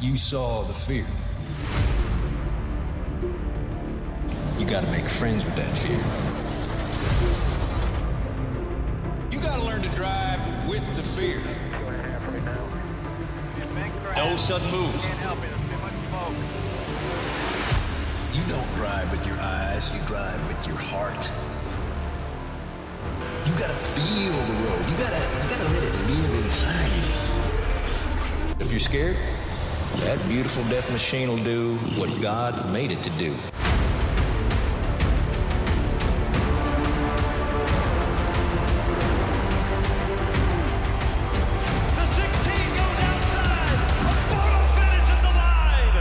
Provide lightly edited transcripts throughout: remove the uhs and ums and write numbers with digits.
You saw the fear. You gotta make friends with that fear. You gotta learn to drive with the fear. No sudden moves. You don't drive with your eyes, you drive with your heart. You gotta feel the road. You gotta let it live inside you. If you're scared, that beautiful death machine will do what God made it to do. The 16 goes outside. A photo finish at the line.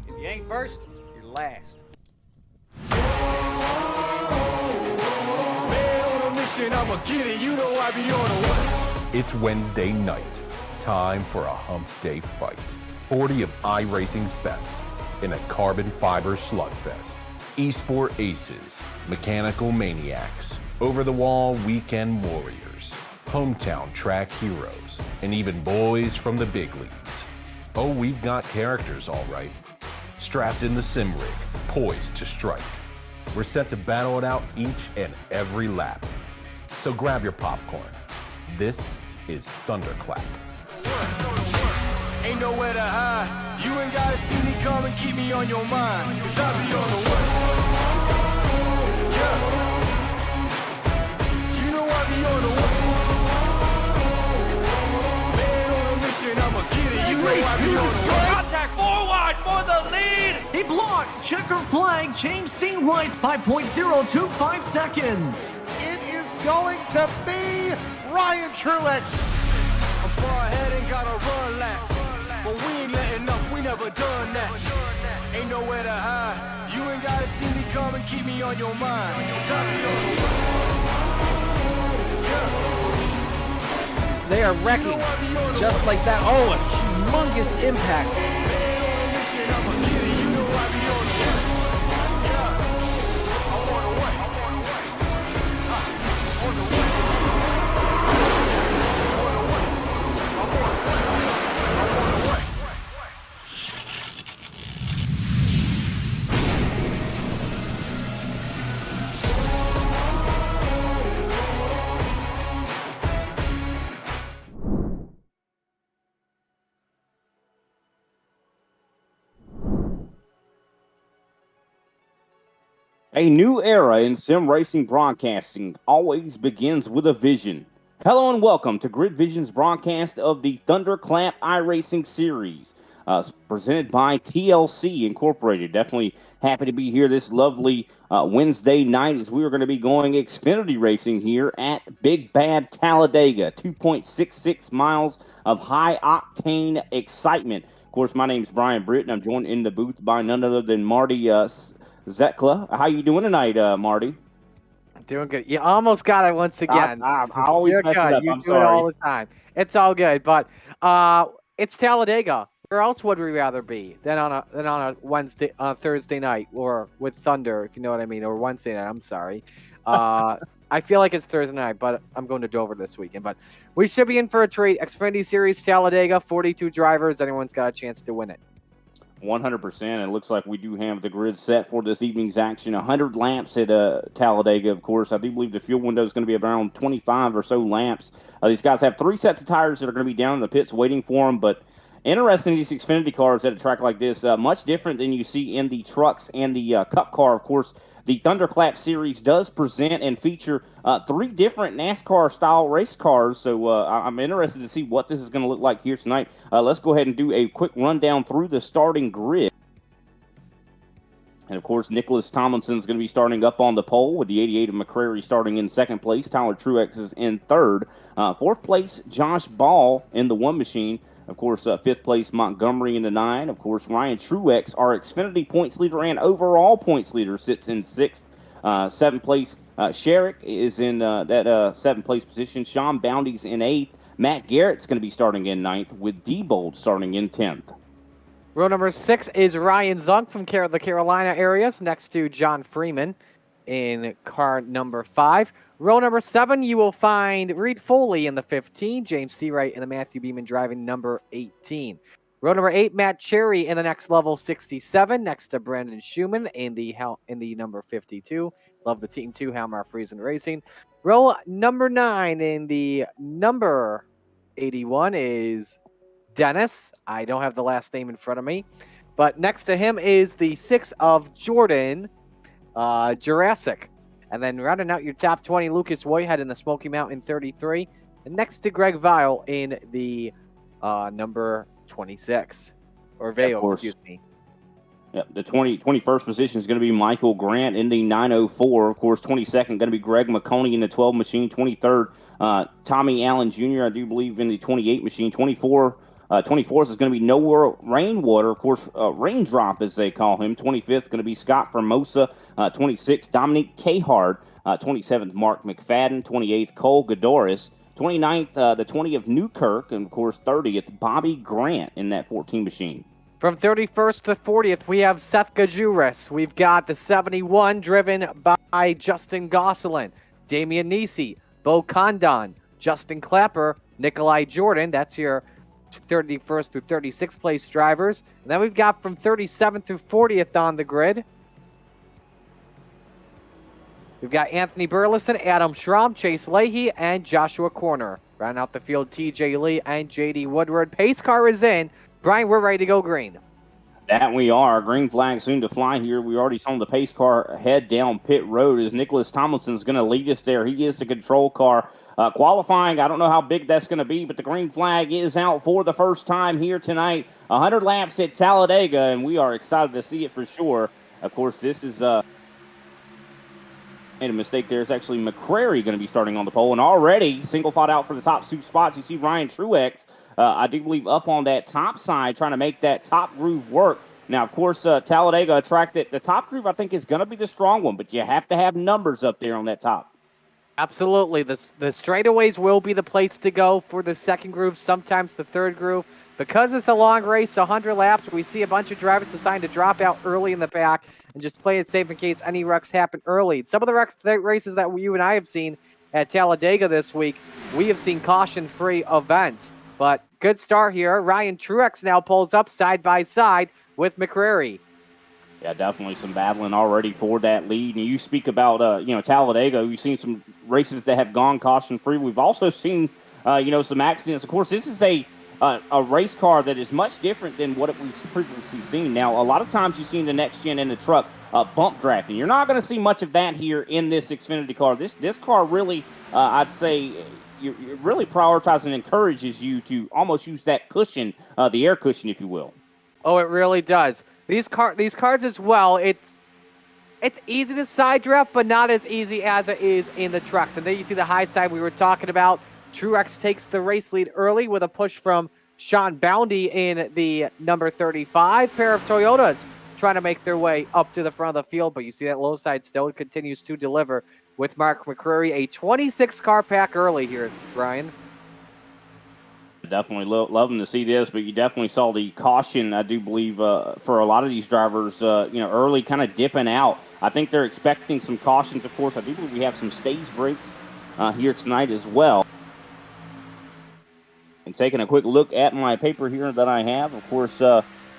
If you ain't first, you're last. I'ma get it, you know I be on the way. It's Wednesday night, time for a hump day fight. 40 of iRacing's best in a carbon fiber slugfest. Esport aces, mechanical maniacs, over-the-wall weekend warriors, hometown track heroes, and even boys from the big leagues. Oh, we've got characters, all right. Strapped in the sim rig, poised to strike. We're set to battle it out each and every lap. So grab your popcorn. This is ThunderClap. Ain't nowhere to hide. You ain't gotta see me come and keep me on your mind. Cause I be on the way. Yeah. You know I be on the way. Man on a mission, I'ma get it. You know I be on the way. Contact forward for the lead. He blocks checker flag, change scene right by .025 seconds. It is going to be Ryan Truex. I'm far ahead and gotta run last. But we ain't letting up, we never done that. Ain't nowhere to hide. You ain't gotta see me come and keep me on your mind. 'Cause I be on the way. Yeah. They are wrecking just like that. Oh, a humongous impact. Man on a mission, I'ma get it. You know I be on the way. Yeah. I'm on the way. On the way. A new era in sim racing broadcasting always begins with a vision. Hello and welcome to Grid Vision's broadcast of the ThunderClap iRacing series, presented by TLC Incorporated. Definitely happy to be here this lovely Wednesday night as we are going to be going Xfinity racing here at Big Bad Talladega. 2.66 miles of high-octane excitement. Of course, my name is Brian Britt, and I'm joined in the booth by none other than Marty Zetkla. How you doing tonight, Marty? Doing good. You almost got it once again. I always You're mess good. it up. You I'm do sorry. it all the time. It's all good. But it's Talladega. Where else would we rather be than on a Wednesday, Thursday night, or with Thunder, if you know what I mean, or Wednesday night? I'm sorry. I feel like it's Thursday night, but I'm going to Dover this weekend. But we should be in for a treat. Xfinity Series Talladega, 42 drivers. Anyone's got a chance to win it. 100%. It looks like we do have the grid set for this evening's action. 100 laps at Talladega, of course. I do believe the fuel window is going to be around 25 or so laps. These guys have 3 sets of tires that are going to be down in the pits waiting for them. But interesting, these Xfinity cars at a track like this, much different than you see in the trucks and the Cup car. Of course, the ThunderClap series does present and feature 3 different NASCAR-style race cars, so I'm interested to see what this is going to look like here tonight. Let's go ahead and do a quick rundown through the starting grid. And, of course, Nicholas Tomlinson is going to be starting up on the pole with the 88 of McCrary starting in second place. Tyler Truex is in third. Fourth place, Josh Ball in the 1 machine. Of course, fifth place, Montgomery in the 9. Of course, Ryan Truex, our Xfinity points leader and overall points leader, sits in 6th. 7th place, Sherrick is in that 7th place position. Sean Bounty's in 8th. Matt Garrett's going to be starting in 9th, with D-Bold starting in 10th. Row number 6 is Ryan Zunk from the Carolina areas, next to John Freeman. in car number 5. Row number 7, you will find Reed Foley in the 15, James Seawright in the Matthew Beeman driving number 18. Row number 8, Matt Cherry in the next level 67, next to Brandon Schumann in the number 52. Love the team too, Halmar Friesen Racing. Row number 9 in the number 81 is Dennis. I don't have the last name in front of me, but next to him is the 6 of Jordan Jurassic. And then rounding out your top 20, Lucas Whitehead in the Smoky Mountain 33. And next to Greg Vile in the number 26. Or Vail, excuse me. Yeah, the 21st position is going to be Michael Grant in the 904. Of course, 22nd going to be Greg McConey in the 12 machine. 23rd, Tommy Allen Jr., I do believe, in the 28 machine. 24th is going to be Noah Rainwater, of course, Raindrop as they call him. 25th going to be Scott Formosa. 26th, Dominique Cahard. 27th, Mark McFadden. 28th, Cole Godoris. 29th, the 20 of Newkirk. And, of course, 30th, Bobby Grant in that 14 machine. From 31st to 40th, we have Seth Gajuris. We've got the 71 driven by Justin Gosselin, Damian Nisi, Bo Condon, Justin Clapper, Nikolai Jordan. That's your 31st through 36th place drivers. And then we've got from 37th through 40th on the grid. We've got Anthony Burleson, Adam Schramm, Chase Leahy, and Joshua Corner. Round out the field, TJ Lee and JD Woodward. Pace car is in. Brian, we're ready to go green. That we are. Green flag soon to fly here. We already saw the pace car head down pit road as Nicholas Tomlinson is going to lead us there. He is the control car. Qualifying, I don't know how big that's going to be, but the green flag is out for the first time here tonight. 100 laps at Talladega, and we are excited to see it for sure. Of course, this is made a mistake there. It's actually McCrary going to be starting on the pole, and already single fought out for the top 2 spots. You see Ryan Truex, I do believe, up on that top side, trying to make that top groove work. Now, of course, Talladega attracted the top groove. I think is going to be the strong one, but you have to have numbers up there on that top. Absolutely. The straightaways will be the place to go for the second groove, sometimes the third groove. Because it's a long race, 100 laps, we see a bunch of drivers deciding to drop out early in the back and just play it safe in case any wrecks happen early. Some of the races that you and I have seen at Talladega this week, we have seen caution-free events. But good start here. Ryan Truex now pulls up side by side with McCrary. Yeah, definitely some battling already for that lead. And you speak about, Talladega. We've seen some races that have gone caution-free. We've also seen, some accidents. Of course, this is a race car that is much different than what we've previously seen. Now, a lot of times you see in the next gen in the truck bump drafting. You're not going to see much of that here in this Xfinity car. This car really, I'd say, it really prioritizes and encourages you to almost use that cushion, the air cushion, if you will. Oh, it really does. These cars as well, it's easy to side draft, but not as easy as it is in the trucks. And then you see the high side we were talking about. Truex takes the race lead early with a push from Sean Boundy in the number 35. Pair of Toyotas trying to make their way up to the front of the field, but you see that low side still continues to deliver with Mark McCrary. A 26-car pack early here, Brian. Definitely loving to see this, but you definitely saw the caution, I do believe, for a lot of these drivers, early kind of dipping out. I think they're expecting some cautions, of course. I do believe we have some stage breaks here tonight as well. And taking a quick look at my paper here that I have, of course,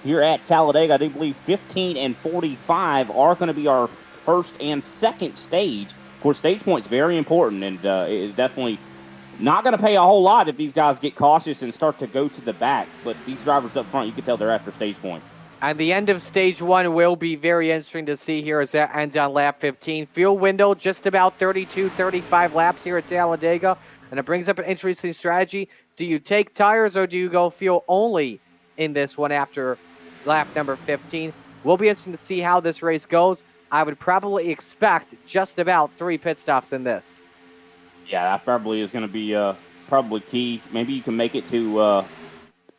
here at Talladega, I do believe 15 and 45 are going to be our first and second stage. Of course, stage point's very important, and it definitely not going to pay a whole lot if these guys get cautious and start to go to the back. But these drivers up front, you can tell they're after stage points. And the end of stage 1 will be very interesting to see here as that ends on lap 15. Fuel window just about 32, 35 laps here at Talladega. And it brings up an interesting strategy. Do you take tires or do you go fuel only in this one after lap number 15? Will be interesting to see how this race goes. I would probably expect just about 3 pit stops in this. Yeah, that probably is going to be probably key. Maybe you can make it to,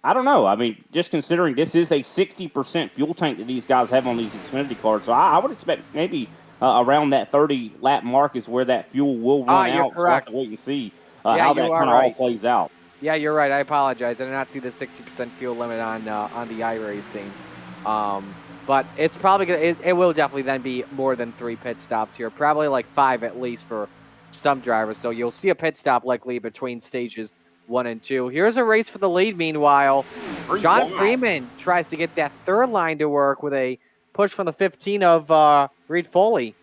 I don't know. I mean, just considering this is a 60% fuel tank that these guys have on these Xfinity cars, so I would expect maybe around that 30-lap mark is where that fuel will run out. Correct. So I have to wait and see how that kind of all plays out. Yeah, you're right. I apologize. I did not see the 60% fuel limit on the iRacing. But it's probably gonna. It will definitely then be more than 3 pit stops here. Probably like 5 at least for some drivers. So you'll see a pit stop likely between stages 1 and 2. Here's a race for the lead. Meanwhile, John Freeman tries to get that third line to work with a push from the 15 of Reed Foley.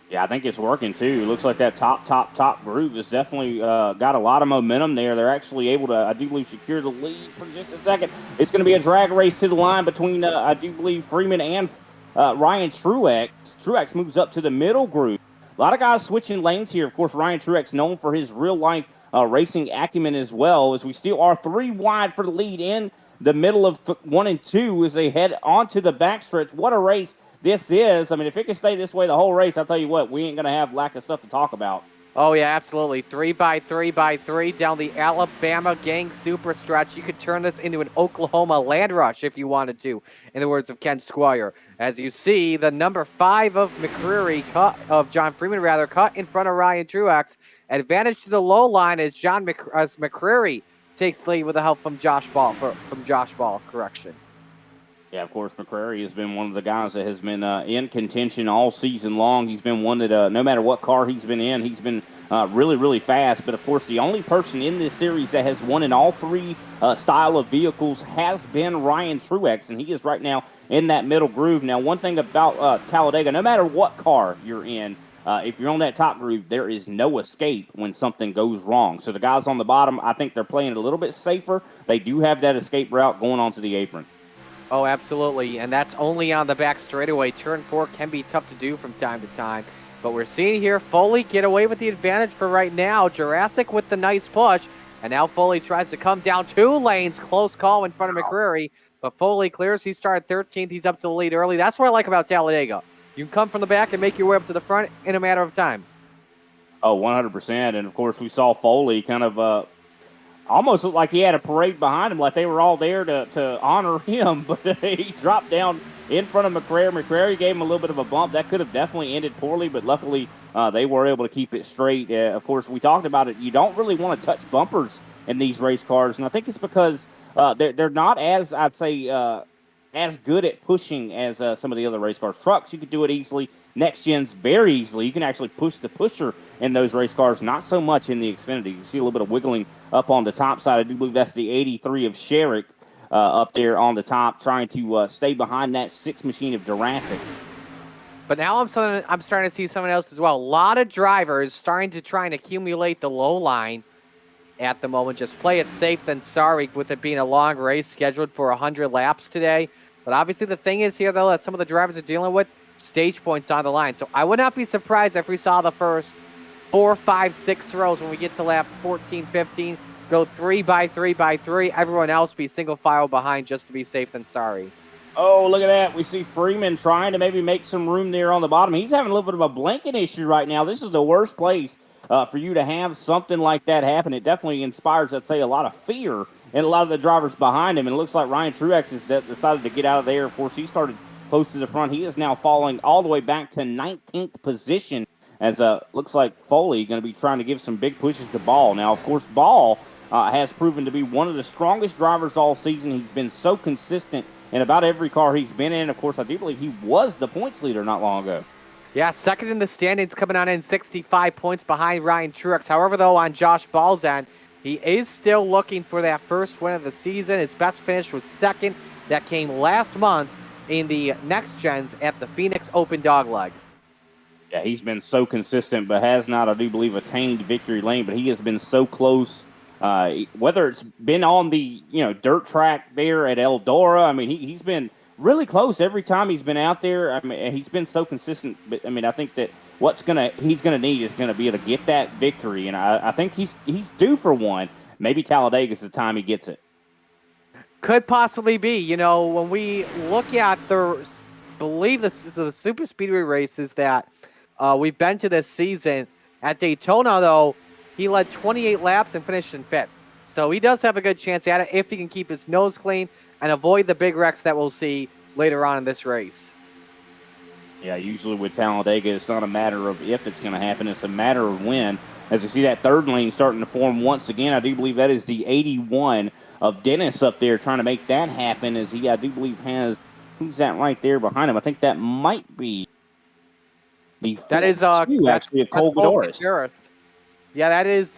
Yeah, I think it's working too. Looks like that top group has definitely got a lot of momentum there. They're actually able to, I do believe, secure the lead for just a second. It's going to be a drag race to the line between, I do believe, Freeman and Ryan Truex. Truex moves up to the middle group. A lot of guys switching lanes here. Of course, Ryan Truex known for his real-life racing acumen as well, as we still are 3 wide for the lead in the middle of 1 and 2 as they head onto the backstretch. What a race this is. I mean, if it can stay this way the whole race, I'll tell you what, we ain't going to have lack of stuff to talk about. Oh, yeah, absolutely. 3 by 3 by 3 down the Alabama gang super stretch. You could turn this into an Oklahoma land rush if you wanted to, in the words of Ken Squire. As you see, the number 5 of John Freeman cut in front of Ryan Truex. Advantage to the low line as McCreary takes the lead with the help from Josh Ball, correction. Yeah, of course, McCreary has been one of the guys that has been in contention all season long. He's been one that no matter what car he's been in, he's been really, really fast. But, of course, the only person in this series that has won in all 3 style of vehicles has been Ryan Truex, and he is right now in that middle groove. Now, one thing about Talladega, no matter what car you're in, if you're on that top groove, there is no escape when something goes wrong. So the guys on the bottom, I think they're playing a little bit safer. They do have that escape route going onto the apron. Oh, absolutely, and that's only on the back straightaway. Turn 4 can be tough to do from time to time, but we're seeing here Foley get away with the advantage for right now. Jurassic with the nice push, and now Foley tries to come down 2 lanes. Close call in front of McCreary, but Foley clears. He started 13th. He's up to the lead early. That's what I like about Talladega. You can come from the back and make your way up to the front in a matter of time. Oh, 100%, and of course we saw Foley kind of almost looked like he had a parade behind him, like they were all there to honor him, but he dropped down in front of McCreary. McCreary gave him a little bit of a bump. That could have definitely ended poorly, but luckily they were able to keep it straight. Of course, we talked about it. You don't really want to touch bumpers in these race cars, and I think it's because they're not as, I'd say, as good at pushing as some of the other race cars. Trucks, you could do it easily. Next gens, very easily. You can actually push the pusher in those race cars, not so much in the Xfinity. You see a little bit of wiggling up on the top side. I do believe that's the 83 of Sherrick up there on the top, trying to stay behind that 6 machine of Jurassic. But now I'm starting to see someone else as well. A lot of drivers starting to try and accumulate the low line at the moment. Just play it safe than sorry with it being a long race scheduled for 100 laps today. But obviously the thing is here, though, that some of the drivers are dealing with stage points on the line. So I would not be surprised if we saw the first 4, 5, 6 throws when we get to lap 14, 15, go 3 by 3 by 3. Everyone else be single file behind just to be safe than sorry. Oh, look at that. We see Freeman trying to maybe make some room there on the bottom. He's having a little bit of a blinking issue right now. This is the worst place for you to have something like that happen. It definitely inspires, I'd say, a lot of fear in a lot of the drivers behind him. And it looks like Ryan Truex has decided to get out of there. Of course, he started close to the front. He is now falling all the way back to 19th position as looks like Foley going to be trying to give some big pushes to Ball. Now, of course, Ball has proven to be one of the strongest drivers all season. He's been so consistent in about every car he's been in. Of course, I do believe he was the points leader not long ago. Yeah, second in the standings, coming on in 65 points behind Ryan Truex. However, though, on Josh Ball's end, he is still looking for that first win of the season. His best finish was second. That came last month in the next gens at the Phoenix Open Dogleg. Yeah, he's been so consistent, but has not, I do believe, attained victory lane. But he has been so close. Whether it's been on the dirt track there at Eldora, I mean, he's been really close every time he's been out there. I mean, he's been so consistent. But I mean, I think that he's gonna need is gonna be able to get that victory, and I think he's due for one. Maybe Talladega's the time he gets it. Could possibly be. When we look at the super speedway races that we've been to this season, at Daytona, though, he led 28 laps and finished in 5th. So he does have a good chance at it if he can keep his nose clean and avoid the big wrecks that we'll see later on in this race. Yeah, usually with Talladega, it's not a matter of if it's going to happen. It's a matter of when. As we see that third lane starting to form once again, I do believe that is the 81 of Dennis up there trying to make that happen, as he, I do believe, has Who's that right there behind him? I think that might be that is actually a Cole Gutierrez. Yeah, that is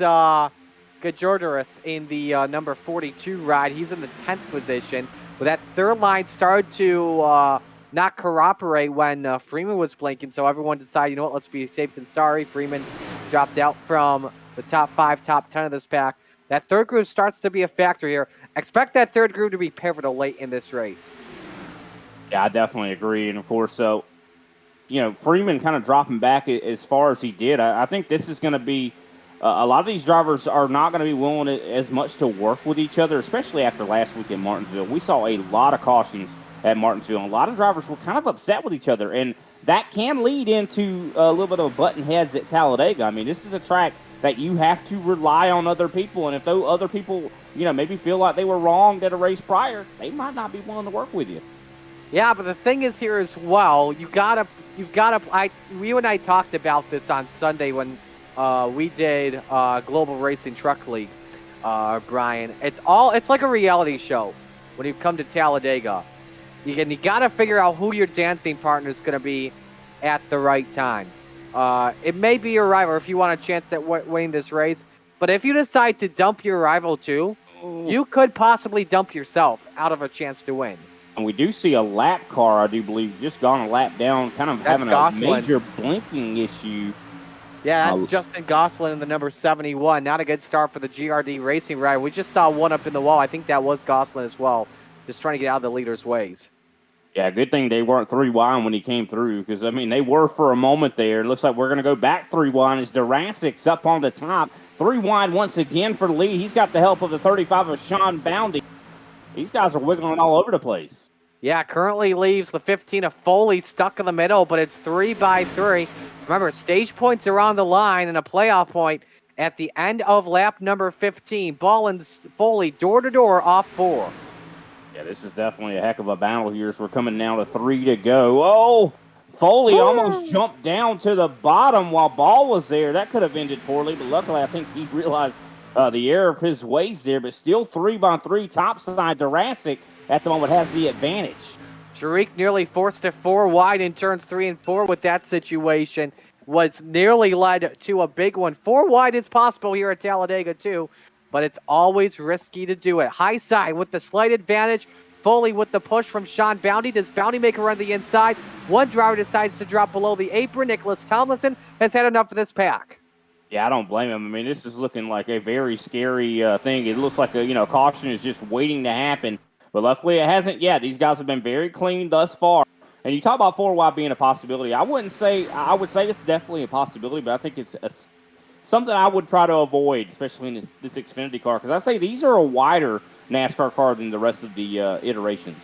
Gutierrez in the number 42 ride. He's in the 10th position. But that third line started to not cooperate when Freeman was blinking, so everyone decided, you know what, let's be safe than sorry. Freeman dropped out from the top 5, top 10 of this pack. That third group starts to be a factor here. Expect that third group to be pivotal late in this race. Yeah, I definitely agree. And, of course, so, Freeman kind of dropping back as far as he did. I think this is going to be a lot of these drivers are not going to be willing as much to work with each other, especially after last week in Martinsville. We saw a lot of cautions at Martinsville, and a lot of drivers were kind of upset with each other, and that can lead into a little bit of button heads at Talladega. I mean, this is a track that you have to rely on other people, and if those other people, maybe feel like they were wronged at a race prior, they might not be willing to work with you. Yeah, but the thing is here as well, you and I talked about this on Sunday when we did Global Racing Truck League, Brian. It's like a reality show when you come to Talladega. You got to figure out who your dancing partner is going to be at the right time. It may be your rival if you want a chance at winning this race, but if you decide to dump your rival too, you could possibly dump yourself out of a chance to win. And we do see a lap car, I do believe, just gone a lap down, kind of having a major blinking issue. Yeah, that's Justin Gosselin in the number 71. Not a good start for the GRD Racing ride. We just saw one up in the wall. I think that was Gosselin as well, just trying to get out of the leader's ways. Yeah, good thing they weren't 3 wide when he came through, because, they were for a moment there. It looks like we're going to go back 3 wide as Durasic's up on the top. 3 wide once again for the lead. He's got the help of the 35 of Sean Boundy. These guys are wiggling all over the place. Yeah, currently leaves the 15 of Foley stuck in the middle, but it's 3 by 3. Remember, stage points are on the line and a playoff point at the end of lap number 15. Ball and Foley door-to-door off 4. Yeah, this is definitely a heck of a battle here as we're coming down to 3 to go. Oh, Foley almost jumped down to the bottom while Ball was there. That could have ended poorly, but luckily I think he realized the error of his ways there, but still 3 by 3 topside. Durasic at the moment has the advantage. Sharik nearly forced it 4 wide in turns 3 and 4 with that situation. Was nearly led to a big one. 4 wide is possible here at Talladega too, but it's always risky to do it. High side with the slight advantage. Foley with the push from Sean Boundy. Does Boundy make a run to the inside? One driver decides to drop below the apron. Nicholas Tomlinson has had enough of this pack. Yeah, I don't blame him. This is looking like a very scary thing. It looks like caution is just waiting to happen. But luckily it hasn't yet. These guys have been very clean thus far. And you talk about 4 wide being a possibility. I would say it's definitely a possibility, but I think it's something I would try to avoid, especially in this Xfinity car, because I say these are a wider NASCAR car than the rest of the iterations.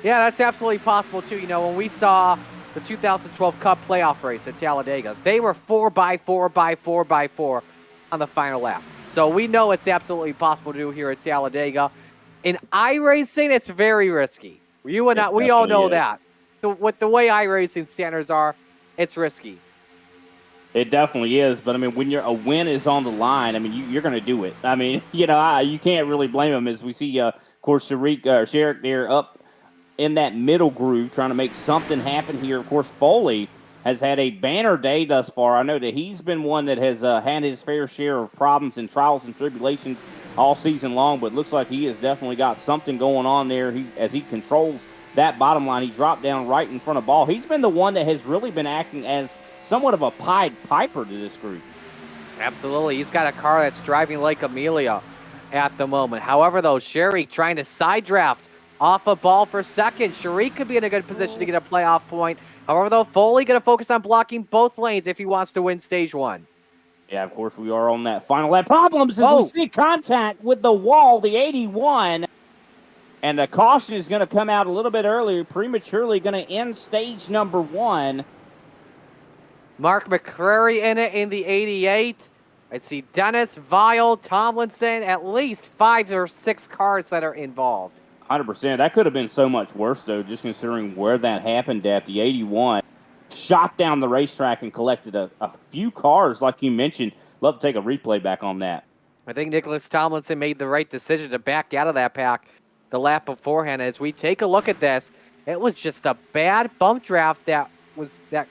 Yeah, that's absolutely possible too. When we saw the 2012 Cup playoff race at Talladega, they were 4 by 4 by 4 by 4 on the final lap. So we know it's absolutely possible to do here at Talladega. In iRacing, it's very risky. We all know that. So with the way iRacing standards are, it's risky. It definitely is, but when a win is on the line, you're going to do it. You can't really blame him. As we see, of course, Sherrick there up in that middle groove, trying to make something happen here. Of course, Foley has had a banner day thus far. I know that he's been one that has had his fair share of problems and trials and tribulations all season long, but it looks like he has definitely got something going on there. As he controls that bottom line, he dropped down right in front of Ball. He's been the one that has really been acting as somewhat of a Pied Piper to this group. Absolutely. He's got a car that's driving like Amelia at the moment. However, though, Sherry trying to side draft off a Ball for second. Sharik could be in a good position to get a playoff point. However, though, Foley going to focus on blocking both lanes if he wants to win stage 1. Yeah, of course, we are on that final lap. Problems as we see contact with the wall, the 81. And the caution is going to come out a little bit earlier, prematurely going to end stage number 1. Mark McCrary in it in the 88. I see Dennis, Vile, Tomlinson, at least 5 or 6 cars that are involved. 100%. That could have been so much worse, though, just considering where that happened at. The 81 shot down the racetrack and collected a few cars, like you mentioned. Love to take a replay back on that. I think Nicholas Tomlinson made the right decision to back out of that pack the lap beforehand. As we take a look at this, It was just a bad bump draft that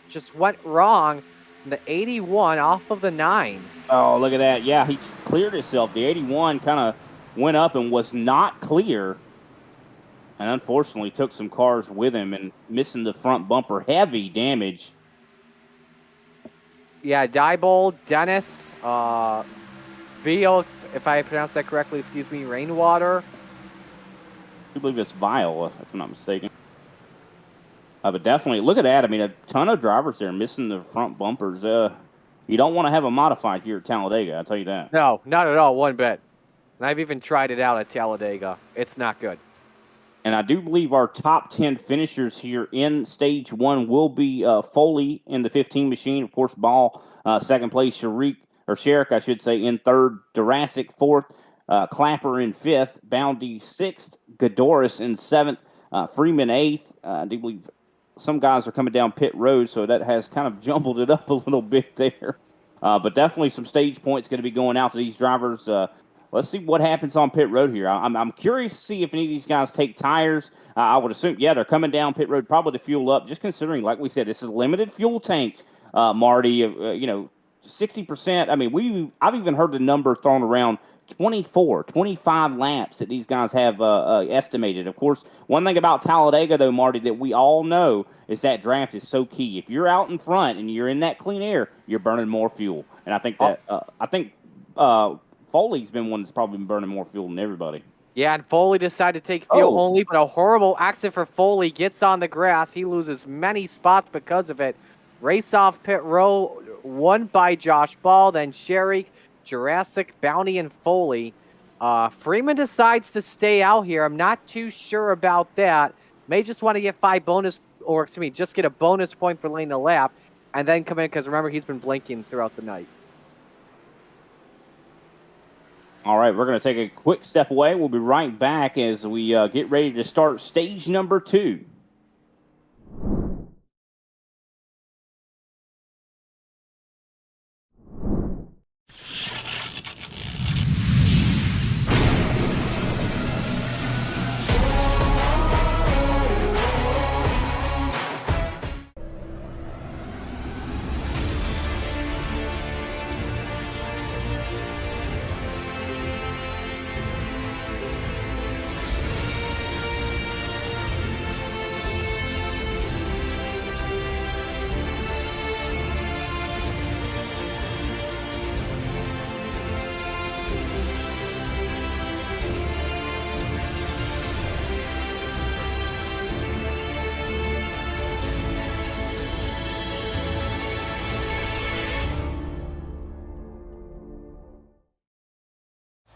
just went wrong. The 81 off of the 9. Oh, look at that. Yeah, he cleared himself. The 81 kind of went up and was not clear. And unfortunately took some cars with him and missing the front bumper. Heavy damage. Yeah, Diebold, Dennis, Vio, if I pronounced that correctly, excuse me, Rainwater. I believe it's Vile, if I'm not mistaken. But definitely, look at that. I mean, a ton of drivers there missing the front bumpers. You don't want to have a modified here at Talladega, I'll tell you that. No, not at all, one bit. And I've even tried it out at Talladega. It's not good. And I do believe our top 10 finishers here in Stage 1 will be Foley in the 15 machine. Of course, Ball, second place, Sherrick, I should say, in third, Jurassic fourth, Clapper in fifth, Boundy sixth, Godoris in seventh, Freeman eighth. I do believe some guys are coming down pit road, so that has kind of jumbled it up a little bit there. But definitely some stage points going to be going out to these drivers. Let's see what happens on pit road here. I'm curious to see if any of these guys take tires. I would assume, yeah, they're coming down pit road probably to fuel up, just considering, like we said, this is a limited fuel tank, Marty. 60%. I mean, I've even heard the number thrown around 24, 25 laps that these guys have estimated. Of course, one thing about Talladega, though, Marty, that we all know is that draft is so key. If you're out in front and you're in that clean air, you're burning more fuel. And I think that Foley's been one that's probably been burning more fuel than everybody. Yeah, and Foley decided to take fuel only, but a horrible accident for Foley. Gets on the grass. He loses many spots because of it. Race off pit row, won by Josh Ball, then Sherry, Jurassic, Bounty, and Foley. Freeman decides to stay out here. I'm not too sure about that. May just want to get just get a bonus point for laying the lap, and then come in, because remember, he's been blinking throughout the night. All right, we're going to take a quick step away. We'll be right back as we get ready to start stage number 2.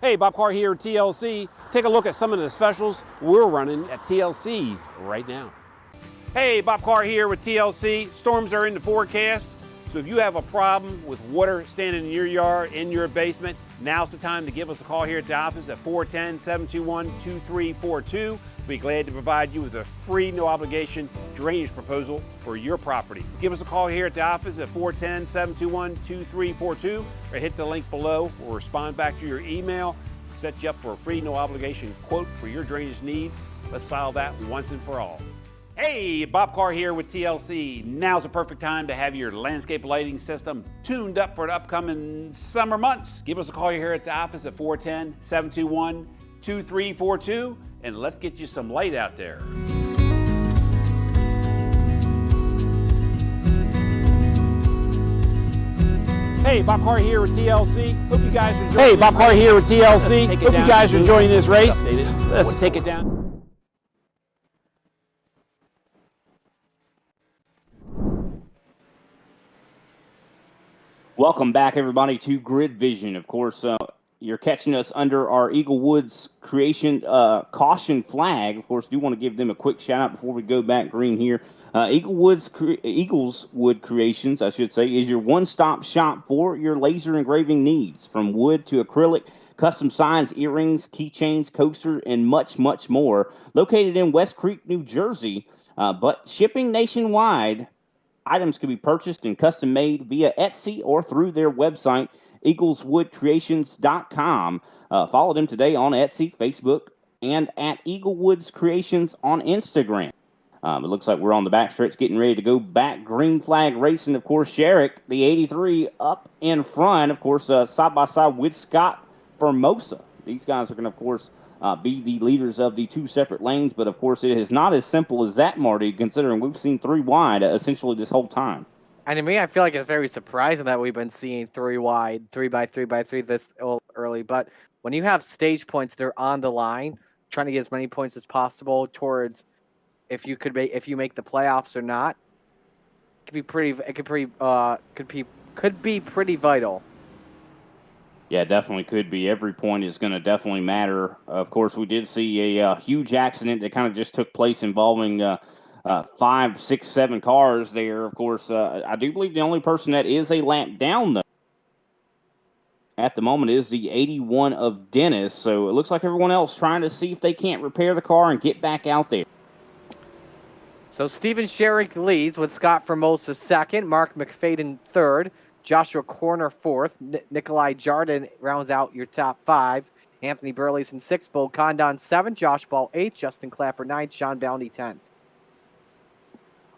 Hey, Bob Carr here at TLC. Take a look at some of the specials we're running at TLC right now. Hey, Bob Carr here with TLC. Storms are in the forecast, so if you have a problem with water standing in your yard, in your basement, now's the time to give us a call here at the office at 410-721-2342. We'll be glad to provide you with a free, no-obligation drainage proposal for your property. Give us a call here at the office at 410-721-2342 or hit the link below. We'll respond back to your email, set you up for a free, no-obligation quote for your drainage needs. Let's solve that once and for all. Hey, Bob Carr here with TLC. Now's the perfect time to have your landscape lighting system tuned up for the upcoming summer months. Give us a call here at the office at 410-721-2342 and let's get you some light out there. Hey, Bob Carr here with TLC. Hope you guys are enjoying. Hey, Bob Carr here with TLC. Hope you guys are enjoying this race. Let's take it down. Welcome back, everybody, to Grid Vision. Of course, you're catching us under our Eagle Woods Creation caution flag. Of course, do want to give them a quick shout out before we go back green here. Eagles Wood Creations, I should say, is your one-stop shop for your laser engraving needs, from wood to acrylic, custom signs, earrings, keychains, coasters, and much, much more. Located in West Creek, New Jersey, but shipping nationwide. Items can be purchased and custom made via Etsy or through their website, eagleswoodcreations.com. Follow them today on Etsy, Facebook, and at Eagle Woods Creations on Instagram. It looks like we're on the backstretch getting ready to go back. Green flag racing, of course, Sherrick, the 83, up in front, of course, side by side with Scott Formosa. These guys are going to, of course, be the leaders of the two separate lanes, but, of course, it is not as simple as that, Marty, considering we've seen 3 wide essentially this whole time. And to me, I feel like it's very surprising that we've been seeing 3 wide, 3x3x3 this early. But when you have stage points that are on the line, trying to get as many points as possible towards if you make the playoffs or not, could be pretty vital. Yeah, definitely could be. Every point is going to definitely matter. Of course, we did see a huge accident that kind of just took place involving 5, 6, 7 cars there. Of course, I do believe the only person that is a lap down, though, at the moment is the 81 of Dennis. So it looks like everyone else trying to see if they can't repair the car and get back out there. So Steven Sherrick leads with Scott Formosa second, Mark McFadden third, Joshua Corner fourth, Nikolai Jardin rounds out your top 5, Anthony Burleson 6th, Bo Condon 7th, Josh Ball 8th, Justin Clapper 9th, Sean Bounty 10th.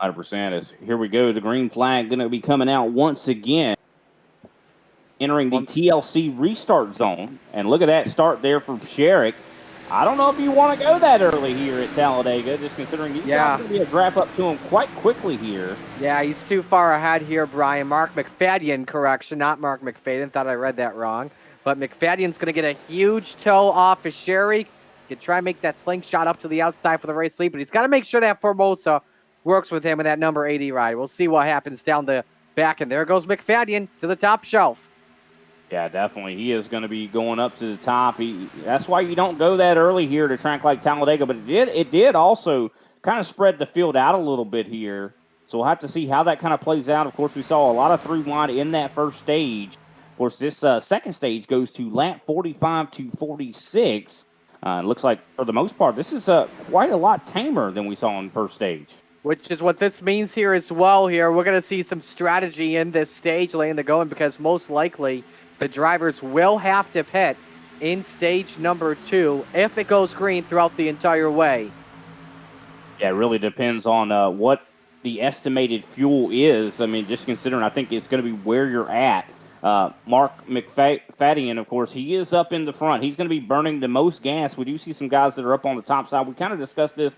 100%. As here we go. The green flag going to be coming out once again, entering the TLC restart zone. And look at that start there from Sherrick. I don't know if you want to go that early here at Talladega, just considering he's going to be a draft up to him quite quickly here. Yeah, he's too far ahead here, Brian. Mark McFadden, correction, not Mark McFadden. Thought I read that wrong. But McFadden's going to get a huge toe off of Sherrick. He can try and make that slingshot up to the outside for the race lead, but he's got to make sure that Formosa works with him in that number 80 ride. We'll see what happens down the back, and there goes McFadden to the top shelf. Yeah, definitely. He is going to be going up to the top. That's why you don't go that early here to a track like Talladega, but it did also kind of spread the field out a little bit here. So we'll have to see how that kind of plays out. Of course, we saw a lot of 3 wide in that first stage. Of course, this second stage goes to lap 45 to 46. It looks like, for the most part, this is quite a lot tamer than we saw in the first stage. Which is what this means here as well here. We're going to see some strategy in this stage laying the going, because most likely the drivers will have to pit in stage number 2 if it goes green throughout the entire way. Yeah, it really depends on what the estimated fuel is. I mean, just considering, I think it's going to be where you're at. Mark McFadden, of course, he is up in the front. He's going to be burning the most gas. We do see some guys that are up on the top side. We kind of discussed this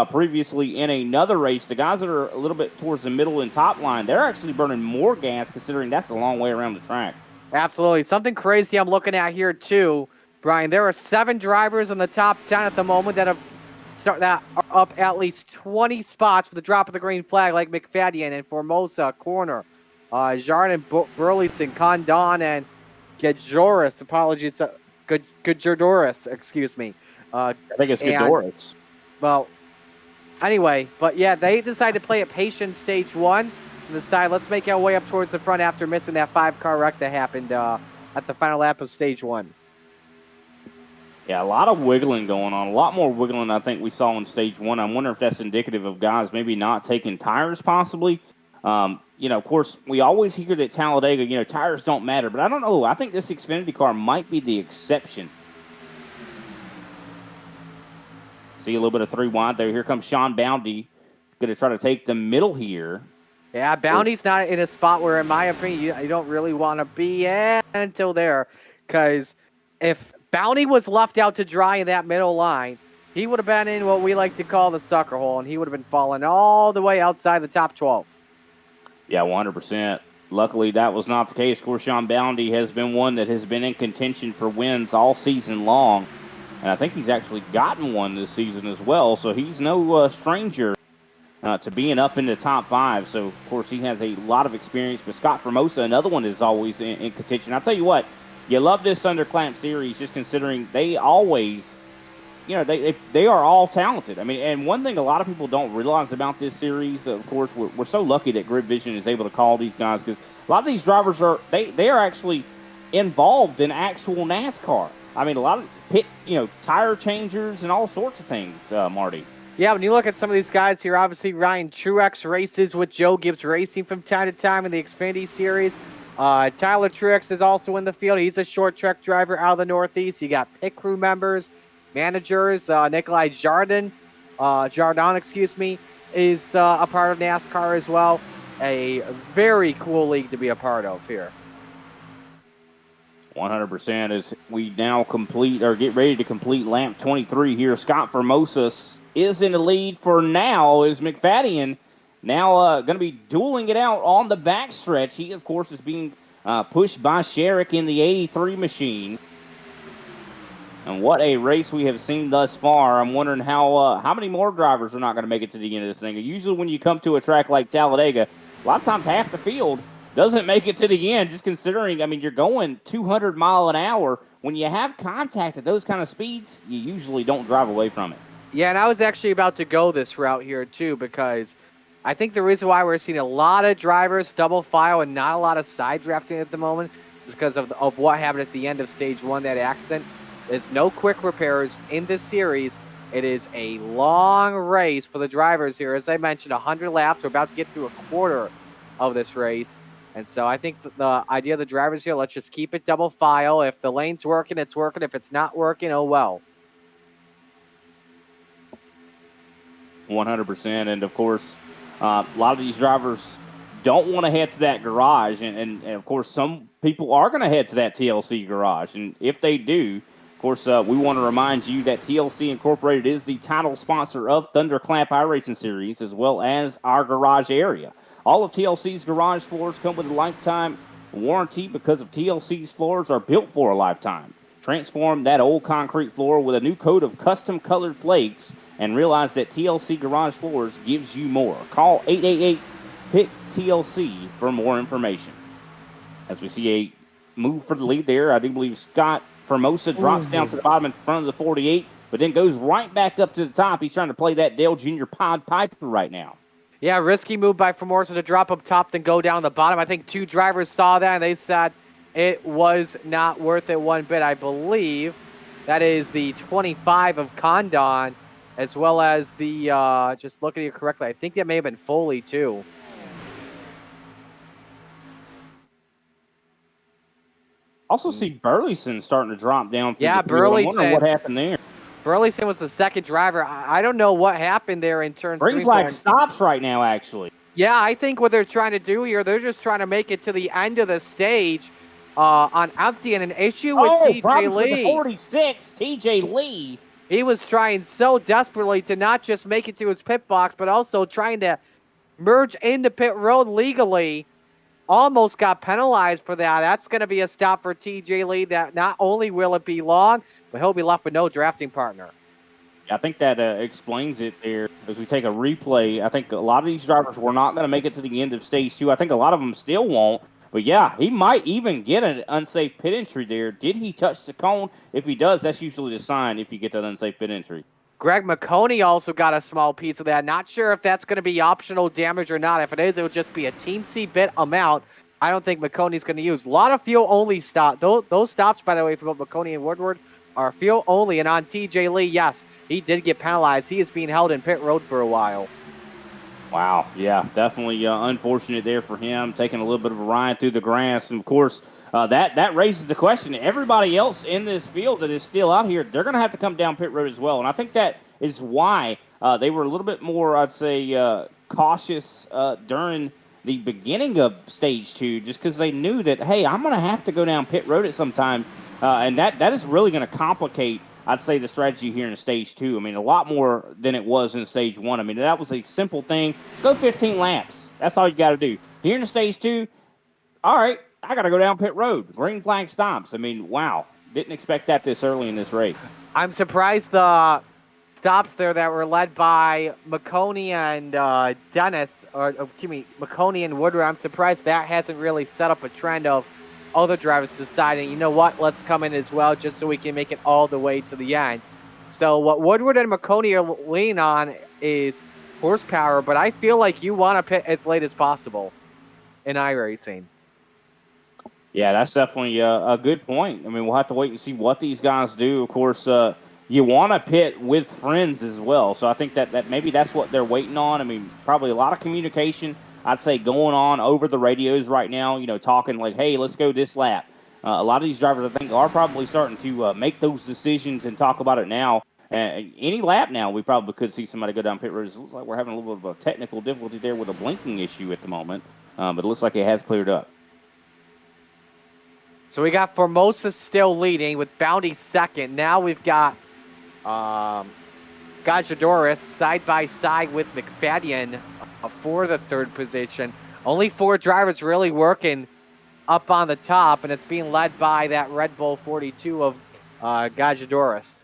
previously in another race. The guys that are a little bit towards the middle and top line, they're actually burning more gas, considering that's a long way around the track. Absolutely. Something crazy I'm looking at here, too, Brian. There are 7 drivers in the top 10 at the moment that are up at least 20 spots for the drop of the green flag, like McFadden and Formosa, Corner, Jardin, Burleson, Condon, and Gajoris. Apologies. Gajoris, excuse me. I think it's Gajoris. Well, anyway, but yeah, they decided to play it patient stage 1. Decide, let's make our way up towards the front after missing that 5-car wreck that happened at the final lap of stage 1. Yeah, a lot of wiggling going on. A lot more wiggling I think we saw in stage 1. I wonder if that's indicative of guys maybe not taking tires possibly. Of course, we always hear that Talladega, tires don't matter. But I don't know. I think this Xfinity car might be the exception. See a little bit of 3 wide there. Here comes Sean Bounty. Going to try to take the middle here. Yeah, Bounty's not in a spot where, in my opinion, you don't really want to be until there. Because if Bounty was left out to dry in that middle line, he would have been in what we like to call the sucker hole, and he would have been falling all the way outside the top 12. Yeah, 100%. Luckily, that was not the case. Of course, Sean Bounty has been one that has been in contention for wins all season long. And I think he's actually gotten one this season as well, so he's no stranger to being up in the top 5. So, of course, he has a lot of experience. But Scott Formosa, another one is always in contention. I'll tell you what, you love this ThunderClap series just considering they always, they are all talented. I mean, and one thing a lot of people don't realize about this series, of course, we're so lucky that Grid Vision is able to call these guys, because a lot of these drivers they are actually involved in actual NASCAR. I mean, a lot of pit, tire changers and all sorts of things, Marty. Yeah, when you look at some of these guys here, obviously Ryan Truex races with Joe Gibbs Racing from time to time in the Xfinity Series. Tyler Truex is also in the field. He's a short track driver out of the Northeast. You got pit crew members, managers, Nikolai Jardin, is a part of NASCAR as well. A very cool league to be a part of here. 100% as we now complete or get ready to complete lap 23 here. Scott Formosa is in the lead for now as McFadden now going to be dueling it out on the backstretch. He, of course, is being pushed by Sherrick in the 83 machine. And what a race we have seen thus far. I'm wondering how many more drivers are not going to make it to the end of this thing. Usually when you come to a track like Talladega, a lot of times half the field doesn't make it to the end, just considering, I mean, you're going 200 mile an hour. When you have contact at those kind of speeds, you usually don't drive away from it. Yeah, and I was actually about to go this route here, too, because I think the reason why we're seeing a lot of drivers double file and not a lot of side drafting at the moment is because of what happened at the end of stage 1, that accident. There's no quick repairs in this series. It is a long race for the drivers here. As I mentioned, 100 laps. We're about to get through a quarter of this race. And so I think the idea of the drivers here, let's just keep it double file. If the lane's working, it's working. If it's not working, oh well. 100%. And, of course, a lot of these drivers don't want to head to that garage. And of course, some people are going to head to that TLC garage. And if they do, of course, we want to remind you that TLC Incorporated is the title sponsor of ThunderClap iRacing Series, as well as our garage area. All of TLC's garage floors come with a lifetime warranty because of TLC's floors are built for a lifetime. Transform that old concrete floor with a new coat of custom-colored flakes and realize that TLC Garage Floors gives you more. Call 888-PIC-TLC for more information. As we see a move for the lead there, I do believe Scott Formosa drops down to the bottom in front of the 48, but then goes right back up to the top. He's trying to play that Dale Jr. Pied Piper right now. Yeah, risky move by Formosa to drop up top, then go down the bottom. I think two drivers saw that, and they said it was not worth it one bit. I believe that is the 25 of Condon, as well as the, just looking at you correctly, I think that may have been Foley, too. Also see Burleson starting to drop down. Yeah, Burleson. I wonder what happened there. Burleson was the second driver. I don't know what happened there in turn 3. Green flag stops right now, actually. Yeah, I think what they're trying to do here, they're just trying to make it to the end of the stage on empty, and an issue with TJ Lee. With the 46, TJ Lee. He was trying so desperately to not just make it to his pit box, but also trying to merge into pit road legally. Almost got penalized for that. That's going to be a stop for TJ Lee. That not only will it be long, but he'll be left with no drafting partner. I think that explains it there. As we take a replay, I think a lot of these drivers were not going to make it to the end of stage 2. I think a lot of them still won't. But, yeah, he might even get an unsafe pit entry there. Did he touch the cone? If he does, that's usually the sign if you get that unsafe pit entry. Greg McConey also got a small piece of that. Not sure if that's going to be optional damage or not. If it is, it would just be a teensy bit amount. I don't think McConey's going to use. A lot of fuel-only stops. Those stops, by the way, from McConey and Woodward are fuel-only. And on TJ Lee, yes, he did get penalized. He is being held in pit road for a while. Wow, yeah, definitely unfortunate there for him, taking a little bit of a ride through the grass. And, of course, that raises the question. Everybody else in this field that is still out here, they're going to have to come down pit road as well. And I think that is why they were a little bit more, I'd say, cautious during the beginning of stage 2, just because they knew that, hey, I'm going to have to go down pit road at some time. And that is really going to complicate, I'd say, the strategy here in stage 2. I mean, a lot more than it was in stage 1. I mean, that was a simple thing. Go 15 laps. That's all you got to do. Here in stage 2, all right, I got to go down pit road. Green flag stops. I mean, wow. Didn't expect that this early in this race. I'm surprised the stops there that were led by McConey and Dennis, or excuse me, McConey and Woodward. I'm surprised that hasn't really set up a trend of other drivers deciding, you know what, let's come in as well just so we can make it all the way to the end. So what Woodward and McConey are leaning on is horsepower, but I feel like you want to pit as late as possible in iRacing. Yeah, that's definitely a good point. I mean, we'll have to wait and see what these guys do. Of course, you want to pit with friends as well. So I think that maybe that's what they're waiting on. I mean, probably a lot of communication, I'd say, going on over the radios right now, you know, talking like, hey, let's go this lap. A lot of these drivers, I think, are probably starting to make those decisions and talk about it now. Any lap now, we probably could see somebody go down pit road. It looks like we're having a little bit of a technical difficulty there with a blinking issue at the moment, but it looks like it has cleared up. So we got Formosa still leading with Bounty second. Now we've got Gajadouris side by side with McFadden for the third position. Only 4 drivers really working up on the top, and it's being led by that Red Bull 42 of Gajadouris.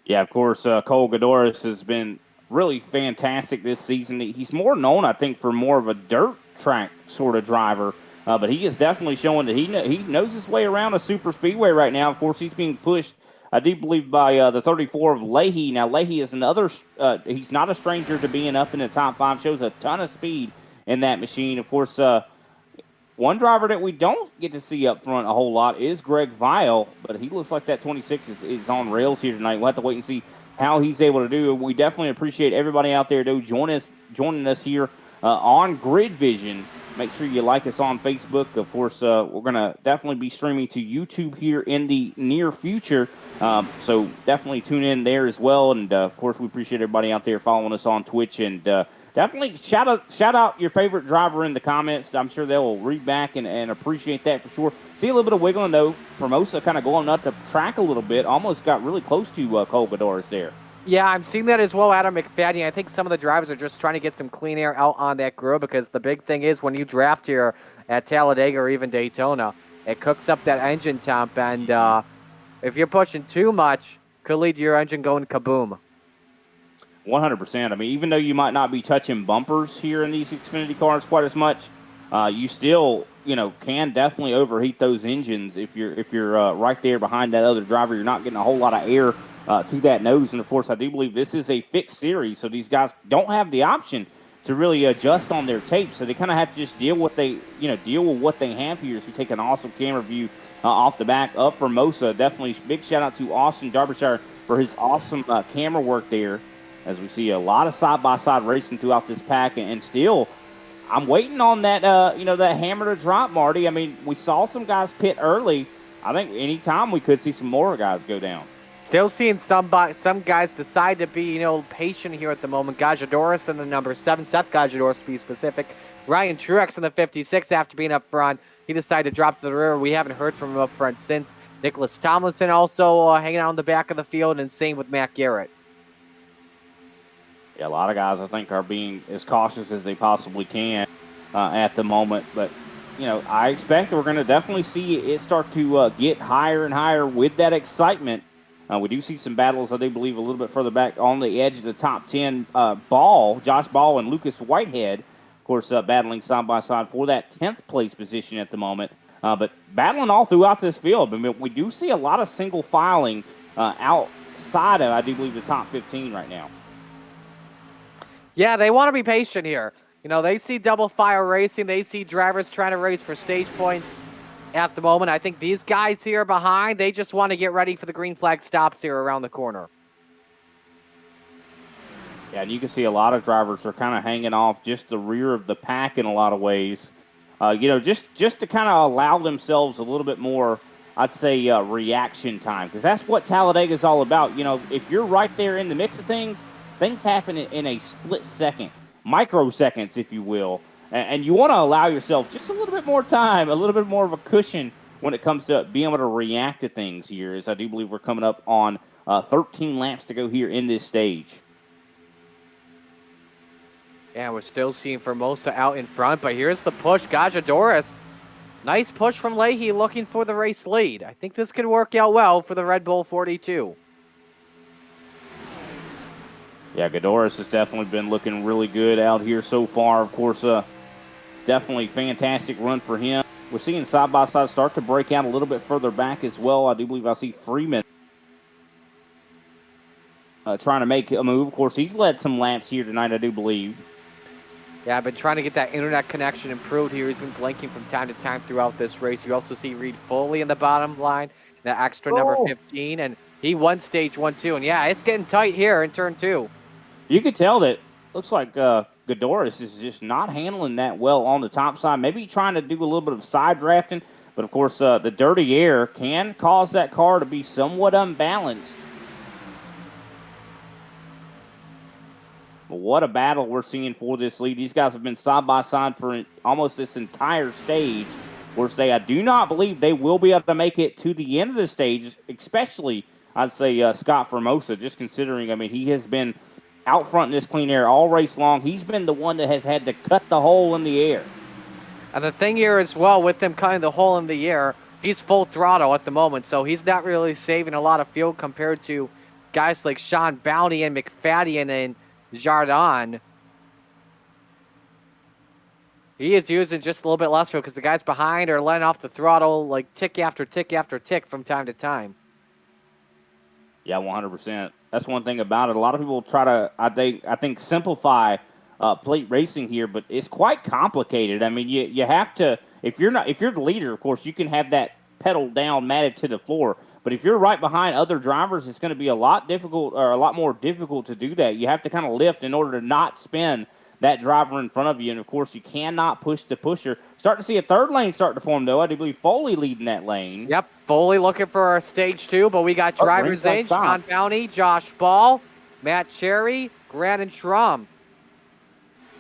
Yeah, of course, Cole Gajadouris has been really fantastic this season. He's more known, I think, for more of a dirt track sort of driver, but he is definitely showing that he knows his way around a super speedway right now. Of course, he's being pushed, I do believe, by the 34 of Leahy. Now, Leahy is another, he's not a stranger to being up in the top 5, shows a ton of speed in that machine. Of course, one driver that we don't get to see up front a whole lot is Greg Vile, but he looks like that 26 is on rails here tonight. We'll have to wait and see how he's able to do. We definitely appreciate everybody out there, though, joining us here on Grid Vision. Make sure you like us on Facebook. Of course, we're going to definitely be streaming to YouTube here in the near future, so definitely tune in there as well. And, of course, we appreciate everybody out there following us on Twitch, and definitely shout out your favorite driver in the comments. I'm sure they'll read back and appreciate that for sure. See a little bit of wiggling, though. Formosa kind of going up the track a little bit. Almost got really close to Cole Gajadouris there. Yeah, I'm seeing that as well, Adam McFadden. I think some of the drivers are just trying to get some clean air out on that grill, because the big thing is when you draft here at Talladega or even Daytona, it cooks up that engine temp, and if you're pushing too much, could lead to your engine going kaboom. 100%. I mean, even though you might not be touching bumpers here in these Xfinity cars quite as much, you still, can definitely overheat those engines if you're right there behind that other driver. You're not getting a whole lot of air to that nose. And of course, I do believe this is a fixed series, so these guys don't have the option to really adjust on their tape. So they kind of have to just deal with what they have here. So you take an awesome camera view off the back up for Formosa. Definitely big shout out to Austin Derbyshire for his awesome camera work there, as we see a lot of side-by-side racing throughout this pack. And still, I'm waiting on that, that hammer to drop, Marty. I mean, we saw some guys pit early. I think anytime we could see some more guys go down. Still seeing some guys decide to be, patient here at the moment. Gajadouris in the number 7, Seth Gajadouris to be specific. Ryan Truex in the 56 after being up front. He decided to drop to the rear. We haven't heard from him up front since. Nicholas Tomlinson also hanging out in the back of the field, and same with Matt Garrett. Yeah, a lot of guys, I think, are being as cautious as they possibly can at the moment. But, I expect we're going to definitely see it start to get higher and higher with that excitement. We do see some battles, I do believe, a little bit further back on the edge of the top 10. Josh Ball and Lucas Whitehead, of course, battling side by side for that 10th place position at the moment. But battling all throughout this field. I mean, we do see a lot of single filing outside of, I do believe, the top 15 right now. Yeah, they want to be patient here. They see double file racing. They see drivers trying to race for stage points at the moment. I think these guys here behind, they just want to get ready for the green flag stops here around the corner. Yeah, and you can see a lot of drivers are kind of hanging off just the rear of the pack in a lot of ways. Just to kind of allow themselves a little bit more, I'd say, reaction time. Because that's what Talladega is all about. If you're right there in the mix of things happen in a split second, microseconds, if you will. And you want to allow yourself just a little bit more time, a little bit more of a cushion when it comes to being able to react to things here, as I do believe we're coming up on 13 laps to go here in this stage. Yeah, we're still seeing Formosa out in front, but here's the push. Gajadouris, nice push from Leahy looking for the race lead. I think this could work out well for the Red Bull 42. Yeah, Gajadouris has definitely been looking really good out here so far. Of course, definitely fantastic run for him. We're seeing side-by-side start to break out a little bit further back as well. I do believe I see Freeman trying to make a move. Of course, he's led some laps here tonight, I do believe. Yeah, I've been trying to get that internet connection improved here. He's been blinking from time to time throughout this race. You also see Reed Foley in the bottom line, the extra number 15, and he won stage 1, too. And, yeah, it's getting tight here in turn 2. You could tell that looks like Gajadouris is just not handling that well on the top side. Maybe trying to do a little bit of side drafting, but of course the dirty air can cause that car to be somewhat unbalanced. But what a battle we're seeing for this lead. These guys have been side by side for almost this entire stage. I do not believe they will be able to make it to the end of the stage, especially, I'd say, Scott Formosa, just considering, I mean, he has been out front in this clean air all race long. He's been the one that has had to cut the hole in the air. And the thing here as well, with him cutting the hole in the air, he's full throttle at the moment, so he's not really saving a lot of fuel compared to guys like Sean Bounty and McFadden and Jardin. He is using just a little bit less fuel because the guys behind are letting off the throttle like tick after tick after tick from time to time. Yeah, 100%. That's one thing about it. A lot of people try to, I think simplify plate racing here, but it's quite complicated. I mean, you have to, if you're the leader, of course, you can have that pedal down matted to the floor. But if you're right behind other drivers, it's going to be a lot more difficult to do that. You have to kind of lift in order to not spin that driver in front of you. And, of course, you cannot push the pusher. Starting to see a third lane start to form, though. I do believe Foley leading that lane. Yep, Foley looking for a stage 2, but we got drivers in. Sean Bounty, Josh Ball, Matt Cherry, Grant and Schramm.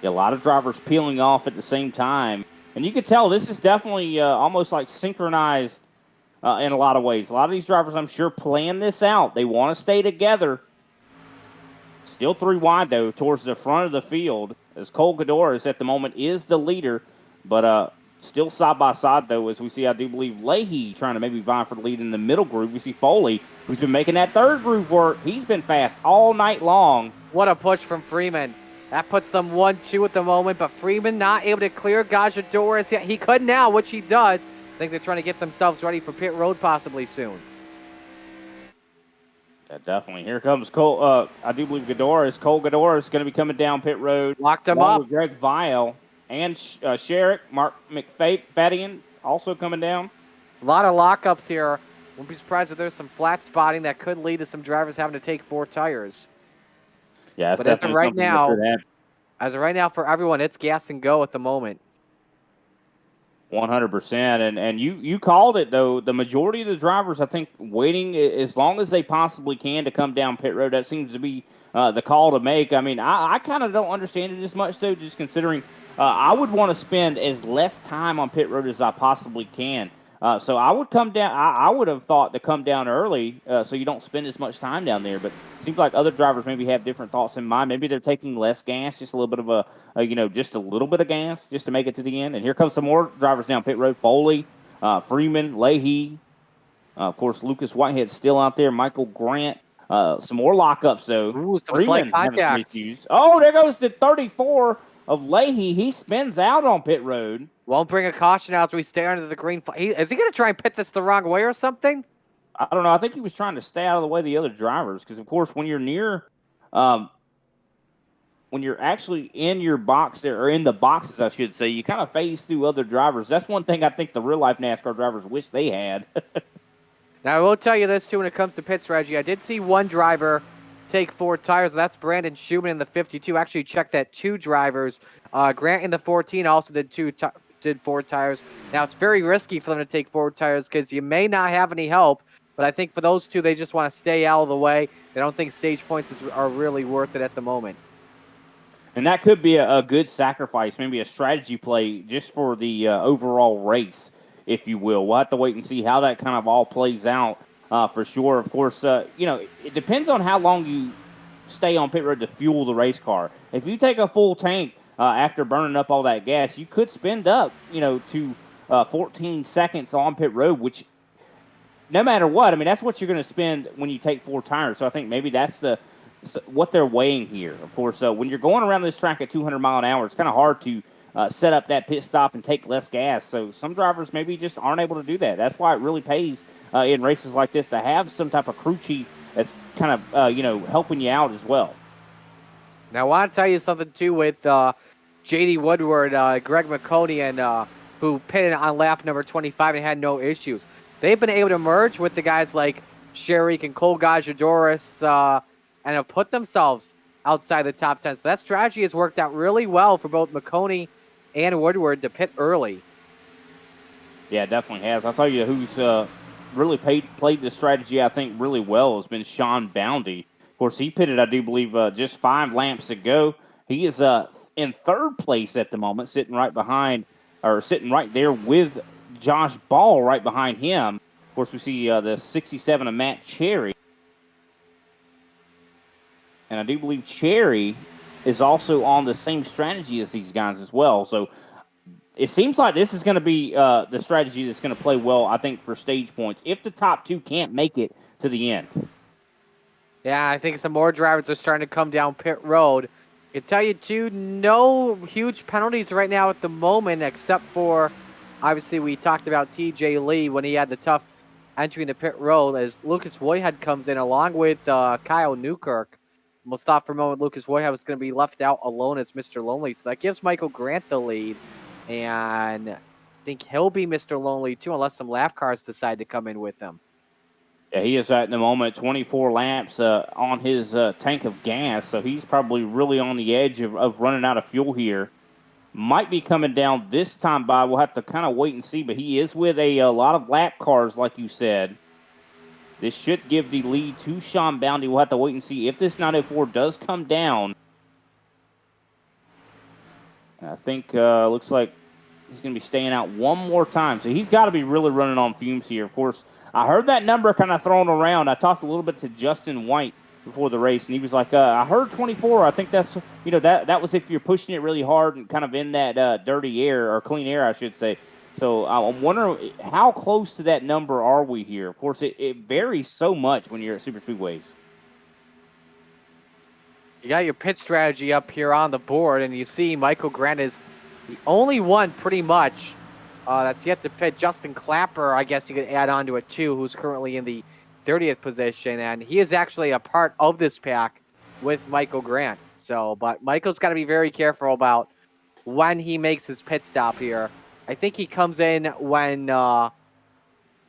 A lot of drivers peeling off at the same time. And you can tell this is definitely almost like synchronized in a lot of ways. A lot of these drivers, I'm sure, plan this out. They want to stay together. Still 3 wide, though, towards the front of the field, as Cole Godoris at the moment is the leader. But still side by side, though, as we see, I do believe Leahy trying to maybe vie for the lead in the middle groove. We see Foley, who's been making that third groove work. He's been fast all night long. What a push from Freeman. That puts them 1-2 at the moment, but Freeman not able to clear Gajadoris yet. He could now, which he does. I think they're trying to get themselves ready for pit road possibly soon. Yeah, definitely. Here comes Cole. I do believe Godoris. Cole Godoris is going to be coming down pit road. Locked him up. With Greg Vial and Sherrick. Mark McFadden also coming down. A lot of lockups here. Wouldn't be surprised if there's some flat spotting that could lead to some drivers having to take 4 tires. Yeah, but as of right now, for everyone, it's gas and go at the moment. 100%. And you called it, though. The majority of the drivers, I think, waiting as long as they possibly can to come down pit road. That seems to be the call to make. I mean, I kind of don't understand it as much, though, just considering I would want to spend as less time on pit road as I possibly can. So I would come down. I would have thought to come down early so you don't spend as much time down there. But it seems like other drivers maybe have different thoughts in mind. Maybe they're taking less gas, just a little bit of just a little bit of gas just to make it to the end. And here comes some more drivers down pit road. Foley, Freeman, Leahy. Of course, Lucas Whitehead still out there. Michael Grant. Some more lockups, though. Ooh, Freeman having some issues. Oh, there goes the 34 of Leahy. He spins out on pit road. Won't bring a caution out as we stay under the green flag. Is he going to try and pit this the wrong way or something? I don't know. I think he was trying to stay out of the way of the other drivers because, of course, when you're near, when you're actually in your box there, or in the boxes, I should say, you kind of phase through other drivers. That's one thing I think the real-life NASCAR drivers wish they had. Now, I will tell you this, too, when it comes to pit strategy. I did see one driver take 4 tires, and that's Brandon Schumann in the 52. Actually, checked that 2 drivers. Grant in the 14 also did 4 tires. Now, it's very risky for them to take 4 tires because you may not have any help, but I think for those 2, they just want to stay out of the way. They don't think stage points are really worth it at the moment. And that could be a good sacrifice, maybe a strategy play just for the overall race, if you will. We'll have to wait and see how that kind of all plays out for sure. Of course, it depends on how long you stay on pit road to fuel the race car. If you take a full tank after burning up all that gas, you could spend up, to 14 seconds on pit road, which no matter what, I mean, that's what you're going to spend when you take 4 tires. So I think maybe that's what they're weighing here. Of course, when you're going around this track at 200 mile an hour, it's kind of hard to set up that pit stop and take less gas. So some drivers maybe just aren't able to do that. That's why it really pays in races like this to have some type of crew chief that's kind of, helping you out as well. Now, I want to tell you something, too, with J.D. Woodward, Greg McConey, and who pitted on lap number 25 and had no issues. They've been able to merge with the guys like Sherrick and Cole Gajadoris and have put themselves outside the top 10. So that strategy has worked out really well for both McConey and Woodward to pit early. Yeah, it definitely has. I'll tell you who's really played this strategy, I think, really well has been Sean Bounty. Of course, he pitted, I do believe, just 5 laps ago. He is in 3rd place at the moment, sitting right there with Josh Ball right behind him. Of course, we see the 67 of Matt Cherry. And I do believe Cherry is also on the same strategy as these guys as well. So it seems like this is going to be the strategy that's going to play well, I think, for stage points, if the top 2 can't make it to the end. Yeah, I think some more drivers are starting to come down pit road. I can tell you, too, no huge penalties right now at the moment, except for, obviously, we talked about TJ Lee when he had the tough entry into pit road, as Lucas Woyhead comes in along with Kyle Newkirk. We'll stop for a moment. Lucas Woyhead was going to be left out alone as Mr. Lonely, so that gives Michael Grant the lead, and I think he'll be Mr. Lonely, too, unless some lap cars decide to come in with him. Yeah, he is at the moment 24 laps on his tank of gas, so he's probably really on the edge of running out of fuel here. Might be coming down this time by. We'll have to kind of wait and see, but he is with a lot of lap cars, like you said. This should give the lead to Sean Bounty. We'll have to wait and see if this 904 does come down. I think looks like he's going to be staying out one more time, so he's got to be really running on fumes here. Of course, I heard that number kind of thrown around. I talked a little bit to Justin White before the race, and he was like, I heard 24. I think that's, that was if you're pushing it really hard and kind of in that dirty air, or clean air, I should say. So I'm wondering how close to that number are we here? Of course, it varies so much when you're at super speedways. You got your pit strategy up here on the board, and you see Michael Grant is the only one pretty much that's yet to pit. Justin Clapper, I guess you could add on to it too, who's currently in the 30th position, and he is actually a part of this pack with Michael Grant. So, but Michael's got to be very careful about when he makes his pit stop here. I think he comes in when the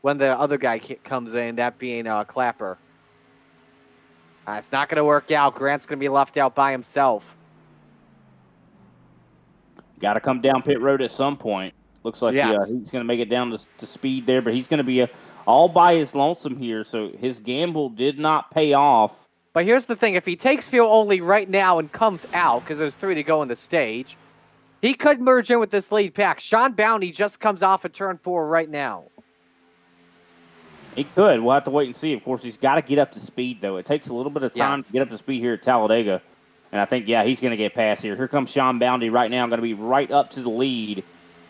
other guy comes in, that being Clapper. It's not going to work out. Grant's going to be left out by himself. Got to come down pit road at some point. Looks like yes. He's going to make it down to speed there, but he's going to be all by his lonesome here, so his gamble did not pay off. But here's the thing. If he takes fuel only right now and comes out, because there's 3 to go in the stage, he could merge in with this lead pack. Sean Bounty just comes off of turn 4 right now. He could. We'll have to wait and see. Of course, he's got to get up to speed, though. It takes a little bit of time to get up to speed here at Talladega. And I think, he's going to get past here. Here comes Sean Bounty right now. Going to be right up to the lead.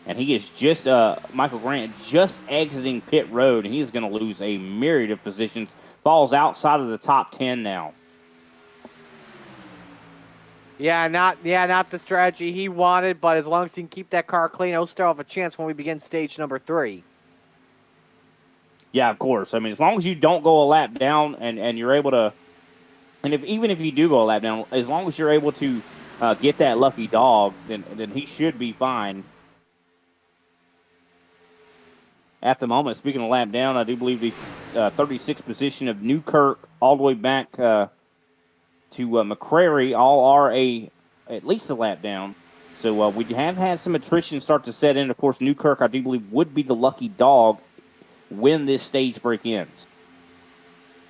And he is just, Michael Grant, just exiting pit road. And he's going to lose a myriad of positions. Falls outside of the top 10 now. Not the strategy he wanted, but as long as he can keep that car clean, he'll still have a chance when we begin stage number 3. Yeah, of course. I mean, as long as you don't go a lap down and you're able to, and even if you do go a lap down, as long as you're able to get that lucky dog, then he should be fine. At the moment, speaking of lap down, I do believe the 36th position of Newkirk all the way back to McCrary all are at least a lap down. So we have had some attrition start to set in. Of course, Newkirk, I do believe, would be the lucky dog when this stage break ends.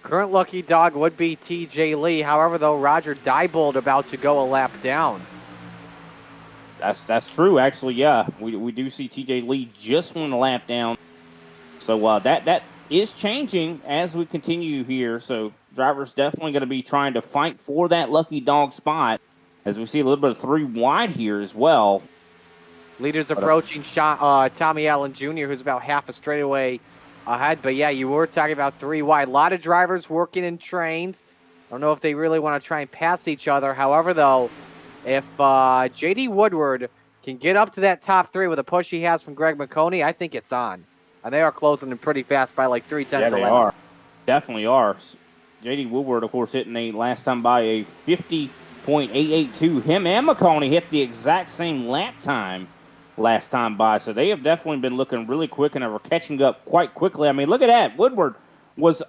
Current lucky dog would be TJ Lee. However, though, Roger Diebold about to go a lap down. That's true, actually, yeah. We do see TJ Lee just went a lap down. So that is changing as we continue here. So drivers definitely going to be trying to fight for that lucky dog spot, as we see a little bit of 3 wide here as well. Leaders approaching Tommy Allen Jr., who's about half a straightaway ahead. But, yeah, you were talking about 3 wide. A lot of drivers working in trains. I don't know if they really want to try and pass each other. However, though, if J.D. Woodward can get up to that top 3 with a push he has from Greg McConey, I think it's on. And they are closing in pretty fast by like 3/10. Yeah, they are. Definitely are. J.D. Woodward, of course, hitting last time by a 50.882. Him and McConey hit the exact same lap time last time by. So they have definitely been looking really quick and are catching up quite quickly. I mean, look at that. Woodward was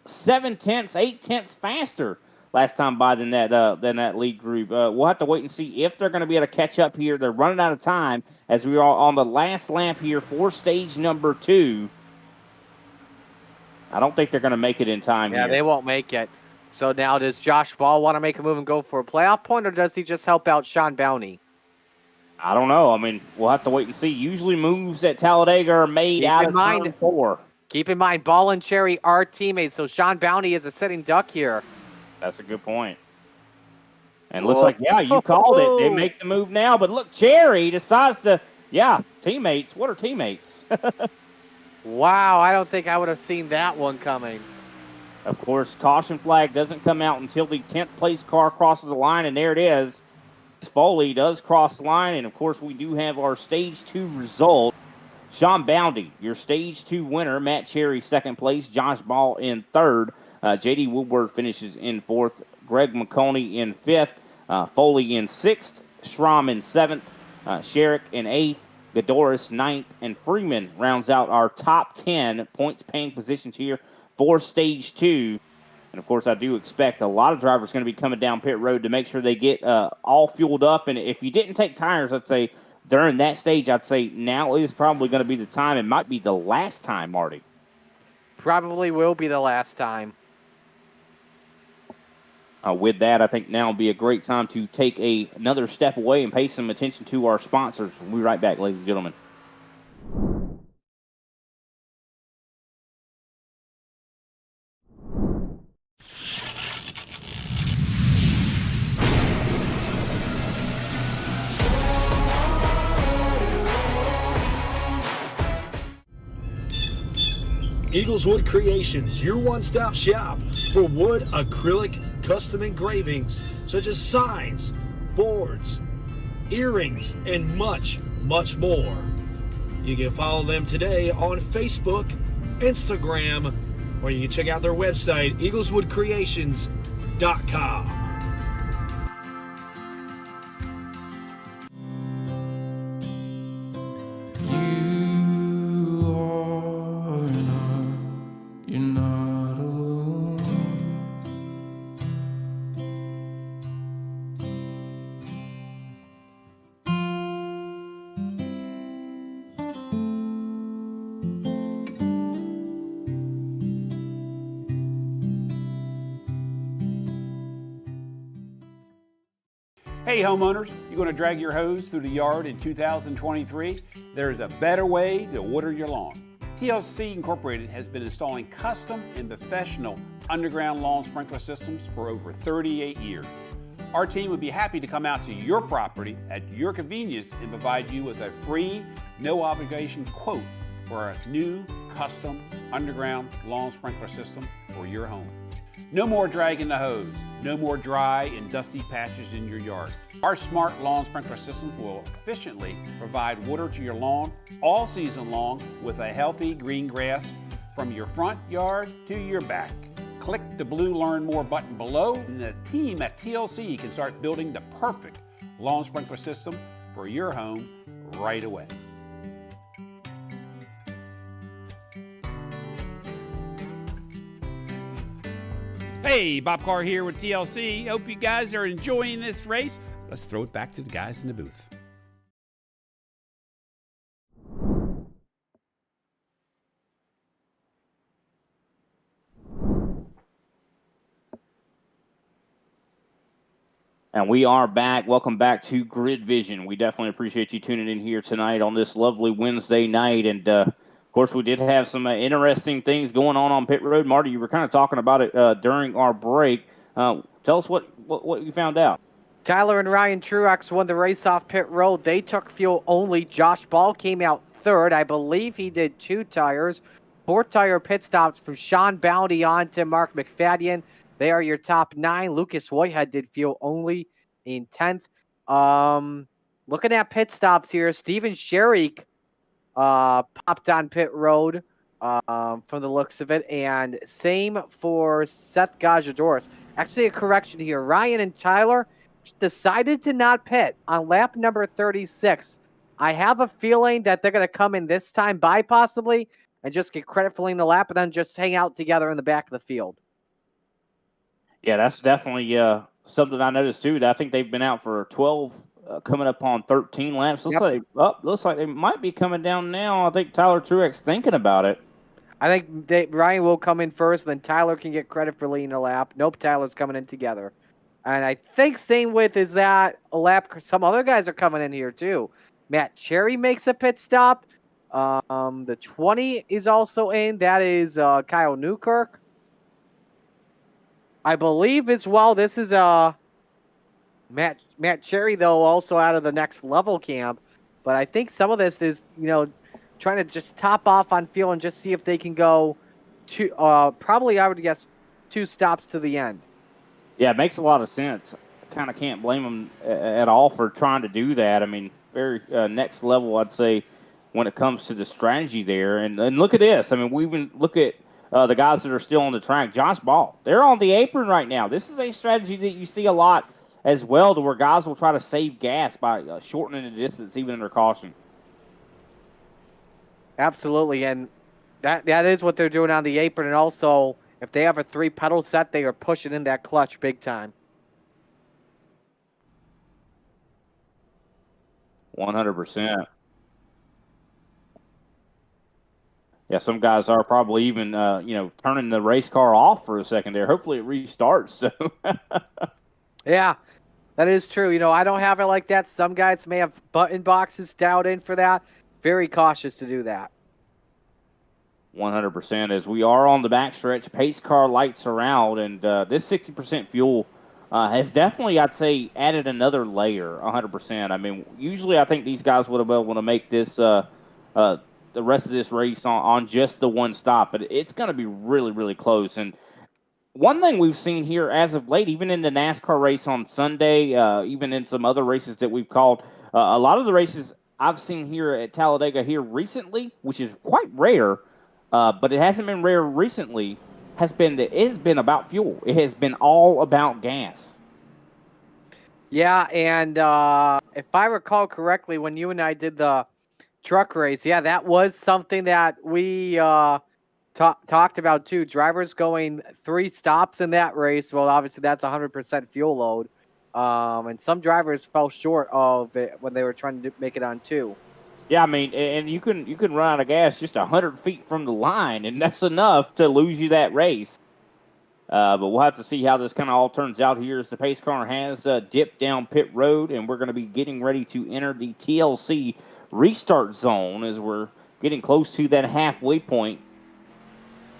7/10, 8/10 faster last time by than that lead group. We'll have to wait and see if they're going to be able to catch up here. They're running out of time as we are on the last lap here for stage number 2. I don't think they're going to make it in time here. Yeah, they won't make it. So now does Josh Ball want to make a move and go for a playoff point, or does he just help out Sean Bounty? I don't know. I mean, we'll have to wait and see. Usually moves at Talladega are made out of turn 4. Keep in mind, Ball and Cherry are teammates, so Sean Bounty is a sitting duck here. That's a good point. And looks like, yeah, you called it. They make the move now. But look, Cherry decides to, teammates. What are teammates? Wow, I don't think I would have seen that one coming. Of course, caution flag doesn't come out until the 10th place car crosses the line, and there it is. Foley does cross the line, and of course, we do have our Stage 2 result. Sean Bounty, your Stage 2 winner. Matt Cherry, second place. Josh Ball in third. J.D. Woodward finishes in fourth. Greg McConey in fifth. Foley in sixth. Schramm in seventh. Sherrick in eighth. Godoris ninth. And Freeman rounds out our top 10 points-paying positions here for Stage 2. And, of course, I do expect a lot of drivers going to be coming down pit road to make sure they get all fueled up. And if you didn't take tires, I'd say during that stage, I'd say now is probably going to be the time. It might be the last time, Marty. Probably will be the last time. With that, I think now will be a great time to take another step away and pay some attention to our sponsors. We'll be right back, ladies and gentlemen. Eagleswood Creations, your one-stop shop for wood, acrylic, custom engravings, such as signs, boards, earrings, and much, much more. You can follow them today on Facebook, Instagram, or you can check out their website, eagleswoodcreations.com. Hey homeowners, you're going to drag your hose through the yard in 2023? There's a better way to water your lawn. TLC Incorporated has been installing custom and professional underground lawn sprinkler systems for over 38 years. Our team would be happy to come out to your property at your convenience and provide you with a free, no obligation quote for a new custom underground lawn sprinkler system for your home. No more dragging the hose. No more dry and dusty patches in your yard. Our smart lawn sprinkler system will efficiently provide water to your lawn all season long with a healthy green grass from your front yard to your back. Click the blue Learn More button below, and the team at TLC can start building the perfect lawn sprinkler system for your home right away. Hey, Bob Carr here with TLC. Hope you guys are enjoying this race. Let's throw it back to the guys in the booth. And we are back. Welcome back to Grid Vision. We definitely appreciate you tuning in here tonight on this lovely Wednesday night. And, of course, we did have some interesting things going on pit road. Marty, you were kind of talking about it during our break. Tell us what you found out. Tyler and Ryan Truex won the race off pit road. They took fuel only. Josh Ball came out third. I believe he did 2 tires. 4 tire pit stops from Sean Bounty on to Mark McFadden. They are your top 9. Lucas Whitehead did fuel only in 10th. Looking at pit stops here, Steven Sherrick popped on pit road from the looks of it, and same for Seth Gajadoris. Actually, a correction here. Ryan and Tyler decided to not pit on lap number 36. I have a feeling that they're going to come in this time by possibly and just get credit for leading the lap and then just hang out together in the back of the field. Yeah, that's definitely something I noticed too. I think they've been out for 12, coming up on 13 laps. Looks like they might be coming down now. I think Tyler Truex thinking about it. I think Ryan will come in first, then Tyler can get credit for leading a lap. Nope, Tyler's coming in together. And I think same with is that a lap. Some other guys are coming in here too. Matt Cherry makes a pit stop. The 20 is also in. That is Kyle Newkirk. I believe as well. This is Matt Cherry though, also out of the next level camp. But I think some of this is trying to just top off on fuel and just see if they can go to probably I would guess 2 stops to the end. Yeah, it makes a lot of sense. Kind of can't blame them at all for trying to do that. I mean, very next level, I'd say, when it comes to the strategy there. And look at this. I mean, we even look at the guys that are still on the track. Josh Ball, they're on the apron right now. This is a strategy that you see a lot as well, to where guys will try to save gas by shortening the distance, even under caution. Absolutely, and that is what they're doing on the apron. And also, if they have a 3-pedal set, they are pushing in that clutch big time. 100%. Yeah, some guys are probably even, turning the race car off for a second there. Hopefully it restarts. So. Yeah, that is true. I don't have it like that. Some guys may have button boxes dialed in for that. Very cautious to do that. 100%. As we are on the backstretch, pace car lights are out, and this 60% fuel has definitely, I'd say, added another layer. 100%. I mean, usually I think these guys would have been able to make this the rest of this race on just the one stop, but it's going to be really, really close. And one thing we've seen here as of late, even in the NASCAR race on Sunday, even in some other races that we've called, a lot of the races I've seen here at Talladega here recently, which is quite rare, but it hasn't been rare recently, has been that it has been about fuel. It has been all about gas. Yeah, and if I recall correctly, when you and I did the truck race, yeah, that was something that we talked about too. Drivers going 3 stops in that race. Well, obviously that's 100% fuel load. And some drivers fell short of it when they were trying to make it on 2. Yeah, I mean, and you can run out of gas just 100 feet from the line, and that's enough to lose you that race. But we'll have to see how this kind of all turns out here as the pace car has dipped down pit road, and we're going to be getting ready to enter the TLC restart zone as we're getting close to that halfway point.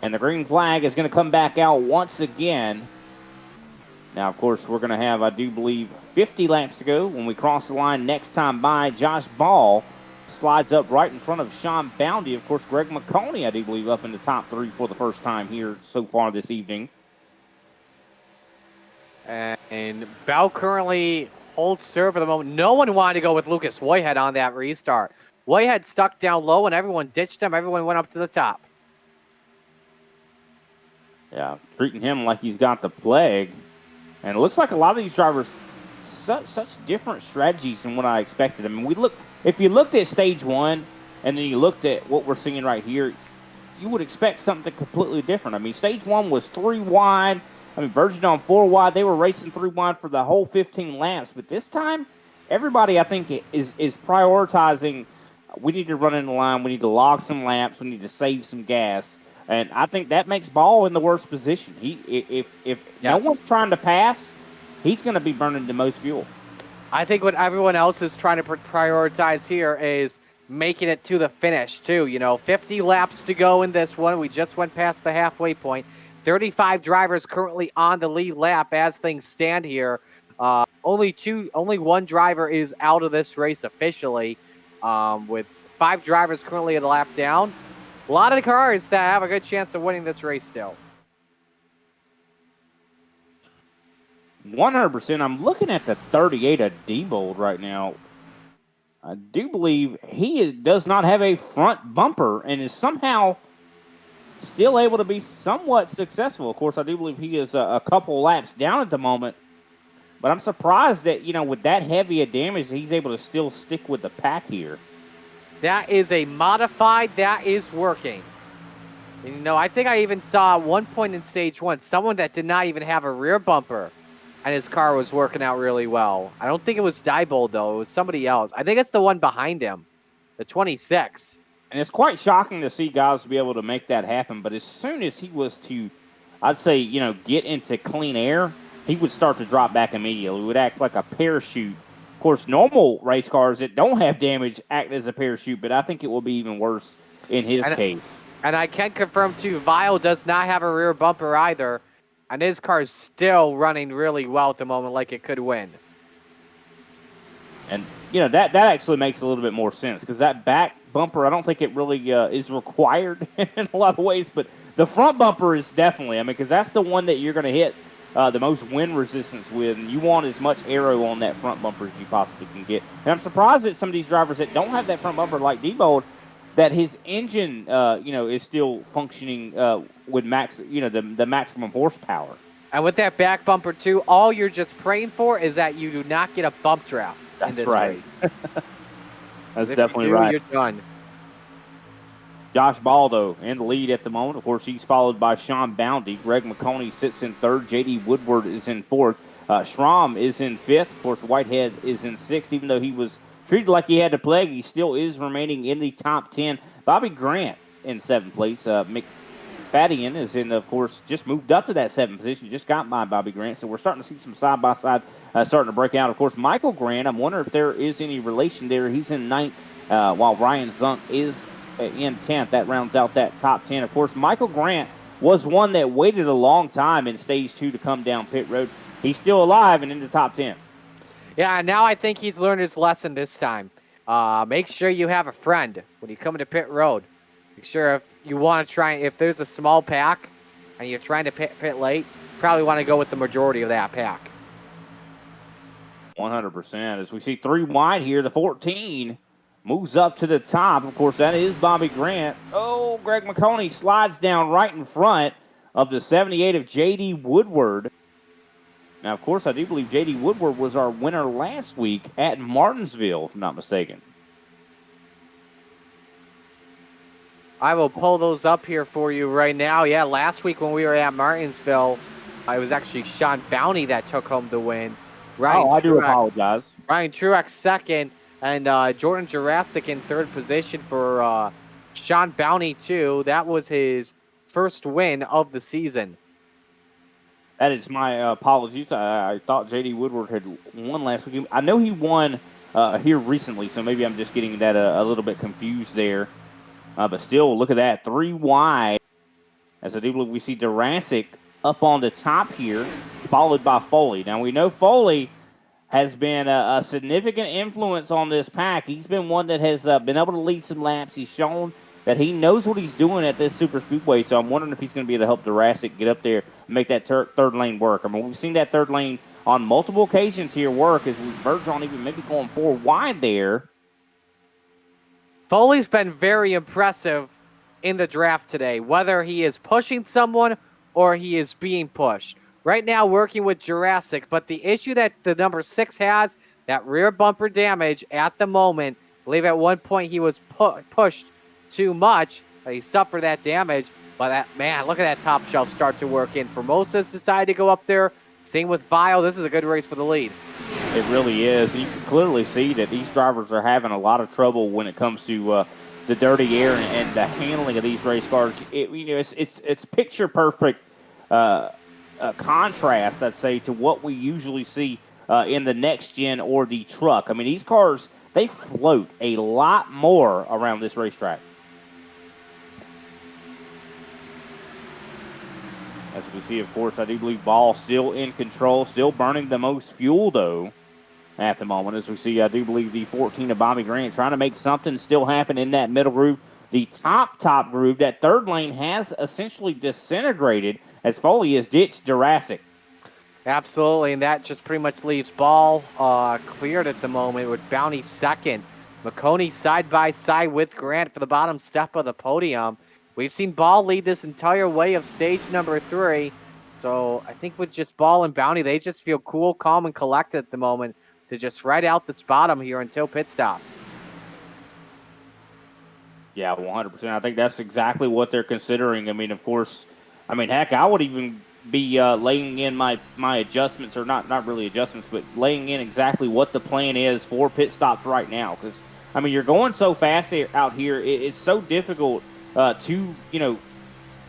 And the green flag is going to come back out once again. Now, of course, we're going to have, I do believe, 50 laps to go when we cross the line next time by. Josh Ball slides up right in front of Sean Boundy. Of course, Greg McConey, I do believe, up in the top 3 for the first time here so far this evening. And Bell currently holds serve at the moment. No one wanted to go with Lucas Whitehead on that restart. Whitehead stuck down low, and everyone ditched him. Everyone went up to the top. Yeah, treating him like he's got the plague. And it looks like a lot of these drivers, such different strategies than what I expected. I mean, if you looked at stage 1 and then you looked at what we're seeing right here, you would expect something completely different. I mean, stage 1 was 3 wide. I mean, Virgin on 4 wide. They were racing 3 wide for the whole 15 laps. But this time, everybody, I think, is prioritizing, we need to run in the line. We need to log some laps. We need to save some gas. And I think that makes Ball in the worst position. If no one's trying to pass, he's going to be burning the most fuel. I think what everyone else is trying to prioritize here is making it to the finish, too. 50 laps to go in this one. We just went past the halfway point. 35 drivers currently on the lead lap as things stand here. Only one driver is out of this race officially, with 5 drivers currently at a lap down. A lot of cars that have a good chance of winning this race still. 100%. I'm looking at the 38 of Diebold right now. I do believe he does not have a front bumper and is somehow still able to be somewhat successful. Of course, I do believe he is a couple laps down at the moment. But I'm surprised that, with that heavy a damage, he's able to still stick with the pack here. That is a modified. That is working. And, I think I even saw at one point in stage 1, someone that did not even have a rear bumper, and his car was working out really well. I don't think it was Diebold, though. It was somebody else. I think it's the one behind him, the 26. And it's quite shocking to see guys be able to make that happen. But as soon as he was to, I'd say, get into clean air, he would start to drop back immediately. He would act like a parachute. Of course, normal race cars that don't have damage act as a parachute, but I think it will be even worse in his case. And I can confirm, too, Vile does not have a rear bumper either. And his car is still running really well at the moment, like it could win. And, that actually makes a little bit more sense because that back bumper, I don't think it really is required in a lot of ways. But the front bumper is definitely, because that's the one that you're going to hit the most wind resistance with. And you want as much aero on that front bumper as you possibly can get. And I'm surprised that some of these drivers that don't have that front bumper like Debold, that his engine, is still functioning with the maximum horsepower. And with that back bumper, too, all you're just praying for is that you do not get a bump draft. That's in this right. That's definitely you do, right. You're done. Josh Baldo in the lead at the moment. Of course, he's followed by Sean Bounty. Greg McConey sits in third. J.D. Woodward is in fourth. Schramm is in fifth. Of course, Whitehead is in sixth. Even though he was treated like he had to play, he still is remaining in the top 10. Bobby Grant in seventh place. McFadden is in, of course, just moved up to that seventh position. Just got by Bobby Grant. So we're starting to see some side-by-side starting to break out. Of course, Michael Grant, I'm wondering if there is any relation there. He's in ninth, while Ryan Zunk is in 10th. That rounds out that top 10. Of course, Michael Grant was one that waited a long time in stage 2 to come down pit road. He's still alive and in the top 10. Yeah, now I think he's learned his lesson this time. Make sure you have a friend when you come to pit road. Make sure if you want to try, if there's a small pack and you're trying to pit late, probably want to go with the majority of that pack. 100%. As we see 3 wide here, the 14 moves up to the top. Of course, that is Bobby Grant. Oh, Greg McConey slides down right in front of the 78 of J.D. Woodward. Now, of course, I do believe J.D. Woodward was our winner last week at Martinsville, if I'm not mistaken. I will pull those up here for you right now. Yeah, last week when we were at Martinsville, it was actually Sean Bounty that took home the win. I do apologize. Ryan Truex second, and Jordan Jurassic in third position for Sean Bounty, too. That was his first win of the season. That is my apologies. I thought J.D. Woodward had won last week. I know he won here recently, so maybe I'm just getting that a little bit confused there. But still, look at that. 3 wide. As I do believe we see Jurassic up on the top here, followed by Foley. Now, we know Foley has been a significant influence on this pack. He's been one that has been able to lead some laps. He's shown that he knows what he's doing at this super speedway, so I'm wondering if he's going to be able to help Jurassic get up there and make that third lane work. I mean, we've seen that third lane on multiple occasions here work as we verge on even maybe going 4 wide there. Foley's been very impressive in the draft today, whether he is pushing someone or he is being pushed. Right now, working with Jurassic, but the issue that the number 6 has, that rear bumper damage at the moment, I believe at one point he was pushed too much. He suffered that damage, but look at that top shelf start to work in. Formosas decided to go up there. Same with Vile. This is a good race for the lead. It really is. You can clearly see that these drivers are having a lot of trouble when it comes to the dirty air and the handling of these race cars. It's picture perfect contrast, I'd say, to what we usually see in the next gen or the truck. I mean, these cars, they float a lot more around this racetrack. As we see, of course, I do believe Ball still in control, still burning the most fuel, though, at the moment. As we see, I do believe the 14 of Bobby Grant trying to make something still happen in that middle groove. The top groove, that third lane has essentially disintegrated as Foley has ditched Jurassic. Absolutely, and that just pretty much leaves Ball cleared at the moment with Bounty second. McConey side by side with Grant for the bottom step of the podium. We've seen Ball lead this entire way of stage number 3. So I think with just Ball and Bounty, they just feel cool, calm, and collected at the moment to just ride out this bottom here until pit stops. Yeah, 100%. I think that's exactly what they're considering. I mean, of course, heck, I would even be laying in my adjustments, or not really adjustments, but laying in exactly what the plan is for pit stops right now. Because I mean, you're going so fast out here. It's so difficult to,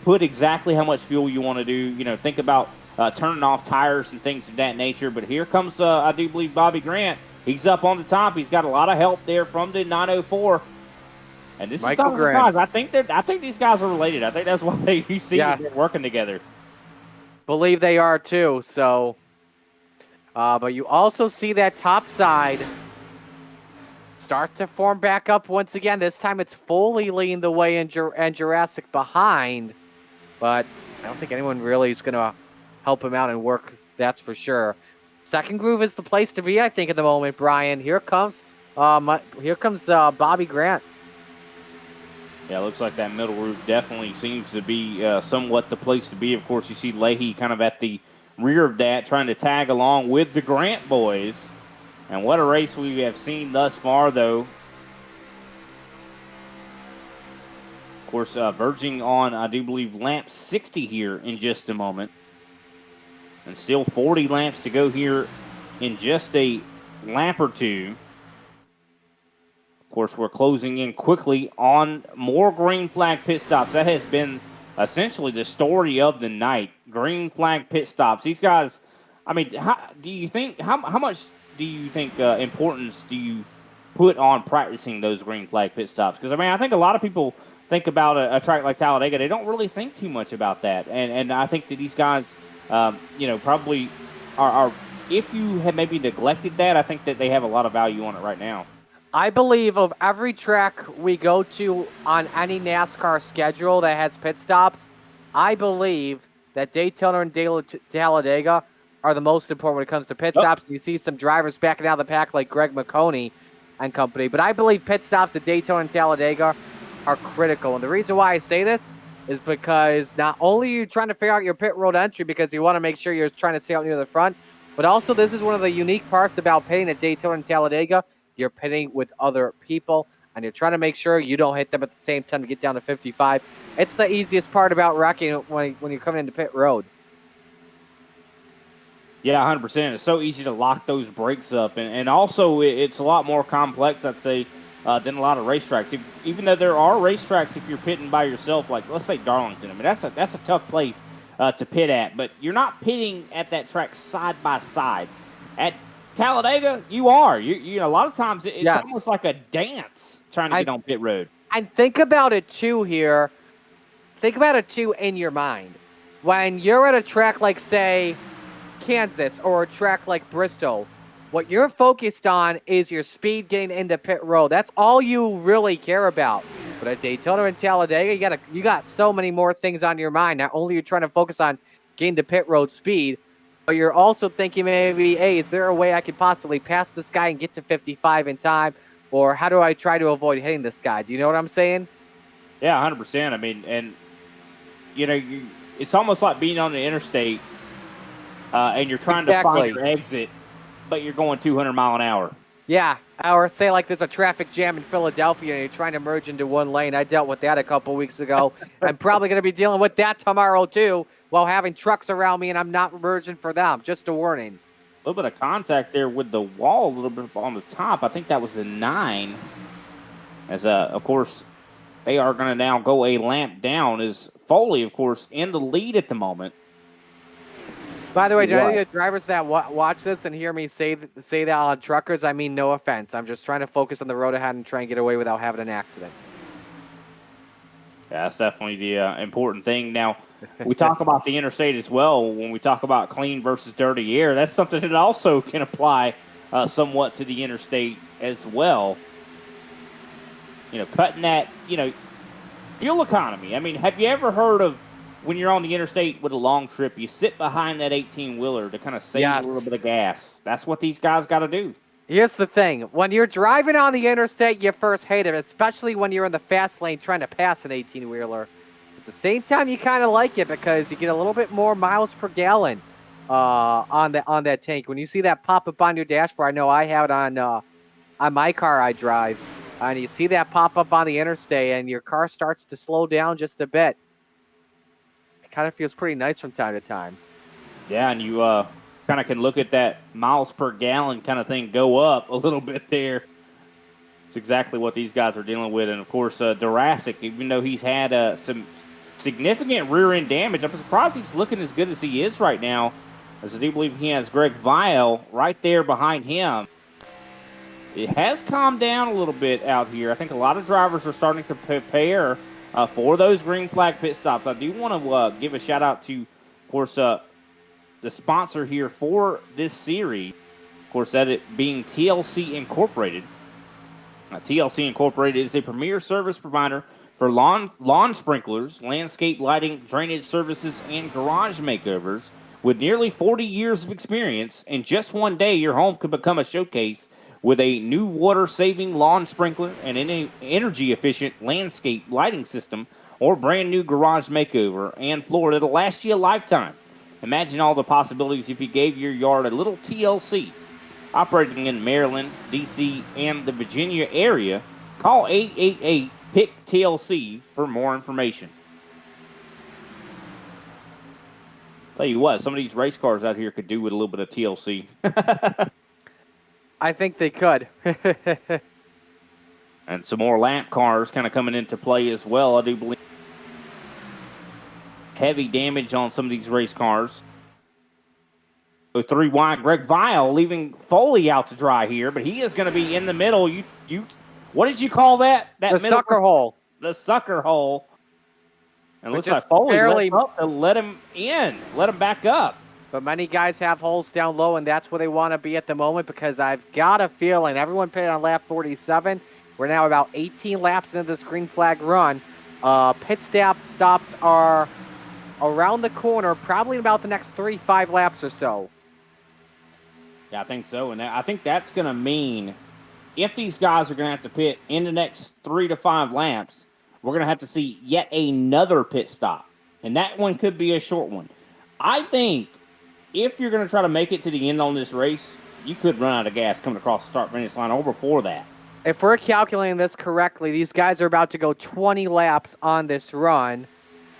put exactly how much fuel you want to do. Think about turning off tires and things of that nature. But here comes, I do believe, Bobby Grant. He's up on the top. He's got a lot of help there from the 904. And this is not a surprise. I think these guys are related. I think that's why you see them working together. Believe they are too. So, but you also see that top side start to form back up once again. This time it's fully leading the way and Jurassic behind. But I don't think anyone really is going to help him out and work. That's for sure. Second groove is the place to be, I think, at the moment, Brian. Here comes Bobby Grant. Yeah, it looks like that middle groove definitely seems to be somewhat the place to be. Of course, you see Leahy kind of at the rear of that, trying to tag along with the Grant boys. And what a race we have seen thus far, though. Of course, verging on, I do believe, lap 60 here in just a moment. And still 40 laps to go here in just a lap or two. Of course, we're closing in quickly on more green flag pit stops. That has been essentially the story of the night. Green flag pit stops. These guys, I mean, how much do you think importance do you put on practicing those green flag pit stops? Because, I mean, I think a lot of people think about a track like Talladega. They don't really think too much about that. And I think that these guys, probably are, if you have maybe neglected that, I think that they have a lot of value on it right now. I believe of every track we go to on any NASCAR schedule that has pit stops, I believe that Daytona and Talladega are the most important when it comes to pit stops. You see some drivers backing out of the pack like Greg McConey and company. But I believe pit stops at Daytona and Talladega are critical. And the reason why I say this is because not only are you trying to figure out your pit road entry because you want to make sure you're trying to stay out near the front, but also this is one of the unique parts about pitting at Daytona and Talladega. You're pitting with other people, and you're trying to make sure you don't hit them at the same time to get down to 55. It's the easiest part about wrecking when you're coming into pit road. Yeah, 100%. It's so easy to lock those brakes up, and also it's a lot more complex, I'd say, than a lot of racetracks. Even though there are racetracks, if you're pitting by yourself, like let's say Darlington, I mean that's a tough place to pit at, but you're not pitting at that track side by side. At Talladega, you are. You know, a lot of times it's almost like a dance trying to get on pit road. And think about it too here. Think about it too in your mind. When you're at a track like, say, Kansas or a track like Bristol, what you're focused on is your speed getting into pit road. That's all you really care about. But at Daytona and Talladega, you got so many more things on your mind. Not only are you trying to focus on getting to pit road speed, but you're also thinking maybe, hey, is there a way I could possibly pass this guy and get to 55 in time? Or how do I try to avoid hitting this guy? Do you know what I'm saying? Yeah, 100%. I mean, and, it's almost like being on the interstate and you're trying to find your exit, but you're going 200 mile an hour. Yeah, or say like there's a traffic jam in Philadelphia and you're trying to merge into one lane. I dealt with that a couple weeks ago. I'm probably going to be dealing with that tomorrow too, while having trucks around me and I'm not merging for them. Just a warning. A little bit of contact there with the wall, a little bit on the top. I think that was a 9. As, of course, they are going to now go a lap down. As Foley, of course, in the lead at the moment. By the way, do any of the drivers that watch this and hear me say that on truckers, I mean no offense. I'm just trying to focus on the road ahead and try and get away without having an accident. Yeah, that's definitely the important thing. Now, we talk about the interstate as well when we talk about clean versus dirty air. That's something that also can apply somewhat to the interstate as well. Cutting that, fuel economy. I mean, have you ever heard of when you're on the interstate with a long trip, you sit behind that 18-wheeler to kind of save a little bit of gas? That's what these guys got to do. Here's the thing. When you're driving on the interstate, you first hate it, especially when you're in the fast lane trying to pass an 18-wheeler. At the same time, you kind of like it because you get a little bit more miles per gallon on that tank. When you see that pop up on your dashboard, I know I have it on my car I drive, and you see that pop up on the interstate, and your car starts to slow down just a bit. It kind of feels pretty nice from time to time. Yeah, and you kind of can look at that miles per gallon kind of thing go up a little bit there. It's exactly what these guys are dealing with. And, of course, Jurassic, even though he's had some significant rear-end damage, I'm surprised he's looking as good as he is right now, as I do believe he has Greg Vile right there behind him. It has calmed down a little bit out here. I think a lot of drivers are starting to prepare for those green flag pit stops. I do want to give a shout-out to, of course, the sponsor here for this series. Of course, that it being TLC Incorporated. TLC Incorporated is a premier service provider for lawn sprinklers, landscape lighting, drainage services, and garage makeovers. With nearly 40 years of experience, in just one day, your home could become a showcase with a new water-saving lawn sprinkler and an energy-efficient landscape lighting system, or brand new garage makeover and floor that'll last you a lifetime. Imagine all the possibilities if you gave your yard a little TLC. Operating in Maryland, D.C., and the Virginia area, call 888-PIC-TLC for more information. Tell you what, some of these race cars out here could do with a little bit of TLC. I think they could. And some more lap cars kind of coming into play as well, I do believe. Heavy damage on some of these race cars. So 3 wide, Greg Vile leaving Foley out to dry here, but he is going to be in the middle. You, what did you call that? The sucker hole. The sucker hole. And it looks like Foley let him in, let him back up. But many guys have holes down low, and that's where they want to be at the moment, because I've got a feeling everyone pitted on lap 47. We're now about 18 laps into this green flag run. Pit stops are around the corner, probably about the next 3-5 laps or so. Yeah, I think so. And I think that's going to mean if these guys are going to have to pit in the next 3 to 5 laps, we're going to have to see yet another pit stop. And that one could be a short one. I think if you're going to try to make it to the end on this race, you could run out of gas coming across the start-finish line or before that. If we're calculating this correctly, these guys are about to go 20 laps on this run.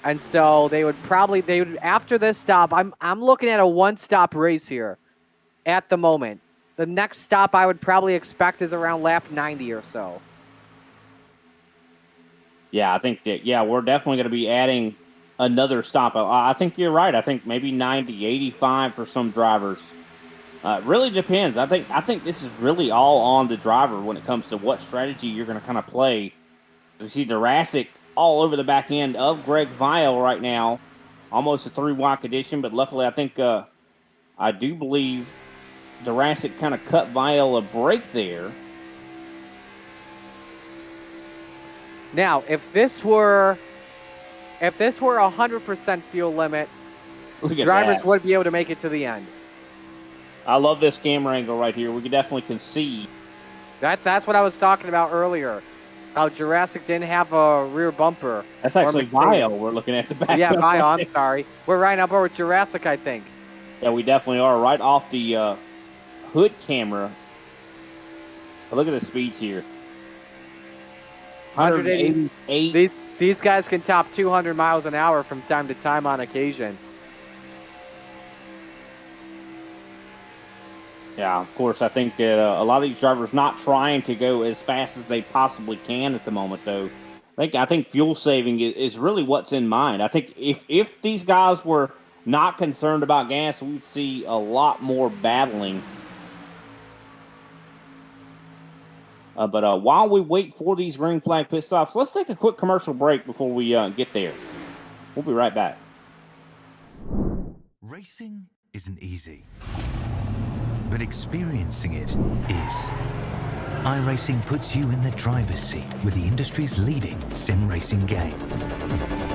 And so they would after this stop, I'm looking at a one-stop race here at the moment. The next stop I would probably expect is around lap 90 or so. Yeah, I think that, we're definitely going to be adding another stop. I think you're right. I think maybe 90, 85 for some drivers. It really depends. I think this is really all on the driver when it comes to what strategy you're going to kind of play. You see Jurassic all over the back end of Greg Vile right now. Almost a 3-wide condition, but luckily I think I do believe Jurassic kind of cut Vile a break there. Now, if this were 100% fuel limit, drivers would be able to make it to the end. I love this camera angle right here. We can definitely concede. That's what I was talking about earlier. How Jurassic didn't have a rear bumper. That's actually Vile we're looking at the back. Yeah, Vile, I'm sorry. We're right up over with Jurassic, I think. Yeah, we definitely are. Right off the hood camera. But look at the speeds here. 188. These guys can top 200 miles an hour from time to time on occasion. Yeah, of course, I think that a lot of these drivers not trying to go as fast as they possibly can at the moment, though. I think fuel saving is really what's in mind. I think if these guys were not concerned about gas, we would see a lot more battling. But while we wait for these green flag pit stops, let's take a quick commercial break before we get there. We'll be right back. Racing isn't easy, but experiencing it is. iRacing puts you in the driver's seat with the industry's leading sim racing game.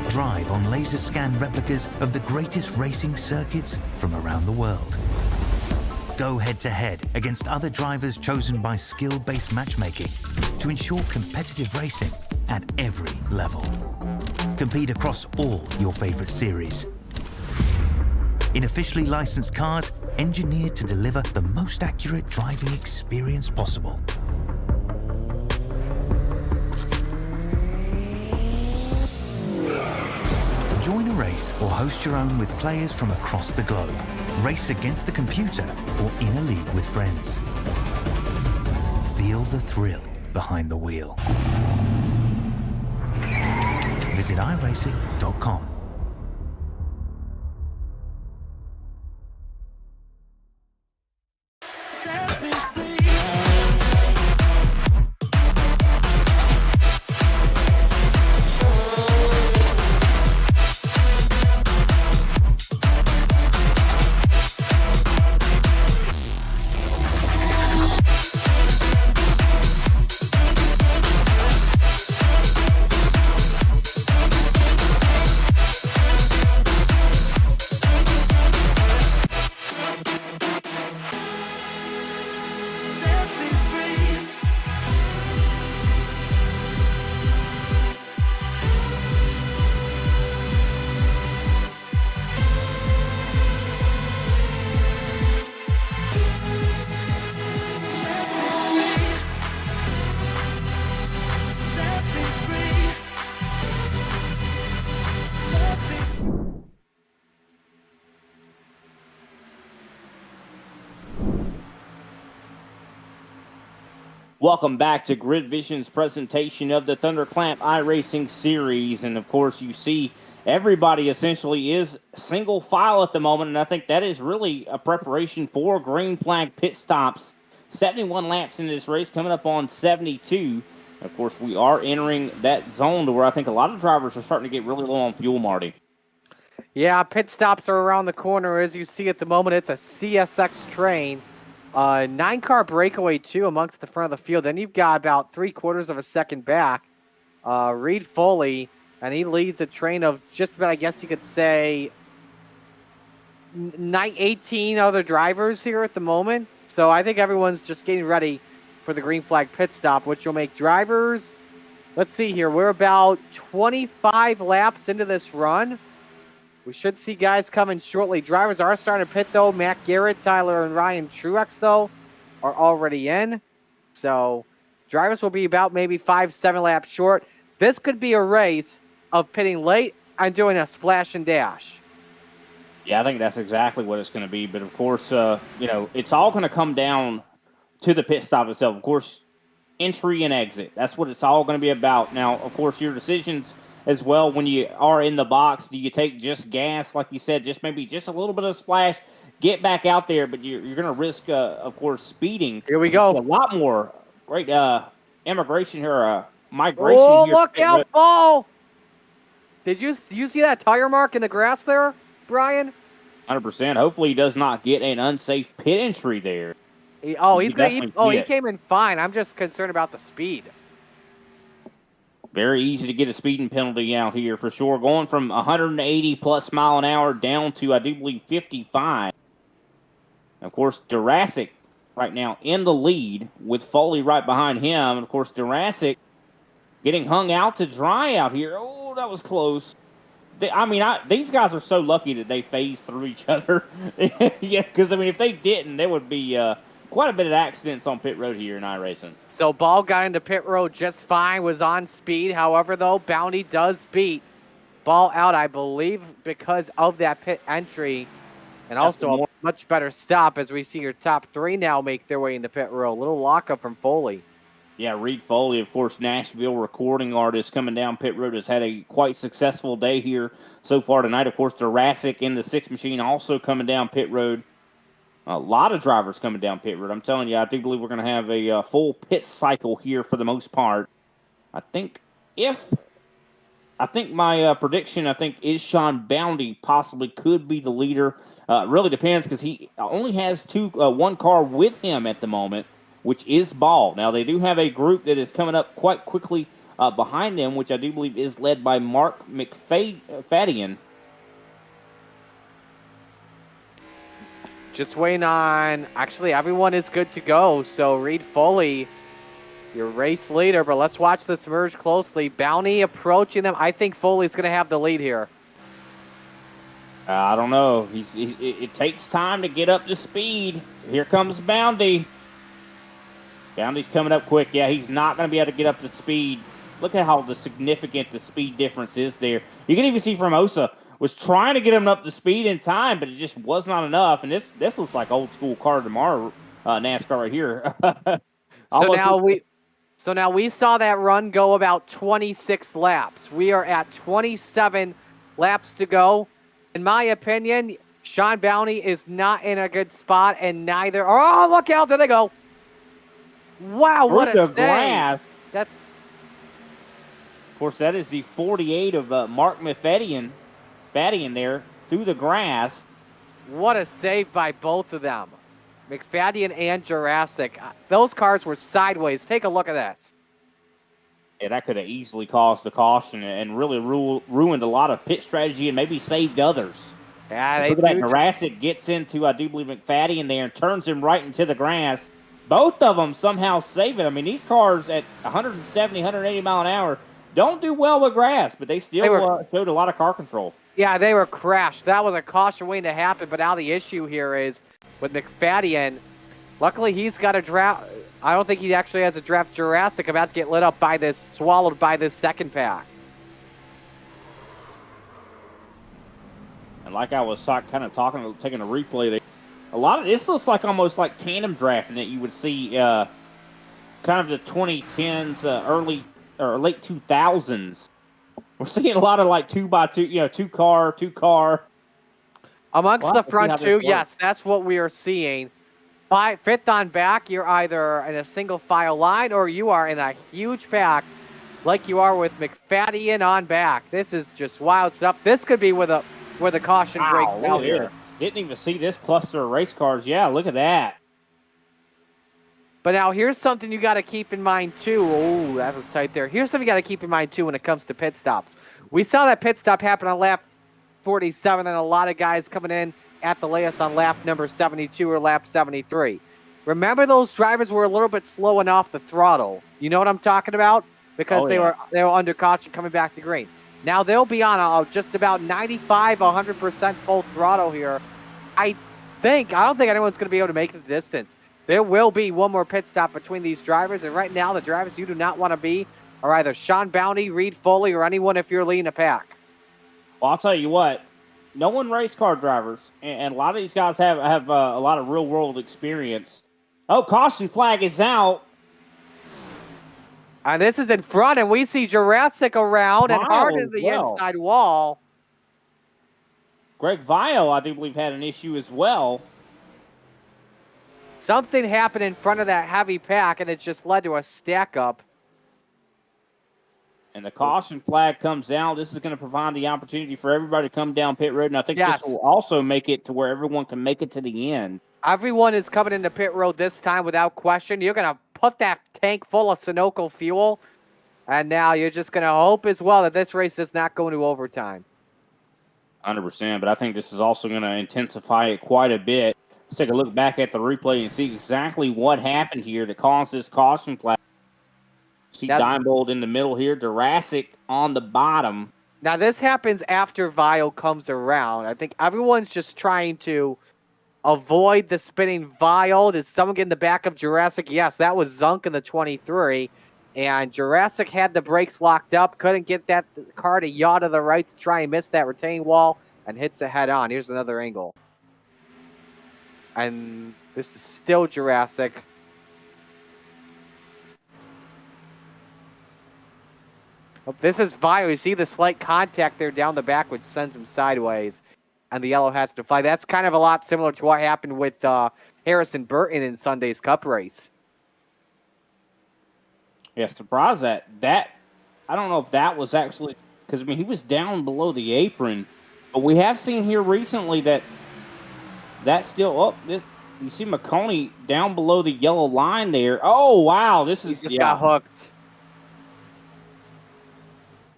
Drive on laser scan replicas of the greatest racing circuits from around the world. Go head-to-head against other drivers chosen by skill-based matchmaking to ensure competitive racing at every level. Compete across all your favorite series. In officially licensed cars, engineered to deliver the most accurate driving experience possible. Join a race or host your own with players from across the globe. Race against the computer or in a league with friends. Feel the thrill behind the wheel. Visit iRacing.com. Welcome back to Grid Vision's presentation of the ThunderClap iRacing Series. And, of course, you see everybody essentially is single file at the moment, and I think that is really a preparation for green flag pit stops. 71 laps in this race, coming up on 72. Of course, we are entering that zone to where I think a lot of drivers are starting to get really low on fuel, Marty. Yeah, pit stops are around the corner. As you see at the moment, it's a CSX train. 9-car breakaway, too, amongst the front of the field. Then you've got about 3/4 of a second back. Reed Foley, and he leads a train of just about, I guess you could say, 18 other drivers here at the moment. So I think everyone's just getting ready for the green flag pit stop, which will make drivers, let's see here, we're about 25 laps into this run. We should see guys coming shortly. Drivers are starting to pit, though. Matt Garrett, Tyler, and Ryan Truex, though, are already in. So drivers will be about maybe 5-7 laps short. This could be a race of pitting late and doing a splash and dash. Yeah, I think that's exactly what it's going to be. But, of course, it's all going to come down to the pit stop itself. Of course, entry and exit. That's what it's all going to be about. Now, of course, your decisions as well when you are in the box. Do you take just gas, like you said, just maybe just a little bit of splash, get back out there, but you're going to risk, of course, speeding. Here we go. A lot more great immigration here, migration here. Oh, look out, Paul! Did you see that tire mark in the grass there, Brian? 100%. Hopefully he does not get an unsafe pit entry there. He came in fine. I'm just concerned about the speed. Very easy to get a speeding penalty out here for sure. Going from 180+ mile an hour down to, I do believe, 55. Of course, Jurassic right now in the lead with Foley right behind him. And, of course, Jurassic getting hung out to dry out here. Oh, that was close. These guys are so lucky that they phase through each other. Yeah, because, if they didn't, there would be quite a bit of accidents on pit road here in iRacing. So Ball got into pit road just fine, was on speed. However, though, Bounty does beat Ball out, I believe, because of that pit entry. And also a much better stop as we see your top three now make their way into pit road. A little lockup from Foley. Yeah, Reed Foley, of course, Nashville recording artist coming down pit road, has had a quite successful day here so far tonight. Of course, Jurassic in the 6 machine also coming down pit road. A lot of drivers coming down pit road. I'm telling you, I do believe we're going to have a full pit cycle here for the most part. I think my prediction, is Sean Bounty possibly could be the leader. It really depends because he only has one car with him at the moment, which is Ball. Now, they do have a group that is coming up quite quickly behind them, which I do believe is led by Mark McFadden. Just waiting on, actually, everyone is good to go. So Reed Foley, your race leader, but let's watch this merge closely. Bounty approaching them. I think Foley's going to have the lead here. I don't know. It takes time to get up to speed. Here comes Bounty. Bounty's coming up quick. Yeah, he's not going to be able to get up to speed. Look at how significant the speed difference is there. You can even see Formosa was trying to get him up to speed in time, but it just was not enough. And this looks like old school car tomorrow NASCAR right here. So now we saw that run go about 26 laps. We are at 27 laps to go. In my opinion, Sean Bounty is not in a good spot, and neither. Oh, look out! There they go. Wow, what a the save! grass. That, Of course, that is the 48 of Mark Mafedian there through the grass. what a save by both of them. McFadden and Jurassic. Those cars were sideways. Take a look at this. Yeah, that could have easily caused the caution and really ruined a lot of pit strategy and maybe saved others. Yeah, they Look at that. do. Jurassic gets into, I do believe, McFadden there and turns him right into the grass. Both of them somehow save it. I mean, these cars at 170, 180 mile an hour don't do well with grass, but they still showed a lot of car control. Yeah, they were crashed. That was a caution waiting to happen, but now the issue here is with McFadden. Luckily, he's got a draft. I don't think he actually has a draft. Jurassic about to get lit up by this, swallowed by this second pack. And like I was taking a replay there, a lot of this looks like almost like tandem drafting that you would see kind of the 2010s, early or late 2000s. We're seeing a lot of like 2x2, two car. Amongst the front two, yes, that's what we are seeing. Fifth on back, you're either in a single file line or you are in a huge pack like you are with McFadden on back. This is just wild stuff. This could be where the caution breaks out here. Didn't even see this cluster of race cars. Yeah, look at that. But now here's something you got to keep in mind too. Oh, that was tight there. Here's something you got to keep in mind too when it comes to pit stops. We saw that pit stop happen on lap 47 and a lot of guys coming in at the latest on lap number 72 or lap 73. Remember, those drivers were a little bit slow off the throttle. You know what I'm talking about? Because they were under caution coming back to green. Now they'll be on just about 95, 100% full throttle here. I don't think anyone's going to be able to make the distance. There will be one more pit stop between these drivers, and right now the drivers you do not want to be are either Sean Bounty, Reed Foley, or anyone if you're leading a pack. Well, I'll tell you what, knowing race car drivers, and a lot of these guys have a lot of real-world experience. Oh, caution flag is out. And this is in front, and we see Jurassic around and hard in the inside wall. Greg Vile, I do believe, had an issue as well. Something happened in front of that heavy pack, and it just led to a stack-up. And the caution flag comes out. This is going to provide the opportunity for everybody to come down pit road, and I think this will also make it to where everyone can make it to the end. Everyone is coming into pit road this time without question. You're going to put that tank full of Sunoco fuel, and now you're just going to hope as well that this race does not go into overtime. 100%, but I think this is also going to intensify it quite a bit. Let's take a look back at the replay and see exactly what happened here that caused this caution flag. See Dimebold in the middle here, Jurassic on the bottom. Now, this happens after Vile comes around. I think everyone's just trying to avoid the spinning Vile. Did someone get in the back of Jurassic? Yes, that was Zunk in the 23. And Jurassic had the brakes locked up, couldn't get that car to yaw to the right to try and miss that retaining wall, and hits it head on. Here's another angle. And this is still Jurassic. Oh, this is Vile. You see the slight contact there down the back, which sends him sideways. And the yellow has to fly. That's kind of a lot similar to what happened with Harrison Burton in Sunday's Cup race. Yeah, surprised that. I don't know if that was actually, because, I mean, he was down below the apron. But we have seen here recently that's still up. You see McConey down below the yellow line there. Oh, wow. He just got hooked.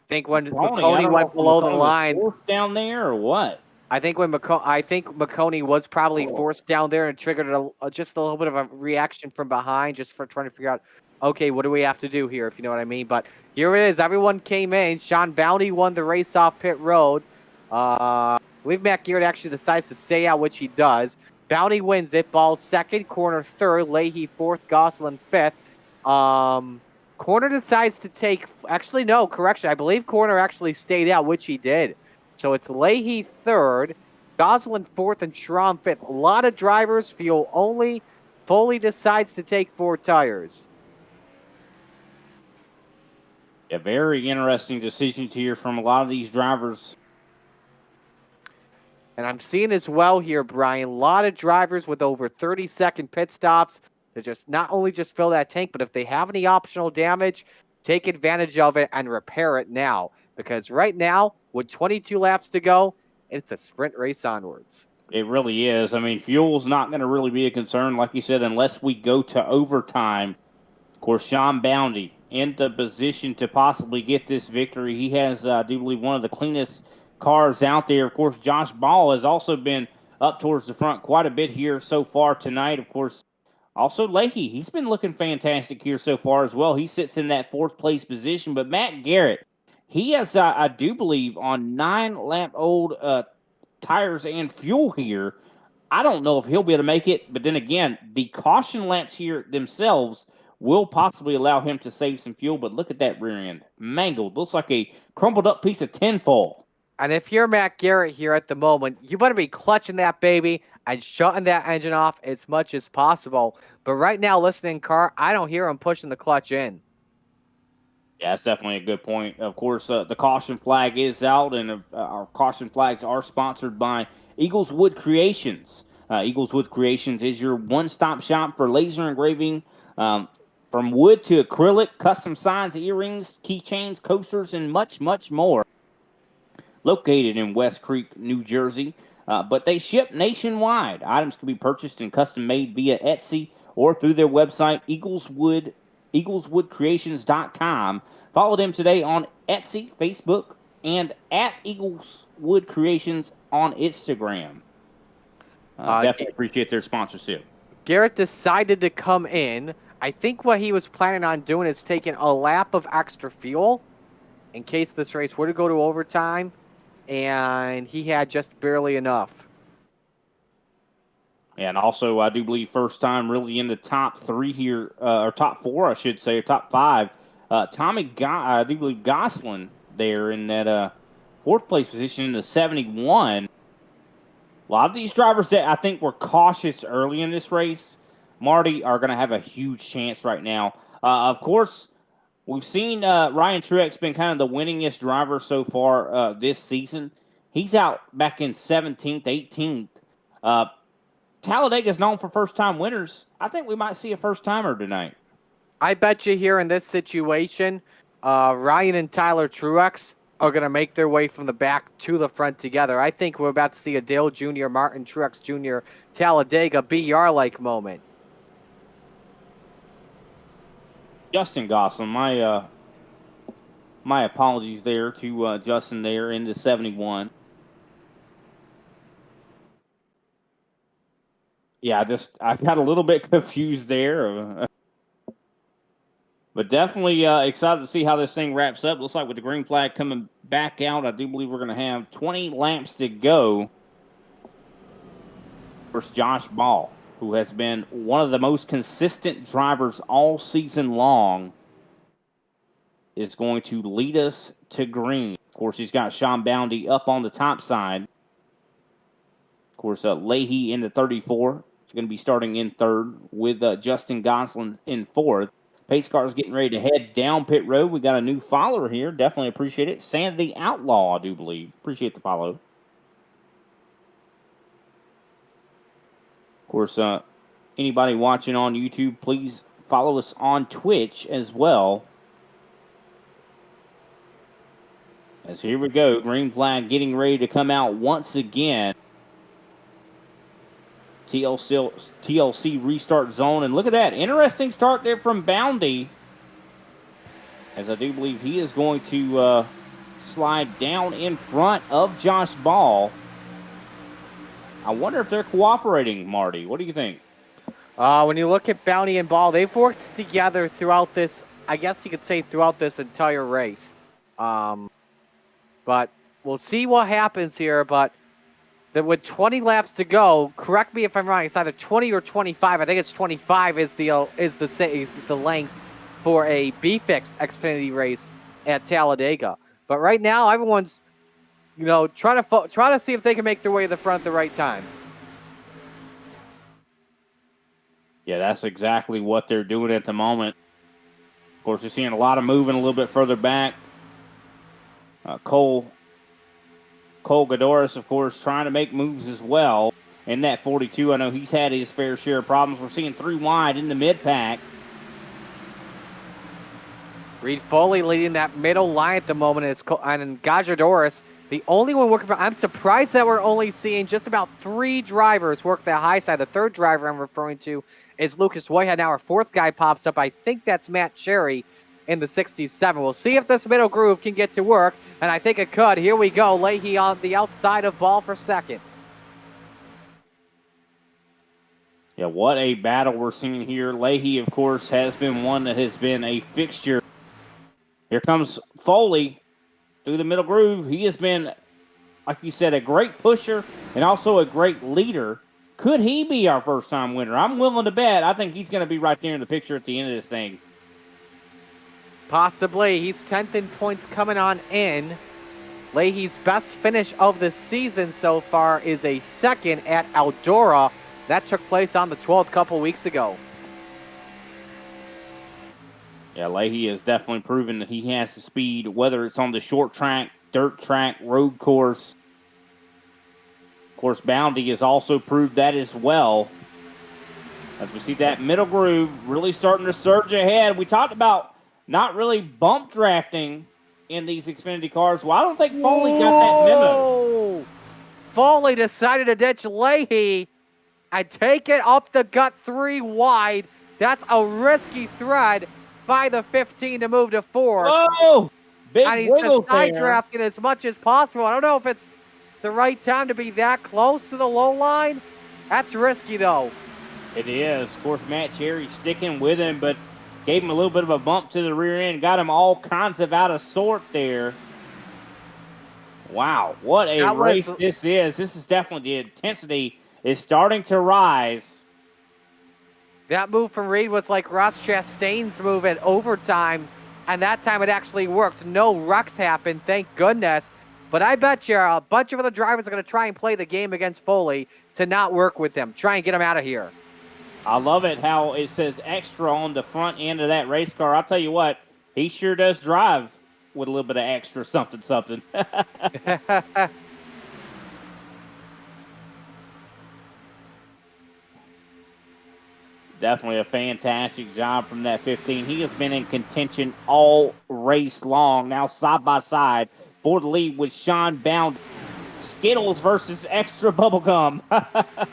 I think when McConey went below the line. Down there or what? I think McConey was probably forced down there and triggered just a little bit of a reaction from behind, just for trying to figure out, okay, what do we have to do here, if you know what I mean? But here it is. Everyone came in. Sean Bounty won the race off pit road. I believe Matt Garrett actually decides to stay out, which he does. Bounty wins it. Ball second, Corner third, Leahy fourth, Gosselin fifth. Corner decides to take, actually, no, correction. I believe Corner actually stayed out, which he did. So it's Leahy third, Gosselin fourth, and Schramm fifth. A lot of drivers feel only Foley decides to take 4 tires. Yeah, very interesting decisions here from a lot of these drivers. And I'm seeing as well here, Brian, a lot of drivers with over 30-second pit stops to just not only just fill that tank, but if they have any optional damage, take advantage of it and repair it now. Because right now, with 22 laps to go, it's a sprint race onwards. It really is. I mean, fuel's not going to really be a concern, like you said, unless we go to overtime. Of course, Sean Bounty in the position to possibly get this victory. He has, I do believe, one of the cleanest cars out there. Of course, Josh Ball has also been up towards the front quite a bit here so far tonight. Of course, also Leahy, he's been looking fantastic here so far as well. He sits in that 4th place position. But Matt Garrett, he has, I do believe, on 9-lap-old tires and fuel here. I don't know if he'll be able to make it. But then again, the caution laps here themselves will possibly allow him to save some fuel. But look at that rear end. Mangled. Looks like a crumpled up piece of tinfoil. And if you're Matt Garrett here at the moment, you better be clutching that baby and shutting that engine off as much as possible. But right now, listening car, I don't hear him pushing the clutch in. Yeah, that's definitely a good point. Of course, the caution flag is out, and our caution flags are sponsored by Eagleswood Creations. Eagleswood Creations is your one-stop shop for laser engraving from wood to acrylic, custom signs, earrings, keychains, coasters, and much, much more. Located in West Creek, New Jersey, but they ship nationwide. Items can be purchased and custom made via Etsy or through their website, eagleswoodcreations.com. Follow them today on Etsy, Facebook, and at Eagleswood Creations on Instagram. Definitely appreciate their sponsorship. Garrett decided to come in. I think what he was planning on doing is taking a lap of extra fuel in case this race were to go to overtime, and he had just barely enough. And also, I do believe first time really in the top 3 here, or top 4, I should say, or top 5. I do believe Gosselin there in that 4th place position in the 71. A lot of these drivers that I think were cautious early in this race, Marty, are going to have a huge chance right now. Of course, we've seen Ryan Truex been kind of the winningest driver so far this season. He's out back in 17th, 18th. Talladega is known for first-time winners. I think we might see a first-timer tonight. I bet you here in this situation, Ryan and Tyler Truex are going to make their way from the back to the front together. I think we're about to see a Dale Jr., Martin Truex Jr., Talladega BR-like moment. Justin Gosselin, my apologies there to Justin there in the 71. Yeah, I got a little bit confused there. But definitely excited to see how this thing wraps up. Looks like with the green flag coming back out, I do believe we're going to have 20 laps to go. First, Josh Ball, who has been one of the most consistent drivers all season long, is going to lead us to green. Of course, he's got Sean Bounty up on the top side. Of course, Leahy in the 34. He's going to be starting in 3rd with Justin Gosselin in 4th. Pace car is getting ready to head down pit road. We got a new follower here. Definitely appreciate it. Sandy Outlaw, I do believe. Appreciate the follow. Of course, anybody watching on YouTube, please follow us on Twitch as well. As here we go. Green flag getting ready to come out once again. TLC restart zone. And look at that. Interesting start there from Bounty. As I do believe he is going to slide down in front of Josh Ball. I wonder if they're cooperating, Marty. What do you think? When you look at Bounty and Ball, they've worked together throughout this, I guess you could say throughout this entire race. But we'll see what happens here. But with 20 laps to go, correct me if I'm wrong, it's either 20 or 25. I think it's 25 is the length for a B-Fixed Xfinity race at Talladega. But right now, everyone's, trying to see if they can make their way to the front at the right time. Yeah, that's exactly what they're doing at the moment. Of course, you're seeing a lot of moving a little bit further back. Cole Godoris, of course, trying to make moves as well in that 42. I know he's had his fair share of problems. We're seeing 3 wide in the mid-pack. Reed Foley leading that middle line at the moment, and Gajadoris, the only one working. I'm surprised that we're only seeing just about 3 drivers work the high side. The third driver I'm referring to is Lucas Whitehead. Now our fourth guy pops up. I think that's Matt Cherry in the 67. We'll see if this middle groove can get to work, and I think it could. Here we go. Leahy on the outside of ball for second. Yeah, what a battle we're seeing here. Leahy, of course, has been one that has been a fixture. Here comes Foley through the middle groove. He has been, like you said, a great pusher and also a great leader. Could he be our first-time winner? I'm willing to bet. I think he's going to be right there in the picture at the end of this thing. Possibly. He's 10th in points coming on in. Leahy's best finish of the season so far is a second at Eldora. That took place on the 12th a couple weeks ago. Yeah, Leahy has definitely proven that he has the speed, whether it's on the short track, dirt track, road course. Of course, Bounty has also proved that as well. As we see that middle groove really starting to surge ahead. We talked about not really bump drafting in these Xfinity cars. Well, I don't think Foley got that memo. Foley decided to ditch Leahy and take it up the gut 3 wide. That's a risky thread by the 15 to move to 4. Oh, big and he's wiggle just side there. drafting as much as possible. I don't know if it's the right time to be that close to the low line. That's risky, though. It is. Of course, Matt Cherry sticking with him, but gave him a little bit of a bump to the rear end. Got him all kinds of out of sort there. Wow, what a race this is. This is definitely, the intensity is starting to rise. That move from Reed was like Ross Chastain's move at overtime, and that time it actually worked. No wrecks happened, thank goodness. But I bet you a bunch of other drivers are going to try and play the game against Foley to not work with him. Try and get him out of here. I love it how it says extra on the front end of that race car. I'll tell you what, he sure does drive with a little bit of extra something. Definitely a fantastic job from that 15. He has been in contention all race long. Now side by side for the lead with Sean Bound. Skittles versus extra bubblegum.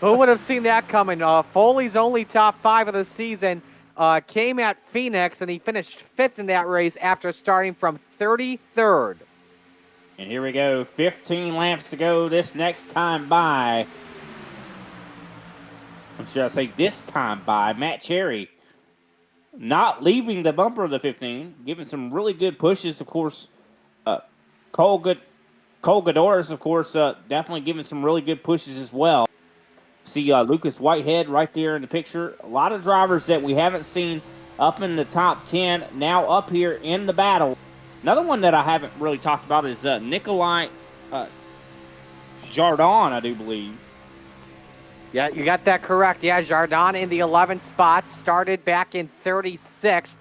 Who would have seen that coming? Foley's only top 5 of the season came at Phoenix, and he finished 5th in that race after starting from 33rd. And here we go. 15 laps to go this next time by. Should I say this time by Matt Cherry, not leaving the bumper of the 15, giving some really good pushes. Of course, Cole Godoris, of course, definitely giving some really good pushes as well. See Lucas Whitehead right there in the picture. A lot of drivers that we haven't seen up in the top 10, now up here in the battle. Another one that I haven't really talked about is Nikolai Jardin, I do believe. Yeah, you got that correct. Yeah, Jardin in the 11th spot, started back in 36th.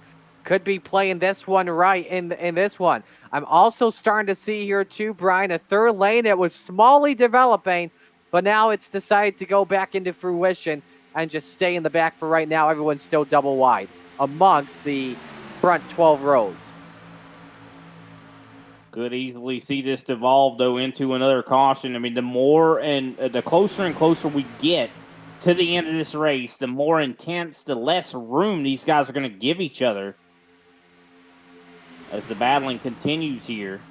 Could be playing this one right in this one. I'm also starting to see here too, Brian, a third lane that was smallly developing, but now it's decided to go back into fruition and just stay in the back for right now. Everyone's still double wide amongst the front 12 rows. Could easily see this devolve, though, into another caution. I mean, the more and the closer we get to the end of this race, the more intense, the less room these guys are going to give each other as the battling continues here.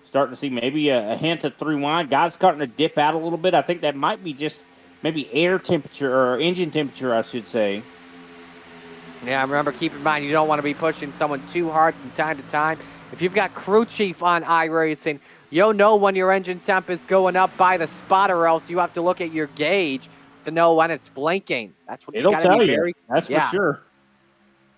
Starting to see maybe a hint of 3 wide. Guys starting to dip out a little bit. I think that might be just maybe air temperature or engine temperature, I should say. Yeah, remember, keep in mind, you don't want to be pushing someone too hard from time to time. If you've got crew chief on iRacing, you'll know when your engine temp is going up by the spot, or else you have to look at your gauge to know when it's blinking. That's what you got to be very. That's for sure.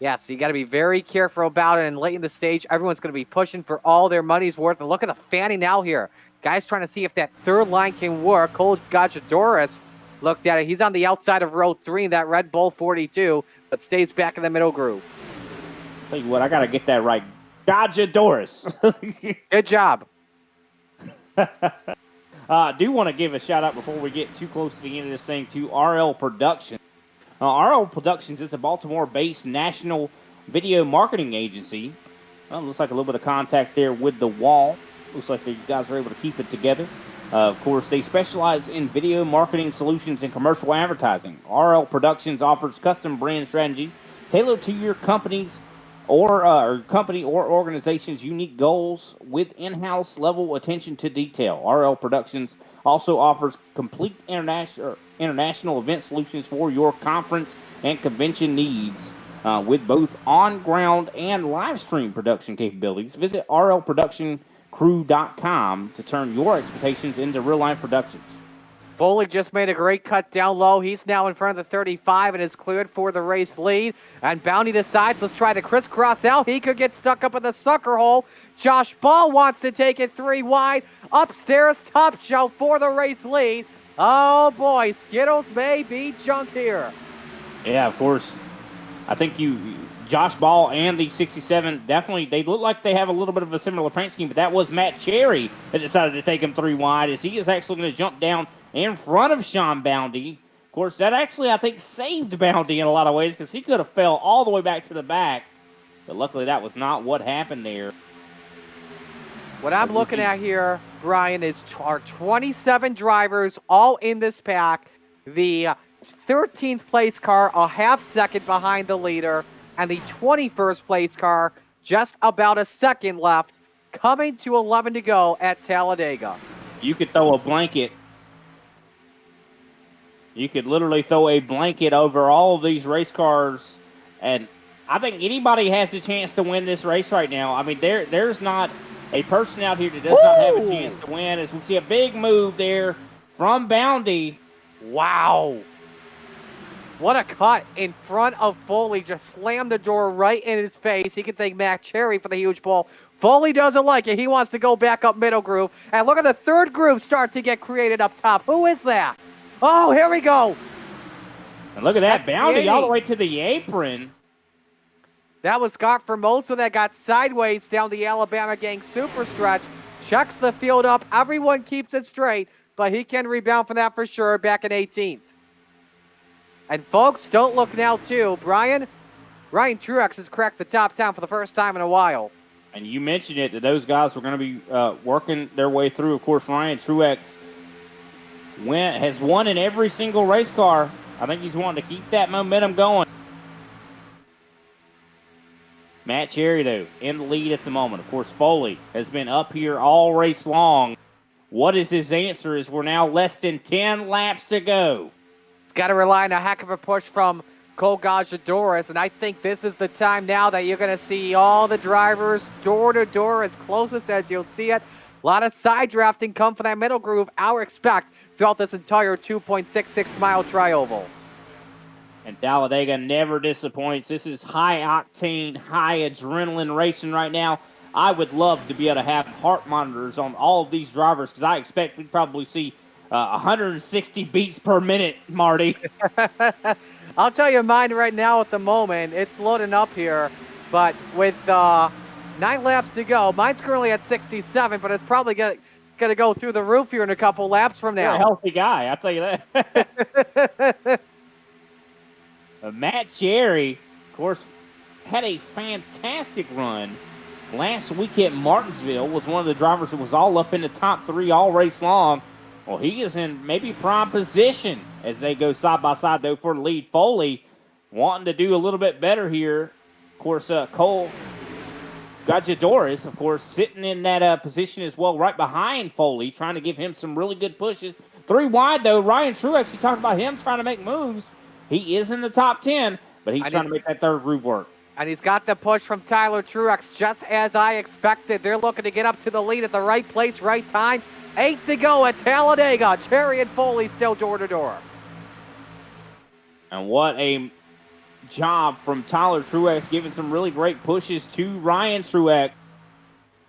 Yeah, so you got to be very careful about it. And late in the stage, everyone's going to be pushing for all their money's worth. And look at the fanning now here. Guys trying to see if that third line can work. Cole Gajadoris looked at it. He's on the outside of row 3 in that Red Bull 42, but stays back in the middle groove. Tell you what, I got to get that right. Doris. Good job. Do want to give a shout out before we get too close to the end of this thing to RL Productions. RL Productions is a Baltimore-based national video marketing agency. Looks like a little bit of contact there with the wall. Looks like the guys are able to keep it together. Of course, they specialize in video marketing solutions and commercial advertising. RL Productions offers custom brand strategies tailored to your company's or company or organization's unique goals with in-house level attention to detail. RL Productions also offers complete international event solutions for your conference and convention needs with both on-ground and live stream production capabilities. Visit rlproductioncrew.com to turn your expectations into real-life productions. Foley just made a great cut down low. He's now in front of the 35 and is cleared for the race lead. And Bounty decides, let's try to crisscross out. He could get stuck up in the sucker hole. Josh Ball wants to take it 3 wide. Upstairs, top shelf for the race lead. Oh boy, Skittles may be junk here. Yeah, of course. I think Josh Ball and the 67, definitely, they look like they have a little bit of a similar paint scheme, but that was Matt Cherry that decided to take him 3 wide as he is actually going to jump down in front of Sean Bounty. Of course, that actually, I think, saved Bounty in a lot of ways because he could have fell all the way back to the back. But luckily, that was not what happened there. What I'm looking at here, Brian, is our 27 drivers all in this pack. The 13th place car a half second behind the leader, and the 21st place car just about a second left, coming to 11 to go at Talladega. You could throw a blanket. You could literally throw a blanket over all of these race cars, and I think anybody has a chance to win this race right now. I mean, there's not a person out here that does not have a chance to win. As we see a big move there from Bounty. Wow. What a cut in front of Foley. Just slammed the door right in his face. He can thank Matt Cherry for the huge ball. Foley doesn't like it. He wants to go back up middle groove. And look at the third groove start to get created up top. Who is that? Oh, here we go. And look at that. Bounty all the way to the apron. That was Scott Formosa that got sideways down the Alabama Gang super stretch. Checks the field up. Everyone keeps it straight, but he can rebound from that for sure back in 18th. And folks, don't look now too. Ryan Truex has cracked the top 10 for the first time in a while. And you mentioned it, that those guys were going to be working their way through. Of course, Ryan Truex has won in every single race car. I think he's wanting to keep that momentum going. Matt Cherry, though, in the lead at the moment. Of course, Foley has been up here all race long. What is his answer as we're now less than 10 laps to go? It's got to rely on a heck of a push from Cole Gajadouras, and I think this is the time now that you're going to see all the drivers door to door as closest as you'll see it. A lot of side drafting come from that middle groove, I would expect, throughout this entire 2.66 mile tri-oval. And Talladega never disappoints. This is high-octane, high-adrenaline racing right now. I would love to be able to have heart monitors on all of these drivers because I expect we'd probably see 160 beats per minute, Marty. I'll tell you mine right now at the moment. It's loading up here, but with 9 laps to go, mine's currently at 67, but it's probably going to go through the roof here in a couple laps from now. You're a healthy guy, I'll tell you that. Matt Cherry, of course, had a fantastic run last week at Martinsville. Was one of the drivers that was all up in the top 3 all race long. Well, he is in maybe prime position as they go side by side, though, for the lead. Foley wanting to do a little bit better here. Of course, Cole Gajadouras, of course, sitting in that position as well, right behind Foley, trying to give him some really good pushes. 3 wide, though. Ryan Truex, you talked about him trying to make moves. He is in the top 10, but he's trying to make that third groove work. And he's got the push from Tyler Truex, just as I expected. They're looking to get up to the lead at the right place, right time. 8 to go at Talladega. Cherry and Foley still door to door. And what a job from Tyler Truex, giving some really great pushes to Ryan Truex.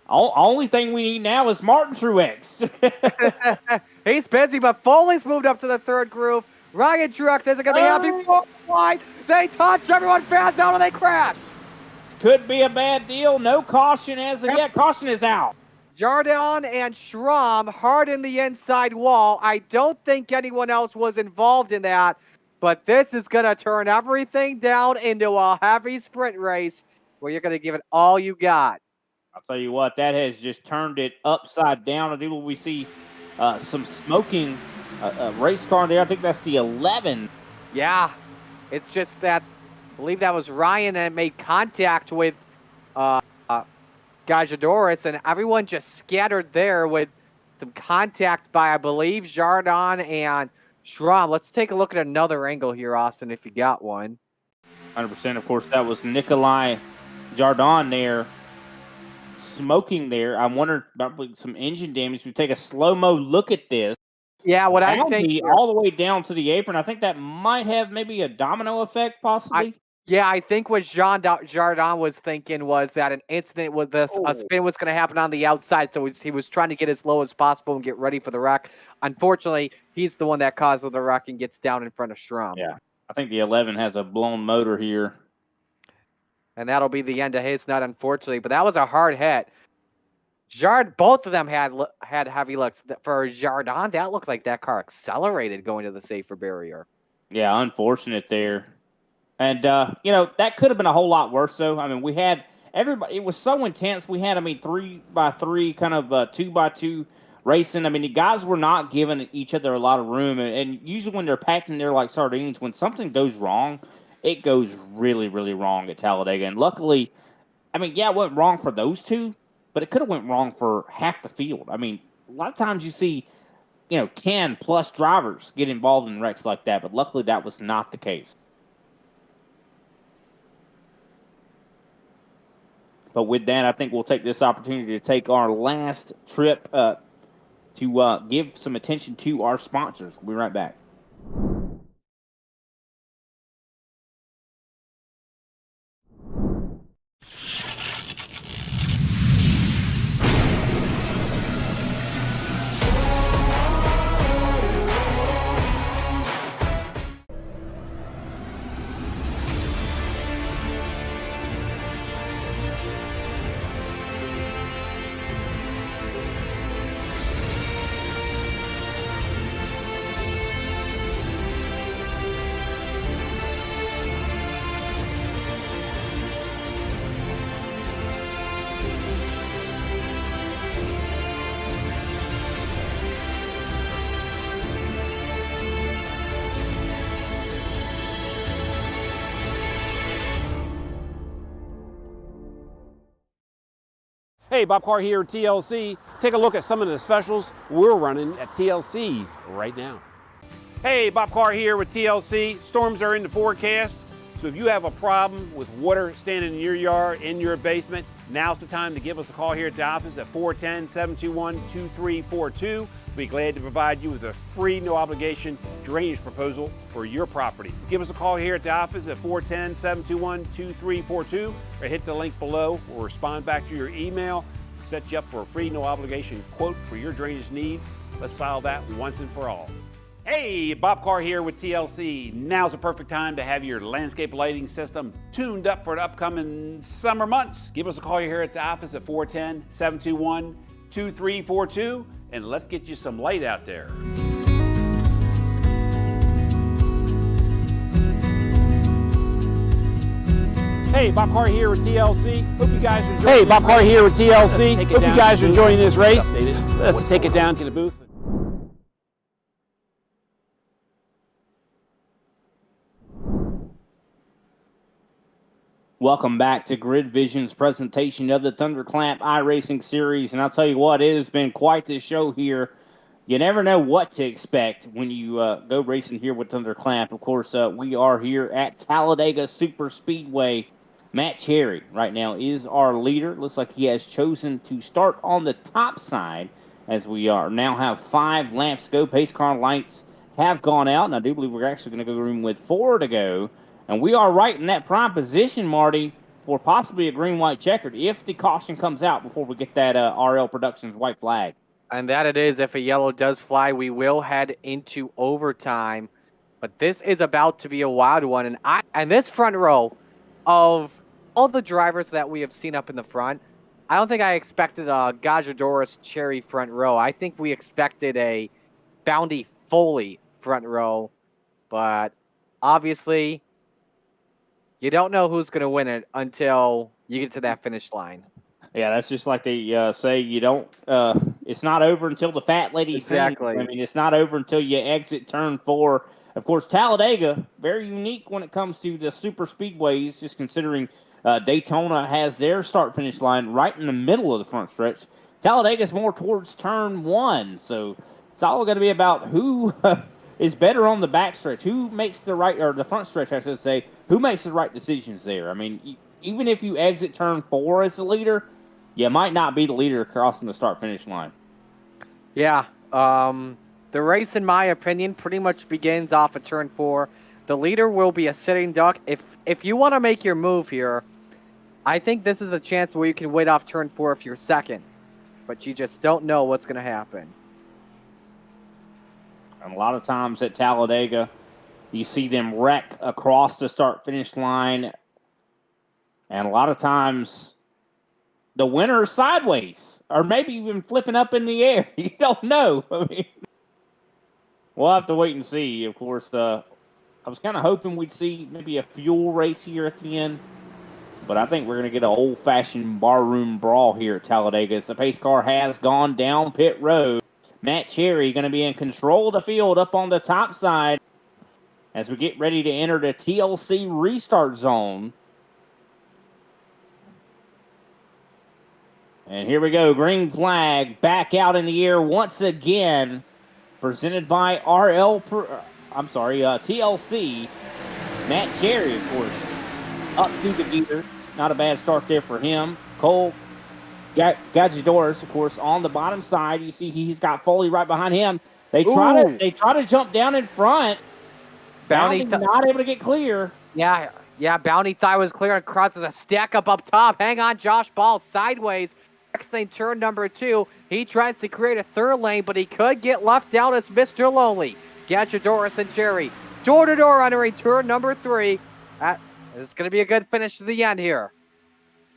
Only thing we need now is Martin Truex. He's busy, but Foley's moved up to the third groove. Ryan Truex isn't going to be happy. Wide. They touch. Everyone fans out and they crash. could be a bad deal. No caution as of yet. Caution is out. Jardon and Schramm hard in the inside wall. I don't think anyone else was involved in that, but this is going to turn everything down into a heavy sprint race where you're going to give it all you got. I'll tell you what, that has just turned it upside down. I do we see some smoking race car there. I think that's the 11. Yeah, it's just that I believe that was Ryan and made contact with Gajadoris, and everyone just scattered there with some contact by, I believe, Jardon and Schramm. Let's take a look at another angle here, Austin, if you got one. 100%. Of course, that was Nikolai Jardon there, smoking there. I'm wondering about some engine damage. We take a slow-mo look at this. Yeah, what I think all the way down to the apron. I think that might have maybe a domino effect, possibly. I think what Jardin was thinking was that an incident with this, a spin was going to happen on the outside, so he was trying to get as low as possible and get ready for the wreck. Unfortunately, he's the one that caused the wreck and gets down in front of Schramm. Yeah, I think the 11 has a blown motor here. And that'll be the end of his nut, unfortunately. But that was a hard hit. Both of them had heavy looks. For Jardin, that looked like that car accelerated going to the safer barrier. Yeah, unfortunate there. And, that could have been a whole lot worse, though. I mean, we had everybody. It was so intense. We had, 3x3, kind of 2x2 racing. I mean, the guys were not giving each other a lot of room. And usually when they're packed in there like sardines, when something goes wrong, it goes really, really wrong at Talladega. And luckily, it went wrong for those two, but it could have went wrong for half the field. I mean, a lot of times you see, 10-plus drivers get involved in wrecks like that, but luckily that was not the case. But with that, I think we'll take this opportunity to take our last trip to give some attention to our sponsors. We'll be right back. Hey, Bob Carr here at TLC. Take a look at some of the specials we're running at TLC right now. Hey, Bob Carr here with TLC. Storms are in the forecast, so if you have a problem with water standing in your yard, in your basement, now's the time to give us a call here at the office at 410-721-2342. We'll be glad to provide you with a free, no-obligation drainage proposal for your property. Give us a call here at the office at 410-721-2342 or hit the link below. We'll respond back to your email, set you up for a free, no-obligation quote for your drainage needs. Let's solve that once and for all. Hey, Bob Carr here with TLC. Now's the perfect time to have your landscape lighting system tuned up for the upcoming summer months. Give us a call here at the office at 410-721-2342. And let's get you some light out there. Hey, Bob Carr here with TLC. Hope you guys are enjoying. Hey, Bob Carr here with TLC. Hope you guys are enjoying this race. Let's take it down to the booth. Welcome back to Grid Vision's presentation of the ThunderClap iRacing Series. And I'll tell you what, it has been quite the show here. You never know what to expect when you go racing here with ThunderClap. Of course, we are here at Talladega Superspeedway. Matt Cherry right now is our leader. Looks like he has chosen to start on the top side as we are now have 5 laps to go. Pace car lights have gone out, and I do believe we're actually going to go room with 4 to go. And we are right in that prime position, Marty, for possibly a green-white checkered if the caution comes out before we get that RL Productions white flag. And that it is. If a yellow does fly, we will head into overtime. But this is about to be a wild one. And this front row of all the drivers that we have seen up in the front, I don't think I expected a Gajadoris Cherry front row. I think we expected a Bounty Foley front row, but obviously you don't know who's going to win it until you get to that finish line. Yeah, that's just like they say, you don't. It's not over until the fat lady sings. Exactly. I mean, it's not over until you exit turn 4. Of course, Talladega, very unique when it comes to the super speedways, just considering Daytona has their start-finish line right in the middle of the front stretch. Talladega's more towards turn 1, so it's all going to be about who is better on the backstretch, who makes the right, or the front stretch, I should say, who makes the right decisions there. I mean, even if you exit turn 4 as the leader, you might not be the leader crossing the start-finish line. Yeah, the race, in my opinion, pretty much begins off at turn 4. The leader will be a sitting duck. If you want to make your move here, I think this is a chance where you can wait off turn 4 if you're second, but you just don't know what's going to happen. And a lot of times at Talladega, you see them wreck across the start-finish line, and a lot of times the winner is sideways, or maybe even flipping up in the air. You don't know. I mean, we'll have to wait and see. Of course, I was kind of hoping we'd see maybe a fuel race here at the end, but I think we're going to get an old-fashioned barroom brawl here at Talladega as the pace car has gone down pit road. Matt Cherry going to be in control of the field up on the top side as we get ready to enter the TLC restart zone. And here we go, green flag back out in the air once again, presented by TLC. Matt Cherry, of course, up through the gear. Not a bad start there for him. Cole Gajadoris, of course, on the bottom side. You see he's got Foley right behind him. They try to jump down in front. Bounty not able to get clear. Yeah, Bounty thought was clear and crosses a stack up top. Hang on, Josh Ball sideways. Next thing, turn number 2. He tries to create a third lane, but he could get left out as Mr. Lonely. Gajadoris and Cherry door-to-door entering turn number 3. It's going to be a good finish to the end here.